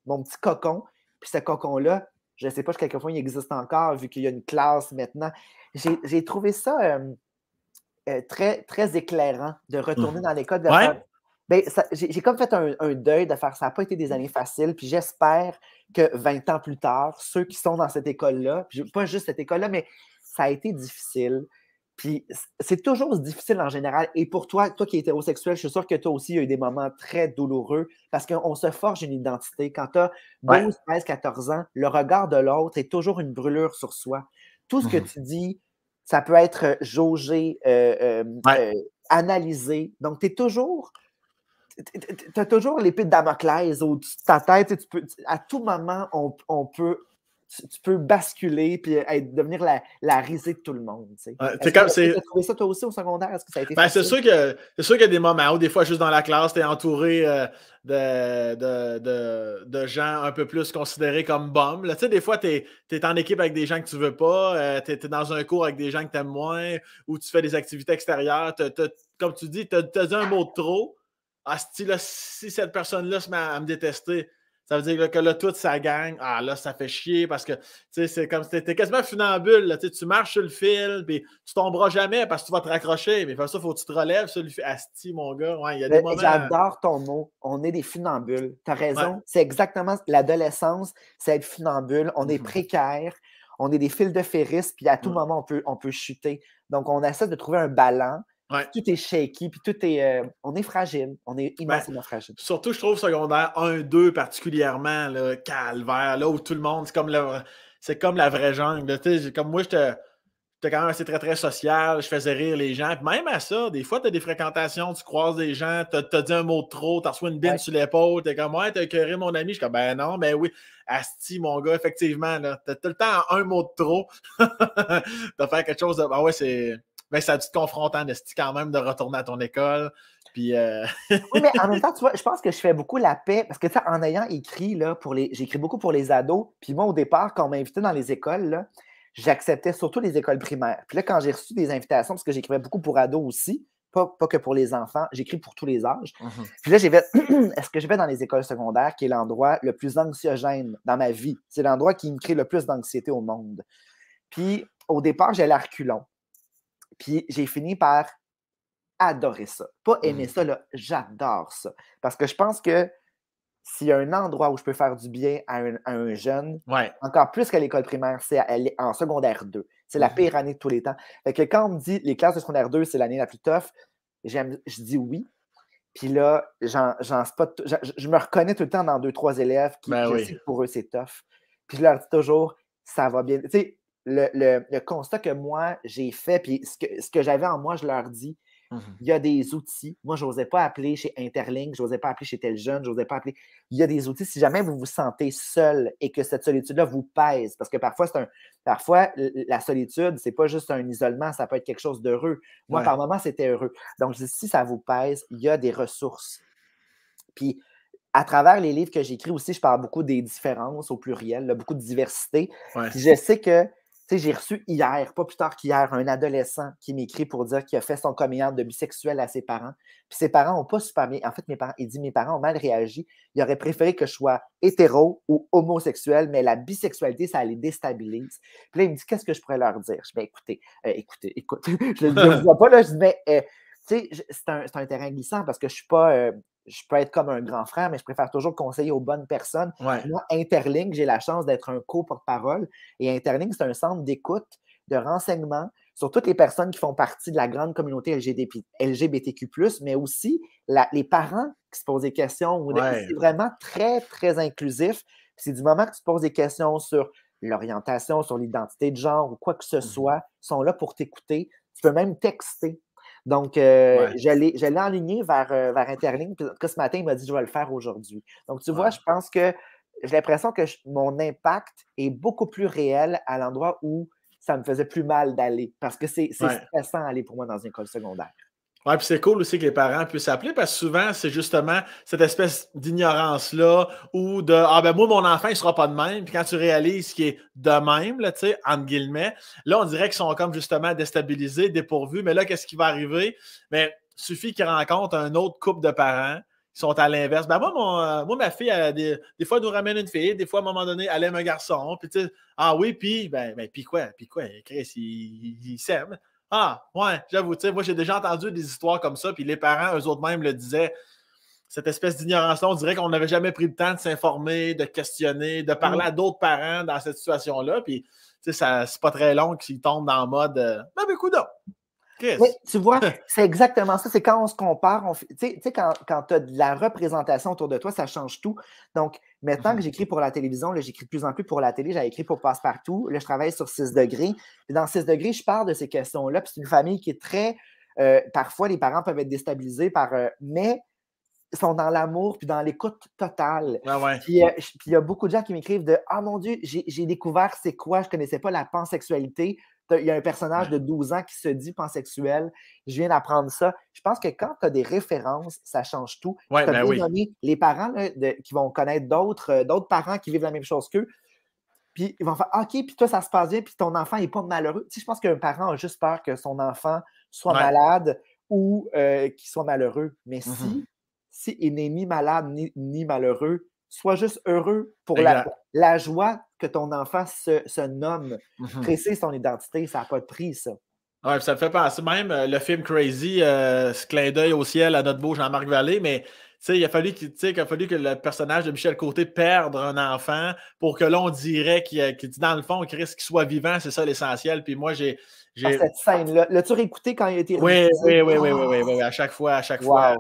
mon petit cocon. Puis ce cocon-là, je ne sais pas si quelquefois il existe encore, vu qu'il y a une classe maintenant. J'ai trouvé ça très, très éclairant de retourner Mhm. dans l'école, de faire. Ouais. Ben, j'ai comme fait un deuil de faire ça. Ça n'a pas été des années faciles. Puis j'espère que 20 ans plus tard, ceux qui sont dans cette école-là, puis pas juste cette école-là, mais ça a été difficile. Puis c'est toujours difficile en général. Et pour toi qui es hétérosexuel, je suis sûr que toi aussi, il y a eu des moments très douloureux parce qu'on se forge une identité. Quand tu as Ouais. 12, 13, 14 ans, le regard de l'autre est toujours une brûlure sur soi. Tout ce que Mhm. tu dis, ça peut être jaugé, Ouais. analysé. Donc, tu as toujours l'épée de Damoclès au-dessus de ta tête. À tout moment, tu peux basculer et devenir la risée de tout le monde. Tu sais. Ouais. Est-ce que tu as trouvé ça toi aussi au secondaire? Est-ce que ça a été Ben, facile? c'est sûr qu'il y a des moments où, des fois, juste dans la classe, tu es entouré de gens un peu plus considérés comme bums. Tu sais, des fois, tu es en équipe avec des gens que tu veux pas, tu es dans un cours avec des gens que tu aimes moins, ou tu fais des activités extérieures. Comme tu dis, tu as dit un mot de trop. Ah, si cette personne-là se met à me détester, ça veut dire que là, toute sa gang, ah là, ça fait chier parce que c'est comme si t'es quasiment funambule. Là, tu marches sur le fil, puis tu tomberas jamais parce que tu vas te raccrocher. Mais pour ça, il faut que tu te relèves sur le fil. Asti, mon gars, ouais, il y a des moments. J'adore ton mot. On est des funambules. Tu as Ouais. raison. C'est exactement l'adolescence, c'est être funambule. On est Mhm. précaire. On est des fils de ferris, puis à tout Ouais. moment, on peut chuter. Donc, on essaie de trouver un ballon Ouais. Tout est shaky, puis tout est. On est fragile. On est immensément fragile. Surtout, je trouve secondaire 1-2 particulièrement, là, calvaire, là où tout le monde, c'est comme la vraie jungle. Comme moi, j'étais quand même assez très, très social, je faisais rire les gens. Puis même à ça, des fois, tu as des fréquentations, tu croises des gens, tu as dit un mot de trop, tu reçois une bine sur l'épaule, tu es comme, ouais, t'as écœuré mon ami. Je suis comme, ben non, ben oui, asti, mon gars, effectivement, tu as tout le temps un mot de trop. Tu fait quelque chose de. Ah ouais, c'est. Ben, ça a dû te confronter en esti quand même de retourner à ton école. Puis. Oui, mais en même temps, tu vois, je pense que je fais beaucoup la paix parce que, tu sais, en ayant écrit, là, j'écris beaucoup pour les ados. Puis moi, au départ, quand on m'invitait dans les écoles, là, j'acceptais surtout les écoles primaires. Puis là, quand j'ai reçu des invitations, parce que j'écrivais beaucoup pour ados aussi, pas que pour les enfants, j'écris pour tous les âges. Puis là, j'ai fait, est-ce que je vais dans les écoles secondaires, qui est l'endroit le plus anxiogène dans ma vie? C'est l'endroit qui me crée le plus d'anxiété au monde. Puis au départ, j'allais à reculons. Puis j'ai fini par adorer ça. Pas aimer ça, là, j'adore ça. Parce que je pense que s'il y a un endroit où je peux faire du bien à un jeune, encore plus qu'à l'école primaire, c'est en secondaire 2. C'est la pire année de tous les temps. Fait que quand on me dit les classes de secondaire 2, c'est l'année la plus tough, je dis oui. Puis là, je me reconnais tout le temps dans 2-3 élèves qui, je sais que pour eux, c'est tough. Puis je leur dis toujours, ça va bien. Tu sais, le constat que moi, j'ai fait, puis ce que j'avais en moi, je leur dis, il y a des outils. Moi, je n'osais pas appeler chez Interlink, je n'osais pas appeler chez tel jeune, je n'osais pas appeler. Il y a des outils. Si jamais vous vous sentez seul et que cette solitude-là vous pèse, parce que parfois, la solitude, ce n'est pas juste un isolement, ça peut être quelque chose d'heureux. Moi, par moments, c'était heureux. Donc, je dis, si ça vous pèse, il y a des ressources. Puis, à travers les livres que j'écris aussi, je parle beaucoup des différences au pluriel, là, beaucoup de diversité. Puis je sais que j'ai reçu hier, pas plus tard qu'hier, un adolescent qui m'écrit pour dire qu'il a fait son coming out de bisexuel à ses parents. Puis ses parents n'ont pas super bien. En fait, mes parents ont mal réagi. Ils auraient préféré que je sois hétéro ou homosexuel, mais la bisexualité, ça les déstabilise. Puis là, il me dit, qu'est-ce que je pourrais leur dire? Je dis, écoute. Je ne vois pas, là. Je dis, mais c'est un terrain glissant parce que je suis pas. Je peux être comme un grand frère, mais je préfère toujours conseiller aux bonnes personnes. Moi, Interlink, j'ai la chance d'être un co-porte-parole. Et Interlink, c'est un centre d'écoute, de renseignement sur toutes les personnes qui font partie de la grande communauté LGBTQ+, mais aussi les parents qui se posent des questions. C'est vraiment très, très inclusif. C'est du moment que tu te poses des questions sur l'orientation, sur l'identité de genre ou quoi que ce soit, ils sont là pour t'écouter. Tu peux même texter. Donc, j'allais enligner vers Interlink. Puis, en tout cas, ce matin, il m'a dit, je vais le faire aujourd'hui. Donc, tu vois, je pense que j'ai l'impression que mon impact est beaucoup plus réel à l'endroit où ça me faisait plus mal d'aller. Parce que c'est stressant d'aller pour moi dans une école secondaire. Oui, puis c'est cool aussi que les parents puissent appeler parce que souvent, c'est justement cette espèce d'ignorance-là ou de ah ben moi, mon enfant, il ne sera pas de même. Puis quand tu réalises qu'il est de même, là, tu sais, entre guillemets, là, on dirait qu'ils sont comme justement déstabilisés, dépourvus. Mais là, qu'est-ce qui va arriver? Mais il suffit qu'ils rencontrent un autre couple de parents qui sont à l'inverse. Ben moi, ma fille, des fois, elle nous ramène une fille, des fois, à un moment donné, elle aime un garçon. Puis tu sais, ah oui, puis puis quoi? Puis quoi? Chris, il s'aime. Ah, ouais, j'avoue, tu sais, moi, j'ai déjà entendu des histoires comme ça, puis les parents, eux autres mêmes, le disaient, cette espèce d'ignorance-là, on dirait qu'on n'avait jamais pris le temps de s'informer, de questionner, de parler à d'autres parents dans cette situation-là, puis, tu sais, c'est pas très long qu'ils tombent dans le mode « Ben, coudonc! » Mais tu vois, c'est exactement ça. C'est quand on se compare, tu sais, quand tu as de la représentation autour de toi, ça change tout. Donc, maintenant que j'écris pour la télévision, là, j'écris de plus en plus pour la télé, j'avais écrit pour Passepartout. Là, je travaille sur 6 degrés. Puis dans 6 degrés, je parle de ces questions-là. Puis c'est une famille qui est très. Parfois, les parents peuvent être déstabilisés mais ils sont dans l'amour puis dans l'écoute totale. Puis il y a beaucoup de gens qui m'écrivent de ah mon Dieu, j'ai découvert c'est quoi, je ne connaissais pas la pansexualité. Il y a un personnage de 12 ans qui se dit pansexuel. Je viens d'apprendre ça. Je pense que quand tu as des références, ça change tout. Tu as bien nommé les parents là, qui vont connaître d'autres parents qui vivent la même chose qu'eux. Puis ils vont faire OK, puis toi, ça se passe bien, puis ton enfant n'est pas malheureux. Tu sais, je pense qu'un parent a juste peur que son enfant soit malade ou qu'il soit malheureux. Mais si il n'est ni malade ni malheureux, sois juste heureux pour la joie que ton enfant se nomme. Précise son identité, ça n'a pas de prix, ça. Oui, ça me fait penser même le film Crazy, ce clin d'œil au ciel à notre beau Jean-Marc Vallée, mais sais, qu'il a fallu que le personnage de Michel Côté perde un enfant pour que l'on dirait qu'il dit dans le fond, Chris, qu'il soit vivant, c'est ça l'essentiel. Puis moi, cette scène-là, l'as-tu réécouté quand il a été oui, rediffusé? oui, à chaque fois. Wow.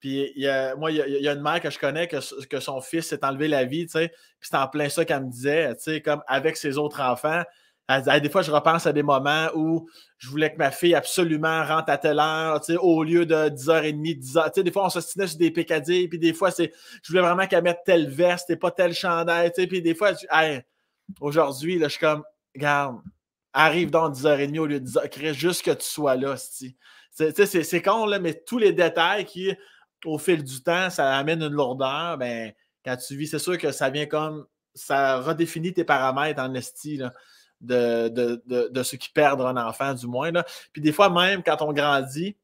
Puis il y a une mère que je connais que son fils s'est enlevé la vie, tu sais, puis c'est en plein ça qu'elle me disait, tu sais, comme avec ses autres enfants. Elle dit, des fois, je repense à des moments où je voulais que ma fille absolument rentre à telle heure, tu sais, au lieu de 10h30, 10h. Tu sais, des fois, on s'ostinait sur des picadilles, puis des fois, je voulais vraiment qu'elle mette telle veste et pas tel chandail, tu sais, puis des fois, hey, aujourd'hui, là, je suis comme, regarde, arrive donc 10h30 au lieu de 10h, crée juste que tu sois là, c'est con, là, mais tous les détails qui, au fil du temps, ça amène une lourdeur, ben, quand tu vis, c'est sûr que ça vient comme, ça redéfinit tes paramètres en esti, là, de ceux qui perdent un enfant, du moins, là. Puis des fois, même quand on grandit,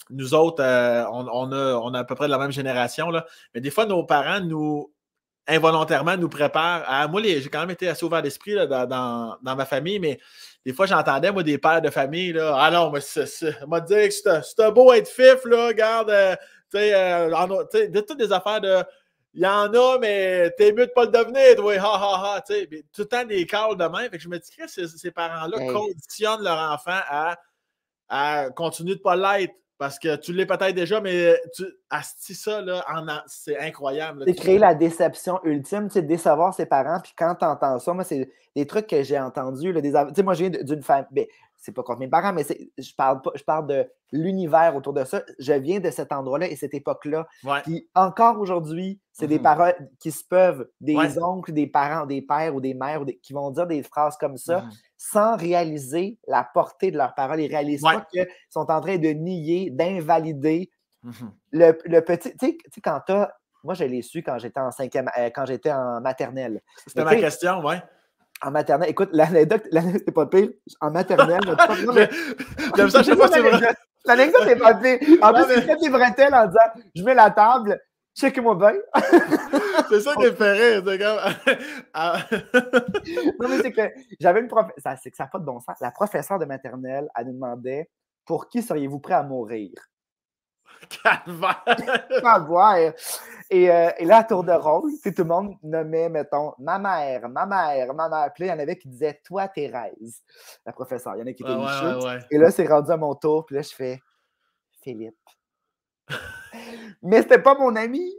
nous autres, on a à peu près de la même génération, là, mais des fois, nos parents involontairement nous préparent à... Moi, j'ai quand même été assez ouvert d'esprit là, dans ma famille, mais des fois, j'entendais, moi, des pères de famille, là, ah non, mais m'a dit que c'est beau être fif, là, regarde, tu sais, de toutes des affaires de... Il y en a, mais t'es mieux de pas le devenir, toi, ha, tu sais. Tout le temps des calls de même. Fait que je me dis que ces parents-là conditionnent leur enfant à continuer de pas l'être. Parce que tu l'es peut-être déjà, mais ça, là, c'est incroyable. C'est créer la déception ultime, tu sais, décevoir ses parents. Puis quand tu entends ça, moi, c'est des trucs que j'ai entendus. Tu sais, moi, je viens d'une famille. Ben, c'est pas contre mes parents, mais je parle de l'univers autour de ça. Je viens de cet endroit-là et cette époque-là. Ouais. Puis encore aujourd'hui, c'est des paroles qui se peuvent, des oncles, des parents, des pères ou des mères qui vont dire des phrases comme ça sans réaliser la portée de leurs paroles. Ils ne réalisent pas qu'ils sont en train de nier, d'invalider le petit. Tu sais, quand tu as. Moi, je l'ai su quand j'étais en quand j'étais en maternelle. C'était ma question, oui. En maternelle, écoute, l'anecdote, c'est pas pire. En maternelle, j'aime ça, je sais pas si l'anecdote est pas pire. En plus, il fait des bretelles en disant je mets la table, check-moi bien. C'est ça qui me fait rire. C'est non, mais c'est que j'avais une professeure. C'est que ça n'a pas de bon sens. La professeure de maternelle, elle nous demandait pour qui seriez-vous prêt à mourir? Calvaire! Et là, à tour de rôle, tout le monde nommait, mettons, ma mère. Puis là, il y en avait qui disaient toi, Thérèse, la professeure. Il y en a qui étaient lichés. Et là, c'est rendu à mon tour. Puis là, je fais Philippe. Mais c'était pas mon ami.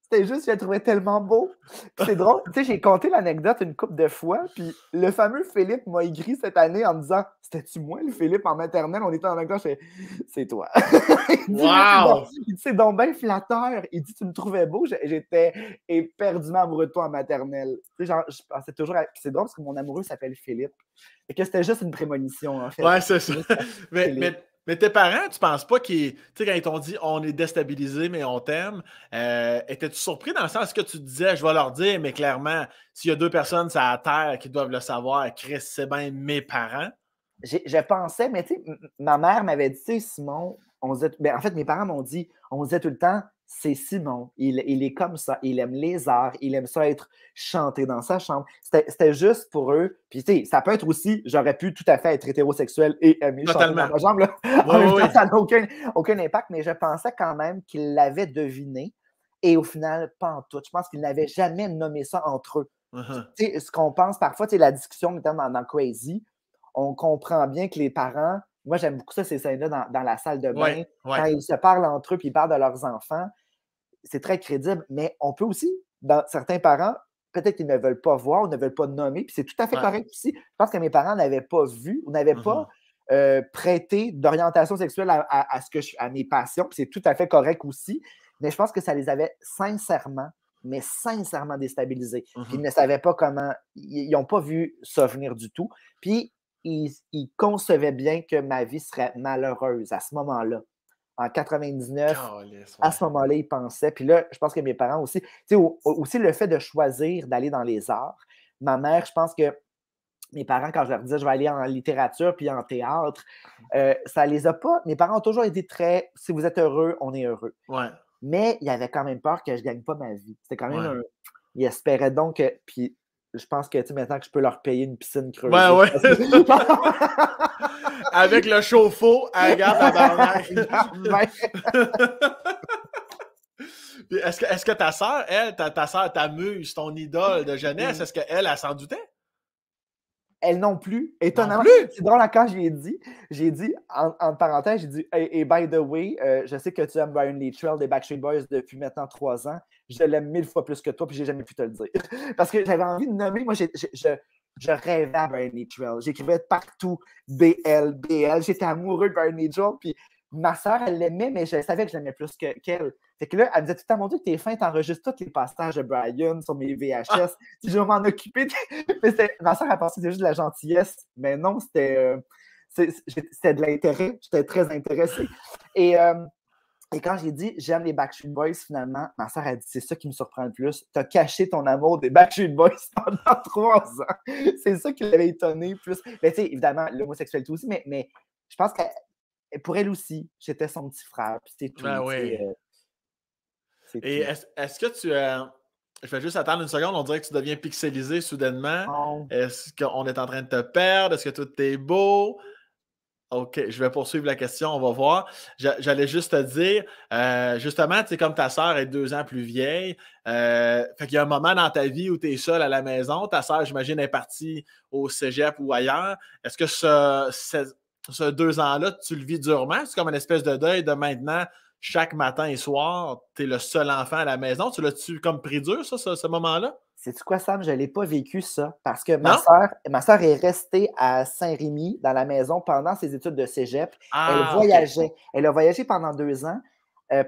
C'était juste, je le trouvais tellement beau. C'est drôle. Tu sais, j'ai conté l'anecdote une couple de fois. Puis le fameux Philippe m'a écrit cette année en me disant c'était-tu moi, le Philippe, en maternelle? On était en même temps. Je fais c'est toi. Il dit c'est donc bien flatteur. Il dit tu me trouvais beau. J'étais éperdument amoureux de toi en maternelle. Tu sais, genre, je pensais toujours. C'est drôle parce que mon amoureux s'appelle Philippe. Et que c'était juste une prémonition, en fait. Ouais, c'est ça. Mais tes parents, tu penses pas qu'ils, tu sais, quand ils t'ont dit on est déstabilisé, mais on t'aime, étais-tu surpris dans le sens que tu disais, je vais leur dire, mais clairement, s'il y a deux personnes sur la terre qui doivent le savoir, Chris, c'est bien mes parents? Je pensais, mais tu sais, ma mère m'avait dit, tu sais, Simon, en fait, mes parents m'ont dit, on disait tout le temps, c'est Simon, il est comme ça, il aime les arts, il aime ça être chanté dans sa chambre. C'était juste pour eux. Puis, tu sais, ça peut être aussi, j'aurais pu tout à fait être hétérosexuel et aimer chanter dans ma chambre. Là. En même temps, ça n'a aucun impact, mais je pensais quand même qu'ils l'avaient deviné. Et au final, pas en tout. Je pense qu'ils n'avaient jamais nommé ça entre eux. Tu sais, ce qu'on pense parfois, tu sais, la discussion, notamment dans Crazy, on comprend bien que les parents, moi j'aime beaucoup ça, ces scènes-là dans la salle de bain, quand ils se parlent entre eux puis ils parlent de leurs enfants, c'est très crédible, mais on peut aussi, dans certains parents, peut-être qu'ils ne veulent pas voir ou ne veulent pas nommer, puis c'est tout à fait correct aussi. Je pense que mes parents n'avaient pas vu ou n'avaient pas prêté d'orientation sexuelle à mes passions, puis c'est tout à fait correct aussi, mais je pense que ça les avait sincèrement déstabilisés. Puis ils ne savaient pas comment, ils n'ont pas vu ça venir du tout. Puis il concevait bien que ma vie serait malheureuse à ce moment-là. En 99, à ce moment-là, il pensait. Puis là, je pense que mes parents aussi, tu sais, aussi le fait de choisir d'aller dans les arts. Ma mère, je pense que mes parents, quand je leur disais je vais aller en littérature puis en théâtre, ça les a pas. Mes parents ont toujours été très, si vous êtes heureux, on est heureux. Ouais. Mais il avait quand même peur que je ne gagne pas ma vie. C'était quand même il espérait donc que. Puis je pense que maintenant que je peux leur payer une piscine creusée. Ouais. Avec le chauffe-eau, regarde la barnaque. Puis est-ce que ta sœur, elle, ta sœur, ta muse, ton idole de jeunesse, est-ce qu'elle, elle s'en doutait? Elle non plus, Non étonnamment. plus? C'est drôle, quand je lui ai dit, en parenthèse, j'ai dit, et by the way, je sais que tu aimes Brian Littrell des Backstreet Boys depuis maintenant 3 ans. Je l'aime 1000 fois plus que toi, puis j'ai jamais pu te le dire. Parce que j'avais envie de nommer, moi, je rêvais à Brian Littrell. J'écrivais partout BL, BL. J'étais amoureux de Brian Littrell, puis ma soeur, elle l'aimait, mais je savais que je l'aimais plus qu'elle. Fait que là, elle me disait tout le temps, mon Dieu, que t'es fin, t'enregistres tous les passages de Brian sur mes VHS. Si je vais m'en occuper. Mais ma soeur, elle pensait que c'était juste de la gentillesse. Mais non, c'était de l'intérêt. J'étais très intéressé. Et quand j'ai dit j'aime les Backstreet Boys, finalement, ma soeur a dit c'est ça qui me surprend le plus. T'as caché ton amour des Backstreet Boys pendant 3 ans. C'est ça qui l'avait étonné plus. Mais tu sais, évidemment, l'homosexualité aussi, mais je pense que pour elle aussi, j'étais son petit frère. Puis c'est tout. Ben oui. Et est-ce que tu. Je vais juste attendre une seconde. On dirait que tu deviens pixelisé soudainement. Oh. Est-ce qu'on est en train de te perdre? Est-ce que tout est beau? OK, je vais poursuivre la question. On va voir. J'allais juste te dire, justement, tu sais, comme ta sœur est 2 ans plus vieille, fait qu'il y a un moment dans ta vie où tu es seul à la maison. Ta sœur, j'imagine, est partie au cégep ou ailleurs. Est-ce que ce 2 ans-là, tu le vis durement? C'est comme une espèce de deuil de maintenant, chaque matin et soir, tu es le seul enfant à la maison. Tu l'as-tu comme pris dur, ça, ce moment-là? Sais-tu quoi, Sam? Je ne l'ai pas vécu, ça, parce que Non? ma sœur est restée à Saint-Rémy, dans la maison, pendant ses études de cégep. Elle Ah, voyageait. OK. Elle a voyagé pendant 2 ans,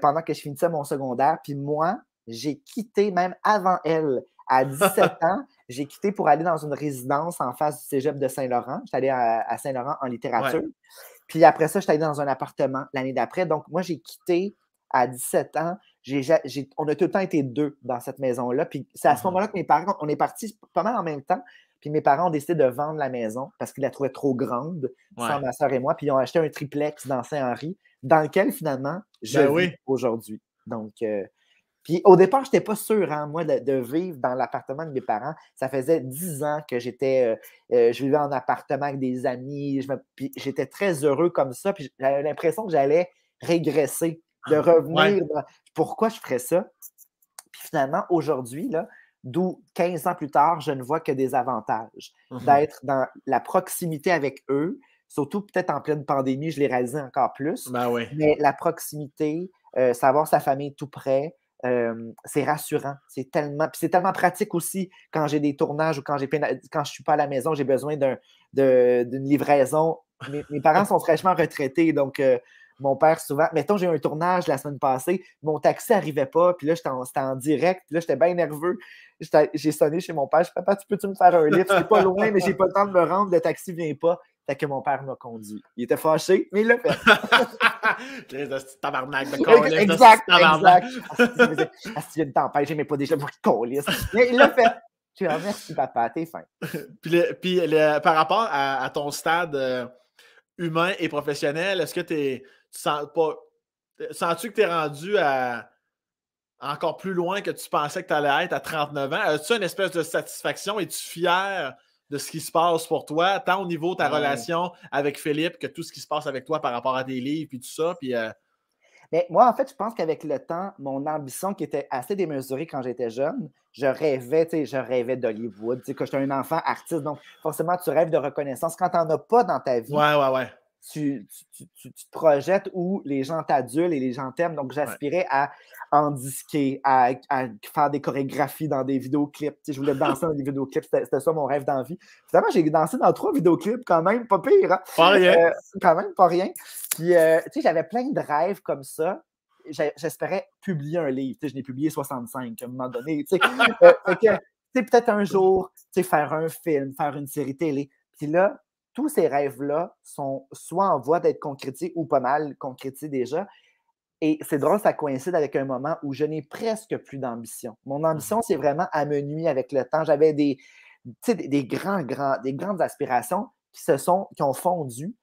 pendant que je finissais mon secondaire. Puis moi, j'ai quitté, même avant elle, à 17 ans, j'ai quitté pour aller dans une résidence en face du cégep de Saint-Laurent. J'étais allé à Saint-Laurent en littérature. Ouais. Puis après ça, j'étais allé dans un appartement l'année d'après. Donc, moi, j'ai quitté à 17 ans. On a tout le temps été 2 dans cette maison-là. Puis c'est à ce moment-là que mes parents, on est partis pas mal en même temps. Puis mes parents ont décidé de vendre la maison parce qu'ils la trouvaient trop grande, sans ma soeur et moi. Puis ils ont acheté un triplex dans Saint-Henri, dans lequel finalement je vis aujourd'hui. Donc, puis au départ, je n'étais pas sûr, moi, de vivre dans l'appartement de mes parents. Ça faisait 10 ans que je vivais en appartement avec des amis. Puis j'étais très heureux comme ça. Puis j'avais l'impression que j'allais régresser, de revenir. Pourquoi je ferais ça? Puis finalement, aujourd'hui, d'où 15 ans plus tard, je ne vois que des avantages d'être dans la proximité avec eux. Surtout peut-être en pleine pandémie, je l'ai réalisé encore plus. Ben oui. Mais la proximité, savoir sa famille tout près, c'est rassurant. C'est tellement pratique aussi quand j'ai des tournages ou quand je ne suis pas à la maison, j'ai besoin d'une livraison. Mes parents sont fraîchement retraités, donc mon père, souvent, mettons, j'ai eu un tournage la semaine passée, mon taxi n'arrivait pas, puis là, c'était en direct, puis là, j'étais bien nerveux. J'ai sonné chez mon père, je dis, papa, peux-tu me faire un lift? C'est pas loin, mais j'ai pas le temps de me rendre, le taxi vient pas. Fait que mon père m'a conduit. Il était fâché, mais il l'a fait. Tabarnak de colis. Exact. Si y a une tempête, j'aimais pas déjà pour colis. Mais il l'a fait. Je dis, merci, papa, t'es fin. Puis par rapport à ton stade humain et professionnel, est-ce que sens-tu que tu es rendu à encore plus loin que tu pensais que tu allais être à 39 ans? As-tu une espèce de satisfaction? Es-tu fier de ce qui se passe pour toi, tant au niveau de ta relation avec Philippe que tout ce qui se passe avec toi par rapport à tes livres et tout ça? Puis, Mais moi, en fait, je pense qu'avec le temps, mon ambition qui était assez démesurée quand j'étais jeune, je rêvais d'Hollywood. Que j'étais un enfant artiste, donc forcément, tu rêves de reconnaissance. Quand tu n'en as pas dans ta vie, tu te projettes où les gens t'adulent et les gens t'aiment. Donc, j'aspirais à en disquer, à faire des chorégraphies dans des vidéoclips. Je voulais danser dans des vidéoclips. C'était ça mon rêve d'envie. Finalement, j'ai dansé dans 3 vidéoclips quand même, pas pire. Hein? Pas rien. Quand même, pas rien. Puis, j'avais plein de rêves comme ça. J'espérais publier un livre. Je n'ai publié 65 à un moment donné. Peut-être un jour, faire un film, faire une série télé. Puis là, tous ces rêves-là sont soit en voie d'être concrétisés ou pas mal concrétisés déjà. Et c'est drôle, ça coïncide avec un moment où je n'ai presque plus d'ambition. Mon ambition, c'est vraiment amenuie avec le temps. J'avais des grandes aspirations qui ont fondu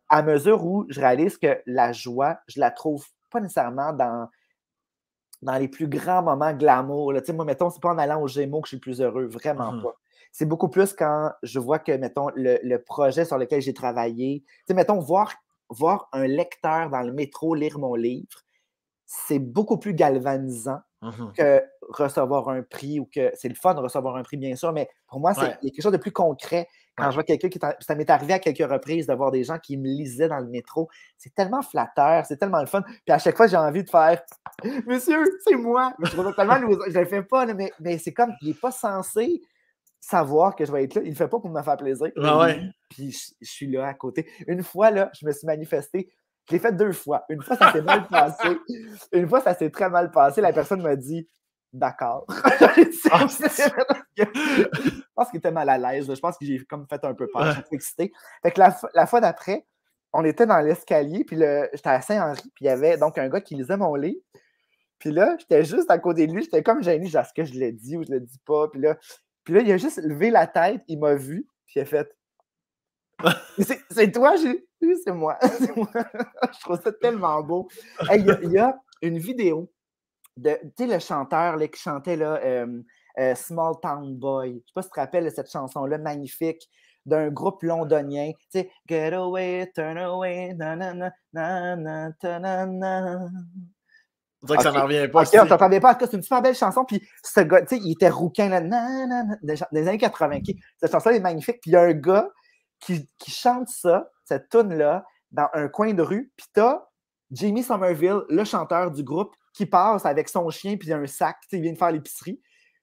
à mesure où je réalise que la joie, je la trouve pas nécessairement dans les plus grands moments glamour. Là. Moi, mettons, c'est pas en allant aux Gémeaux que je suis le plus heureux, vraiment pas. C'est beaucoup plus quand je vois que, mettons, le projet sur lequel j'ai travaillé, mettons, voir un lecteur dans le métro lire mon livre, c'est beaucoup plus galvanisant que recevoir un prix ou que c'est le fun de recevoir un prix, bien sûr, mais pour moi, il y a quelque chose de plus concret quand je vois quelqu'un qui. Ça m'est arrivé à quelques reprises de voir des gens qui me lisaient dans le métro. C'est tellement flatteur, c'est tellement le fun. Puis à chaque fois, j'ai envie de faire Monsieur, c'est moi. Je trouve ça tellement loser. Je le fais pas, là, mais c'est comme il n'est pas censé savoir que je vais être là. Il ne le fait pas pour me faire plaisir. Puis je suis là à côté. Une fois, là, je me suis manifesté. Je l'ai fait 2 fois. Une fois, ça s'est mal passé. Une fois, ça s'est très mal passé. La personne m'a dit d'accord. Je pense qu'il était mal à l'aise. Je pense que j'ai comme fait un peu peur. J'étais excité. Fait que la fois d'après, on était dans l'escalier, puis j'étais à Saint-Henri, puis il y avait donc un gars qui lisait mon livre. Puis là, j'étais juste à côté de lui, j'étais comme gêné, genre, est-ce que je l'ai dit ou je le dis pas? Puis là, il a juste levé la tête, il m'a vu, puis il a fait c'est toi? Oui, c'est moi. C'est moi. Je trouve ça tellement beau. Hey, il y a une vidéo de, tu sais, le chanteur là, qui chantait là, Small Town Boy. Je ne sais pas si tu te rappelles de cette chanson-là magnifique d'un groupe londonien. Tu sais, Get away, turn away, na na na na na na na. On dirait que ça n'en revient pas. OK, on ne t'entendait pas. En tout cas, c'est une super belle chanson. Puis ce gars, tu sais, il était rouquin là, des années 80. Cette chanson est magnifique. Puis il y a un gars qui chante ça, cette tune-là, dans un coin de rue. Puis t'as Jamie Somerville, le chanteur du groupe, qui passe avec son chien puis un sac. Tu sais, il vient de faire l'épicerie.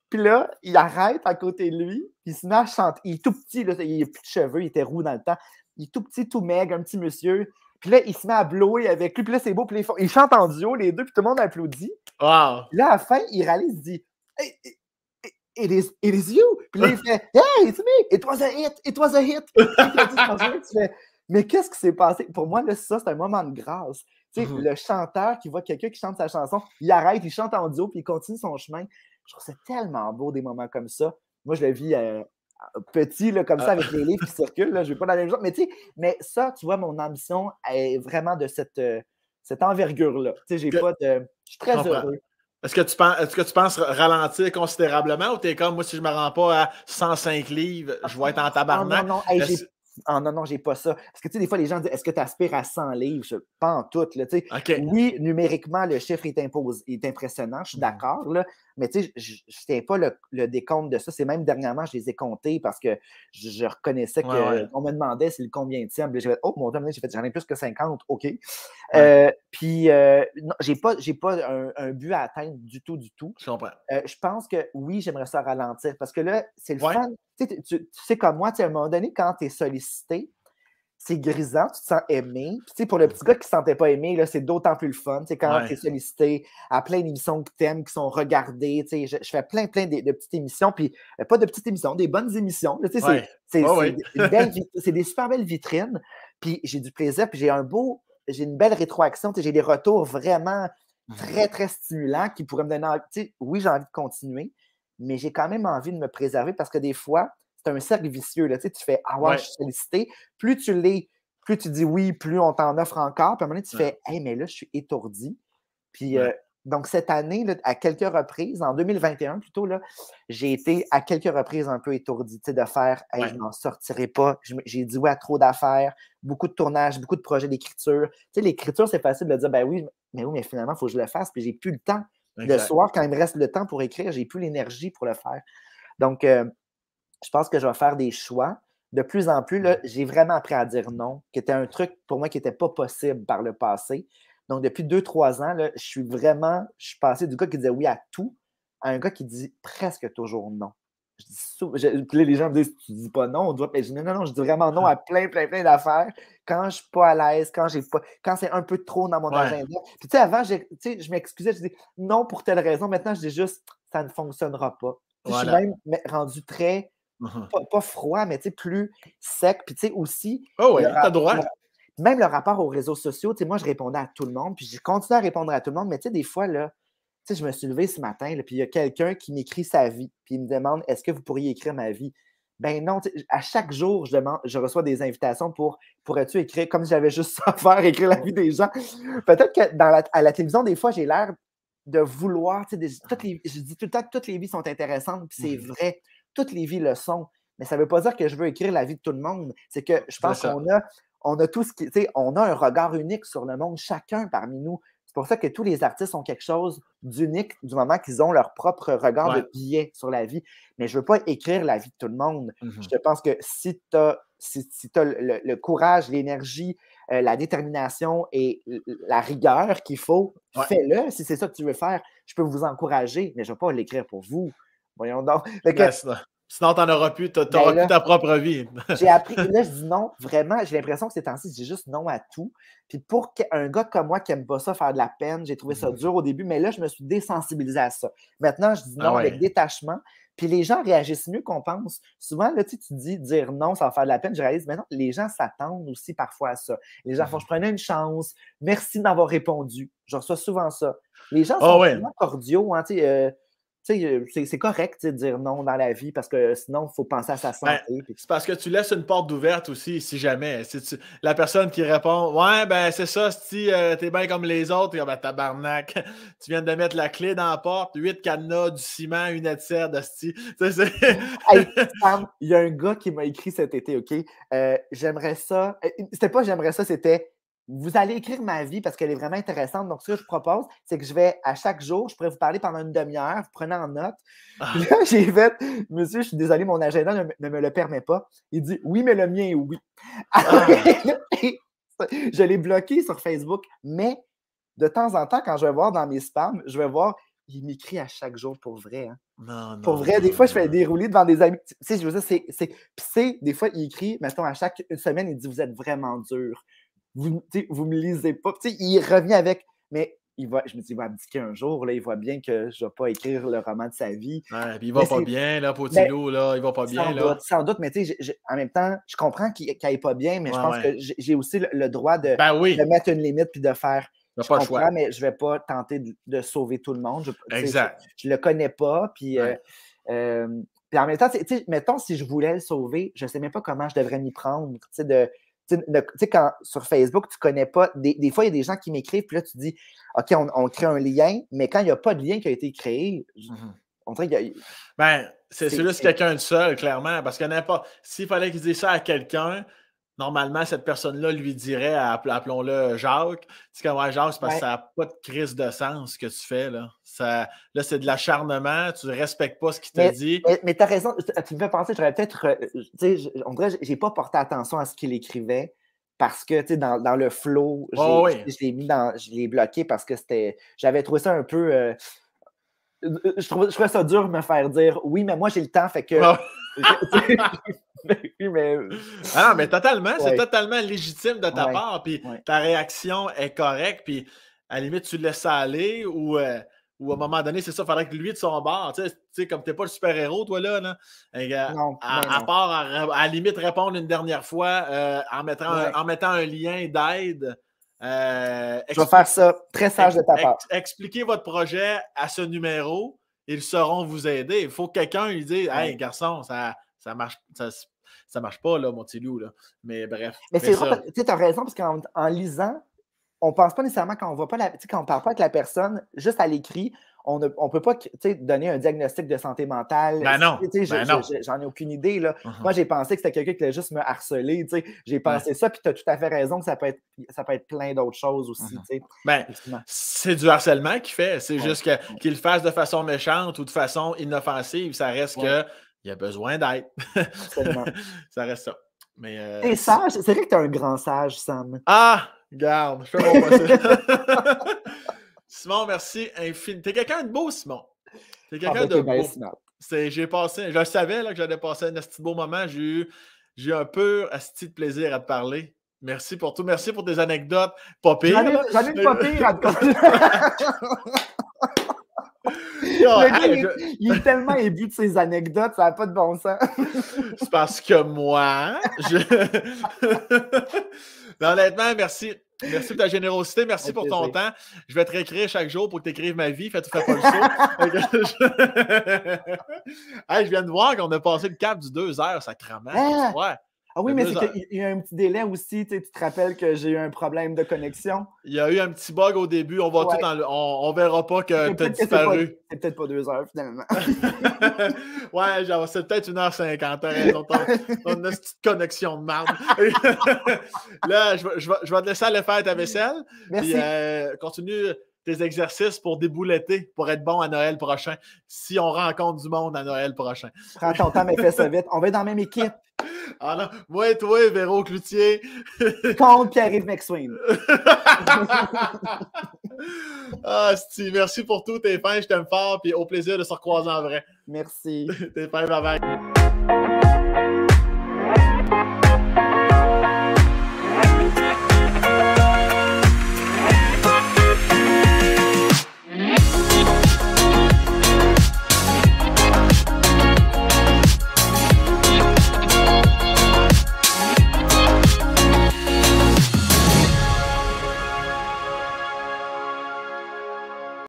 Puis là, il arrête à côté de lui. Puis il se met à chanter. Il est tout petit, là, il n'a plus de cheveux, il était roux dans le temps. Il est tout petit, tout maigre, un petit monsieur. Puis là, il se met à blower avec lui. Puis là, c'est beau. Puis là, ils chantent en duo, les deux. Puis tout le monde applaudit. Wow. Puis là, à la fin, il réalise, il dit hey, it is you. Puis là, il fait hey, it's me. It was a hit. It was a hit. Tu fais, mais qu'est-ce qui s'est passé? Pour moi, là, ça, c'est un moment de grâce. Tu sais, le chanteur qui voit quelqu'un qui chante sa chanson, il arrête, il chante en duo, puis il continue son chemin. Je trouve ça tellement beau, des moments comme ça. Moi, je le vis petit, là, comme ça, avec les livres qui circulent. Là, je ne vais pas dans la même chose. Mais ça, tu vois, mon ambition est vraiment de cette envergure-là. Tu sais, j'ai pas de. Je suis très heureux. Est-ce que tu penses ralentir considérablement ou t'es comme moi, si je ne me rends pas à 105 livres, je vais être en tabarnak? Non, non, j'ai pas ça. Parce que tu sais, des fois, les gens disent est-ce que tu aspires à 100 livres? Pas en tout. Là, oui, numériquement, le chiffre est impressionnant, je suis d'accord. Là, mais tu sais, je ne tiens pas le décompte de ça. C'est même dernièrement, je les ai comptés parce que je reconnaissais qu'on me demandait c'est le combienième. J'ai fait, oh mon Dieu, j'en ai plus que 50, OK. Puis, non, j'ai pas un but à atteindre du tout. Je comprends. Je pense que oui, j'aimerais ça ralentir parce que là, c'est le fun. Tu sais, comme moi, à un moment donné, quand tu es sollicité, c'est grisant, tu te sens aimé. Puis, pour le petit gars qui ne se sentait pas aimé, là, c'est d'autant plus le fun. Quand tu es sollicité à plein d'émissions que tu aimes, qui sont regardées. Je fais plein de petites émissions, puis pas de petites émissions, des bonnes émissions. Là, c'est des super belles vitrines. Puis j'ai du plaisir, puis j'ai une belle rétroaction. J'ai des retours vraiment très, très stimulants qui pourraient me donner envie. Oui, j'ai envie de continuer, mais j'ai quand même envie de me préserver parce que des fois, c'est un cercle vicieux. Là, tu fais ah ouais, je suis sollicité. Plus tu l'es, plus tu dis oui, plus on t'en offre encore. Puis à un moment donné, tu fais hey, mais là, je suis étourdi. Puis donc, cette année, là, à quelques reprises, en 2021 plutôt, là, j'ai été à quelques reprises un peu étourdi de faire hey, je n'en sortirai pas. J'ai dit oui à trop d'affaires, beaucoup de tournages, beaucoup de projets d'écriture. L'écriture, c'est facile de dire ben oui, mais finalement, il faut que je le fasse. Puis j'ai plus le temps. Le soir, quand il me reste le temps pour écrire, j'ai plus l'énergie pour le faire. Donc, je pense que je vais faire des choix. De plus en plus, là, j'ai vraiment appris à dire non, qui était un truc pour moi qui n'était pas possible par le passé. Donc, depuis 2-3 ans, là, je suis passé du gars qui disait oui à tout à un gars qui dit presque toujours non. Puis là, les gens me disent tu dis pas non, je dis non, je dis vraiment non à plein d'affaires. Quand je suis pas à l'aise, quand c'est un peu trop dans mon agenda. Puis tu sais, avant, je m'excusais, je dis non pour telle raison. Maintenant, je dis juste ça ne fonctionnera pas. Je suis même rendu très, pas froid, mais plus sec. Puis tu sais aussi. Oh oui, t'as droit. Même le rapport aux réseaux sociaux, moi, je répondais à tout le monde, puis je continue à répondre à tout le monde, mais des fois, là, je me suis levé ce matin, là, puis il y a quelqu'un qui m'écrit sa vie, puis il me demande est-ce que vous pourriez écrire ma vie? Ben non, à chaque jour, je reçois des invitations pourrais-tu écrire, comme si j'avais juste ça à faire, écrire la vie des gens. Peut-être que à la télévision, des fois, j'ai l'air de vouloir, je dis tout le temps que toutes les vies sont intéressantes, puis c'est vrai, toutes les vies le sont, mais ça ne veut pas dire que je veux écrire la vie de tout le monde. C'est que je pense qu'on a tout ce qui, on a un regard unique sur le monde, chacun parmi nous. pour ça que tous les artistes ont quelque chose d'unique du moment qu'ils ont leur propre regard de biais sur la vie. Mais je ne veux pas écrire la vie de tout le monde. Je pense que si tu as, le courage, l'énergie, la détermination et la rigueur qu'il faut, fais-le. Si c'est ça que tu veux faire, je peux vous encourager, mais je ne vais pas l'écrire pour vous. Voyons donc. Sinon, tu n'en auras plus. Tu n'auras plus ta propre vie. J'ai appris. Là, je dis non. Vraiment, j'ai l'impression que ces temps-ci, je dis juste non à tout. Puis pour un gars comme moi qui n'aime pas ça, faire de la peine, j'ai trouvé ça dur au début, mais là, je me suis désensibilisé à ça. Maintenant, je dis non avec détachement. Puis les gens réagissent mieux qu'on pense. Souvent, là, tu dis dire non, ça va faire de la peine. Je réalise, mais non, les gens s'attendent aussi parfois à ça. Les gens font, je prenais une chance. Merci d'avoir répondu. Je reçois souvent ça. Les gens sont vraiment cordiaux. Hein, c'est correct de dire non dans la vie parce que sinon, il faut penser à sa santé. C'est parce que tu laisses une porte ouverte aussi, si jamais. La personne qui répond « Ouais, ben c'est ça, si t'es bien comme les autres, ben tabarnak, tu viens de mettre la clé dans la porte, 8 cadenas, du ciment, une aide de serre, d'hostie. » Hey, Sam, il y a un gars qui m'a écrit cet été, OK? J'aimerais ça. C'était pas j'aimerais ça, c'était vous allez écrire ma vie parce qu'elle est vraiment intéressante. Donc, ce que je propose, c'est que je vais, à chaque jour, je pourrais vous parler pendant une demi-heure, vous prenez en note. Puis là, j'ai fait, monsieur, je suis désolé, mon agenda ne me le permet pas. Il dit, oui, mais le mien, oui. Je l'ai bloqué sur Facebook, mais de temps en temps, quand je vais voir dans mes spams, je vais voir, il m'écrit à chaque jour pour vrai. Hein. Non, pour vrai, des fois, je fais des roulis devant des amis. Tu sais, je veux dire, des fois, il écrit, mettons, à chaque semaine, il dit, vous êtes vraiment dur. Vous ne me lisez pas. Il revient avec, mais je me dis, il va abdiquer un jour, là, il voit bien que je ne vais pas écrire le roman de sa vie. Ouais, puis il va pas bien, là, Potillo, là, il va pas bien. Sans doute, mais en même temps, je comprends qu'il n'aille pas bien, mais je pense que j'ai aussi le droit de mettre une limite puis de faire. Je comprends, mais je ne vais pas tenter de sauver tout le monde. Exact. Je ne le connais pas, puis en même temps, mettons, si je voulais le sauver, je ne sais même pas comment je devrais m'y prendre, Tu sais, quand sur Facebook, tu ne connais pas. Des fois, il y a des gens qui m'écrivent, puis là, tu dis, OK, on crée un lien, mais quand il n'y a pas de lien qui a été créé, on dirait qu'il y a. Ben, c'est juste quelqu'un de seul, clairement, parce que n'importe. S'il fallait qu'il dise ça à quelqu'un, normalement, cette personne-là lui dirait, appelons-le Jacques. Tu sais, comme Jacques, c'est parce que ça n'a pas de crise de sens ce que tu fais, là. Là, c'est de l'acharnement, tu ne respectes pas ce qu'il te dit. Mais tu as raison, tu me fais penser, j'aurais peut-être. On dirait que je n'ai pas porté attention à ce qu'il écrivait parce que, tu sais, dans le flow, je l'ai bloqué parce que j'avais trouvé ça un peu. Je trouvais ça dur de me faire dire oui, mais moi, j'ai le temps, fait que. Oui, mais... Ah, mais totalement, c'est totalement légitime de ta part, puis ta réaction est correcte, puis à la limite, tu laisses ça aller, ou à un moment donné, c'est ça, il faudrait que lui, de son bord, tu sais, comme t'es pas le super-héros, toi, là, à part à la limite répondre une dernière fois en mettant un lien d'aide. Je vais faire ça, très sage de ta part. Expliquez votre projet à ce numéro, ils sauront vous aider. Il faut que quelqu'un lui dise « Hey, garçon, ça marche pas, là, mon petit loup. » Mais bref. Mais c'est vrai, tu as raison, parce qu'en lisant, on ne pense pas nécessairement quand on voit pas quand on ne parle pas avec la personne, juste à l'écrit, on ne peut pas donner un diagnostic de santé mentale. Ben non. J'en ai aucune idée. Là. Moi, j'ai pensé que c'était quelqu'un qui allait juste me harceler. J'ai pensé ça, puis tu as tout à fait raison que ça peut être plein d'autres choses aussi. Ben, c'est du harcèlement qu'il fait. C'est juste qu'il le fasse de façon méchante ou de façon inoffensive. Ça reste qu'il a besoin d'aide. Ça reste ça. T'es sage. C'est vrai que tu es un grand sage, Sam. Ah! Garde, je fais mon possible. Simon, merci infiniment. T'es quelqu'un de beau, Simon. T'es quelqu'un de beau. Je le savais là, que j'allais passer un petit beau moment. J'ai eu un peu asti de plaisir à te parler. Merci pour tout. Merci pour tes anecdotes. Pas pire. J'en ai une pas pire à te parler. Il est tellement ébu de ses anecdotes, ça n'a pas de bon sens. C'est parce que moi, Mais honnêtement, merci. Merci pour ta générosité. Merci pour ton temps. Je vais te réécrire chaque jour pour que tu écrives ma vie. Fais pas le saut. Hey, je viens de voir qu'on a passé le cap du 2 heures, sacrément. Ah! Ouais. Ah oui, mais c'est qu'il y a un petit délai aussi. Tu te rappelles que j'ai eu un problème de connexion? Il y a eu un petit bug au début. On va on verra pas que tu as disparu. C'est peut-être pas 2 heures, finalement. Ouais, genre, c'est peut-être 1h50. T'as raison. Ton petite connexion de marde. Là, je vais te laisser aller faire ta vaisselle. Merci. Puis, continue tes exercices pour débouletter, pour être bon à Noël prochain, si on rencontre du monde à Noël prochain. Prends ton temps, mais fais ça vite. On va être dans la même équipe. Ah non, moi et toi, Véro Cloutier. Contre Pierre-Yves McSween. Ah, Steve, merci pour tout. T'es fin, je t'aime fort, puis au plaisir de se recroiser en vrai. Merci. T'es fin, bye bye.